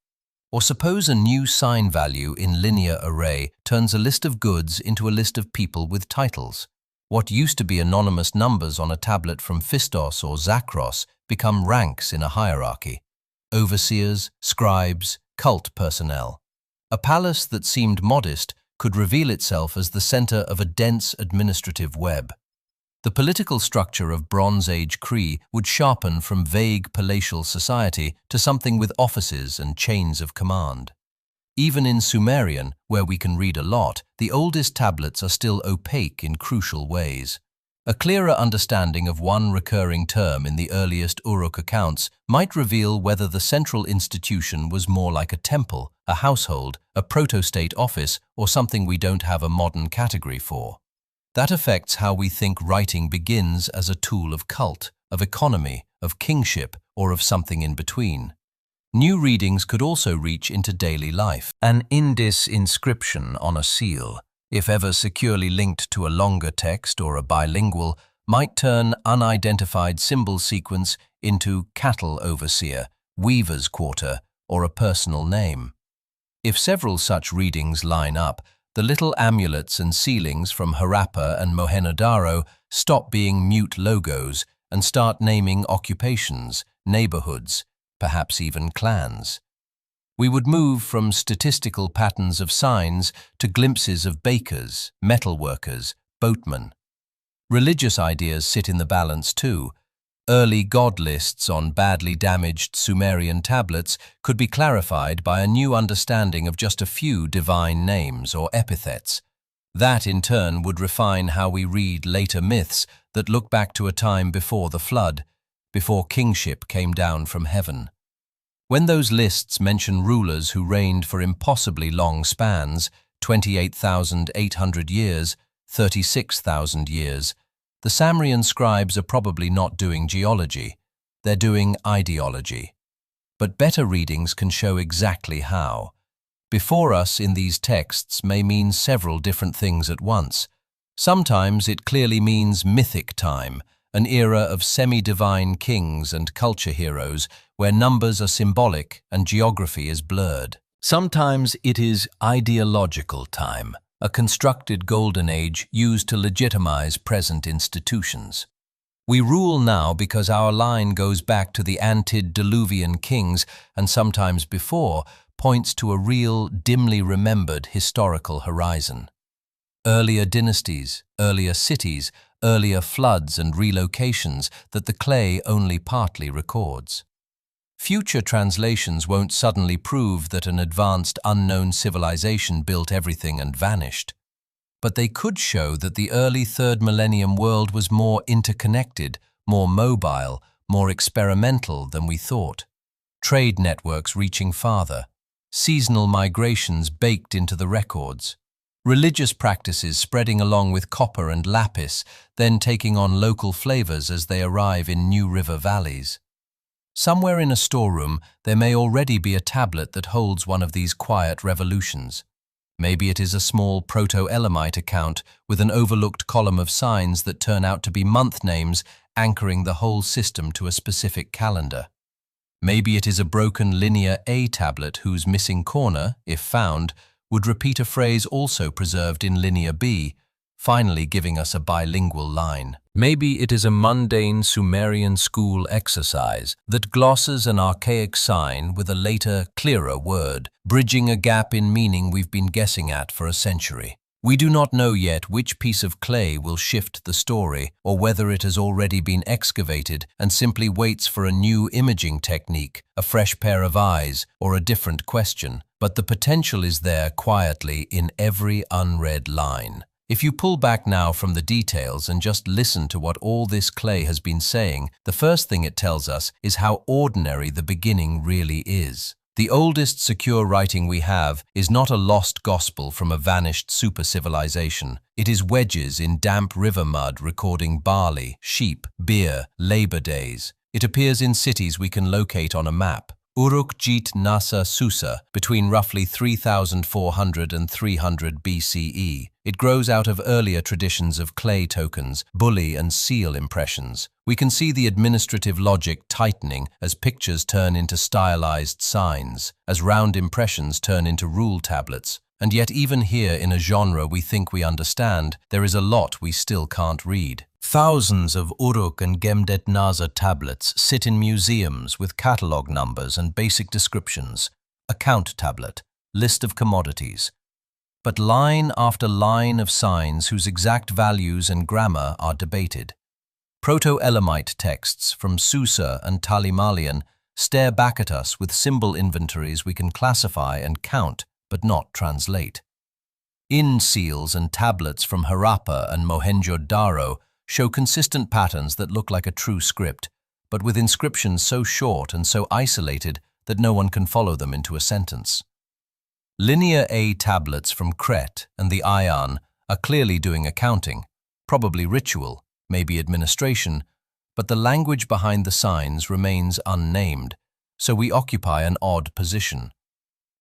Or suppose a new sign value in linear array turns a list of goods into a list of people with titles. What used to be anonymous numbers on a tablet from Phistos or Zakros become ranks in a hierarchy. Overseers, scribes, cult personnel. A palace that seemed modest could reveal itself as the center of a dense administrative web. The political structure of Bronze Age Cree would sharpen from vague palatial society to something with offices and chains of command. Even in Sumerian, where we can read a lot, the oldest tablets are still opaque in crucial ways. A clearer understanding of one recurring term in the earliest Uruk accounts might reveal whether the central institution was more like a temple, a household, a proto-state office, or something we don't have a modern category for. That affects how we think writing begins as a tool of cult, of economy, of kingship, or of something in between. New readings could also reach into daily life. An indis inscription on a seal, if ever securely linked to a longer text or a bilingual, might turn unidentified symbol sequence into cattle overseer, weaver's quarter, or a personal name. If several such readings line up, the little amulets and sealings from Harappa and Mohenjo-daro stop being mute logos and start naming occupations, neighborhoods, perhaps even clans. We would move from statistical patterns of signs to glimpses of bakers, metalworkers, boatmen. Religious ideas sit in the balance too. Early god lists on badly damaged Sumerian tablets could be clarified by a new understanding of just a few divine names or epithets. That, in turn, would refine how we read later myths that look back to a time before the flood, before kingship came down from heaven. When those lists mention rulers who reigned for impossibly long spans, 28,800 years, 36,000 years, the Samrian scribes are probably not doing geology, they're doing ideology. But better readings can show exactly how. Before us in these texts may mean several different things at once. Sometimes it clearly means mythic time, an era of semi-divine kings and culture heroes where numbers are symbolic and geography is blurred. Sometimes it is ideological time, a constructed golden age used to legitimize present institutions. We rule now because our line goes back to the antediluvian kings and sometimes before points to a real, dimly remembered historical horizon. Earlier dynasties, earlier cities, earlier floods and relocations that the clay only partly records. Future translations won't suddenly prove that an advanced unknown civilization built everything and vanished. But they could show that the early 3rd millennium world was more interconnected, more mobile, more experimental than we thought. Trade networks reaching farther, seasonal migrations baked into the records, religious practices spreading along with copper and lapis, then taking on local flavors as they arrive in new river valleys. Somewhere in a storeroom, there may already be a tablet that holds one of these quiet revolutions. Maybe it is a small Proto-Elamite account with an overlooked column of signs that turn out to be month names anchoring the whole system to a specific calendar. Maybe it is a broken linear A tablet whose missing corner, if found, would repeat a phrase also preserved in linear B, finally giving us a bilingual line. Maybe it is a mundane Sumerian school exercise that glosses an archaic sign with a later, clearer word, bridging a gap in meaning we've been guessing at for a century. We do not know yet which piece of clay will shift the story, or whether it has already been excavated and simply waits for a new imaging technique, a fresh pair of eyes, or a different question. But the potential is there quietly in every unread line. If you pull back now from the details and just listen to what all this clay has been saying, the first thing it tells us is how ordinary the beginning really is. The oldest secure writing we have is not a lost gospel from a vanished super-civilization. It is wedges in damp river mud recording barley, sheep, beer, labor days. It appears in cities we can locate on a map. Uruk-jit Nasa Susa, between roughly 3,400 and 300 BCE. It grows out of earlier traditions of clay tokens, bully and seal impressions. We can see the administrative logic tightening as pictures turn into stylized signs, as round impressions turn into rule tablets. And yet even here in a genre we think we understand, there is a lot we still can't read. Thousands of Uruk and Gemdet Nasa tablets sit in museums with catalogue numbers and basic descriptions, account tablet, list of commodities. But line after line of signs whose exact values and grammar are debated. Proto-Elamite texts from Susa and Talimalian stare back at us with symbol inventories we can classify and count, but not translate. Seals and tablets from Harappa and Mohenjo-Daro show consistent patterns that look like a true script, but with inscriptions so short and so isolated that no one can follow them into a sentence. Linear A tablets from Crete and the Ion are clearly doing accounting, probably ritual, maybe administration, but the language behind the signs remains unnamed, so we occupy an odd position.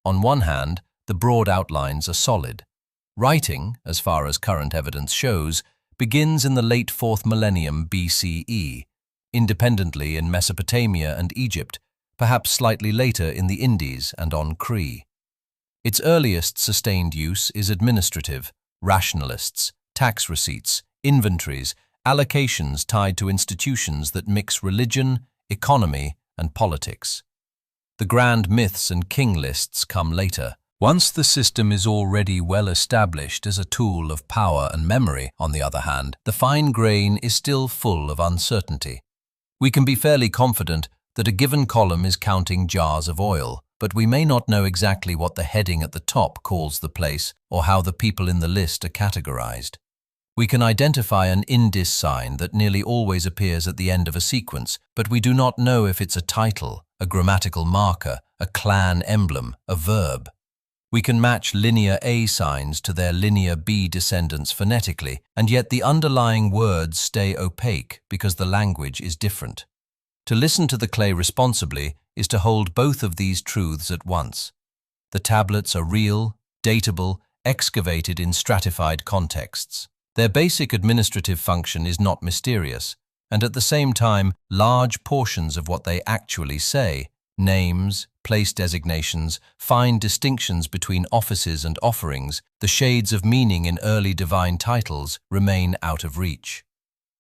On one hand, the broad outlines are solid. Writing, as far as current evidence shows, begins in the late 4th millennium BCE, independently in Mesopotamia and Egypt, perhaps slightly later in the Indies and on Crete. Its earliest sustained use is administrative, rationalists, tax receipts, inventories, allocations tied to institutions that mix religion, economy, and politics. The grand myths and king lists come later. Once the system is already well established as a tool of power and memory, on the other hand, the fine grain is still full of uncertainty. We can be fairly confident that a given column is counting jars of oil, but we may not know exactly what the heading at the top calls the place or how the people in the list are categorized. We can identify an indis sign that nearly always appears at the end of a sequence, but we do not know if it's a title, a grammatical marker, a clan emblem, a verb. We can match linear A signs to their linear B descendants phonetically, and yet the underlying words stay opaque because the language is different. To listen to the clay responsibly is to hold both of these truths at once. The tablets are real, datable, excavated in stratified contexts. Their basic administrative function is not mysterious, and at the same time, large portions of what they actually say, names, place designations, fine distinctions between offices and offerings, the shades of meaning in early divine titles remain out of reach.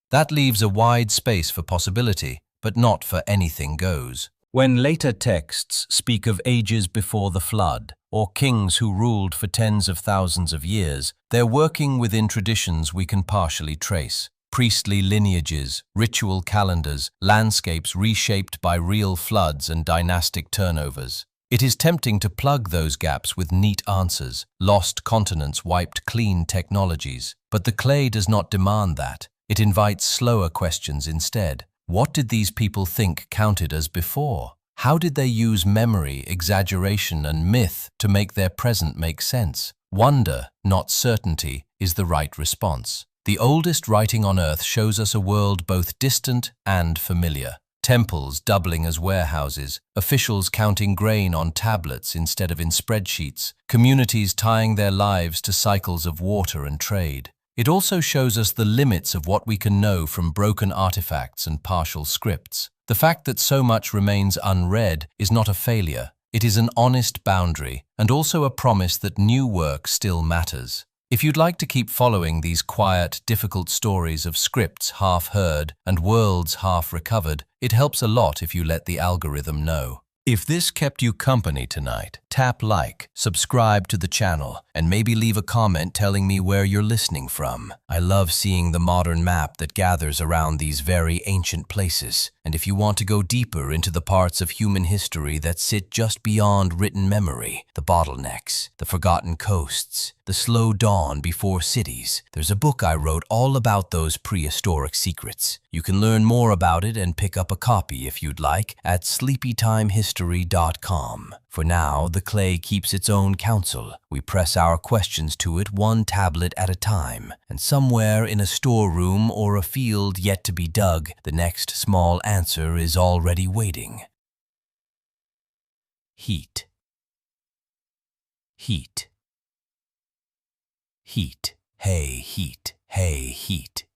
That leaves a wide space for possibility, but not for anything goes. When later texts speak of ages before the flood, or kings who ruled for tens of thousands of years, they're working within traditions we can partially trace. Priestly lineages, ritual calendars, landscapes reshaped by real floods and dynastic turnovers. It is tempting to plug those gaps with neat answers, lost continents wiped clean technologies. But the clay does not demand that. It invites slower questions instead. What did these people think counted as before? How did they use memory, exaggeration, and myth to make their present make sense? Wonder, not certainty, is the right response. The oldest writing on Earth shows us a world both distant and familiar. Temples doubling as warehouses, officials counting grain on tablets instead of in spreadsheets, communities tying their lives to cycles of water and trade. It also shows us the limits of what we can know from broken artifacts and partial scripts. The fact that so much remains unread is not a failure. It is an honest boundary, and also a promise that new work still matters. If you'd like to keep following these quiet, difficult stories of scripts half heard and worlds half recovered, it helps a lot if you let the algorithm know. If this kept you company tonight, tap like, subscribe to the channel, and maybe leave a comment telling me where you're listening from. I love seeing the modern map that gathers around these very ancient places. And if you want to go deeper into the parts of human history that sit just beyond written memory, the bottlenecks, the forgotten coasts, the slow dawn before cities, there's a book I wrote all about those prehistoric secrets. You can learn more about it and pick up a copy if you'd like at sleepytimehistory.com. For now, the clay keeps its own counsel. We press our questions to it one tablet at a time, and somewhere in a storeroom or a field yet to be dug, the next small answer is already waiting. Heat. Heat. Heat. Hey, heat. Hey, heat.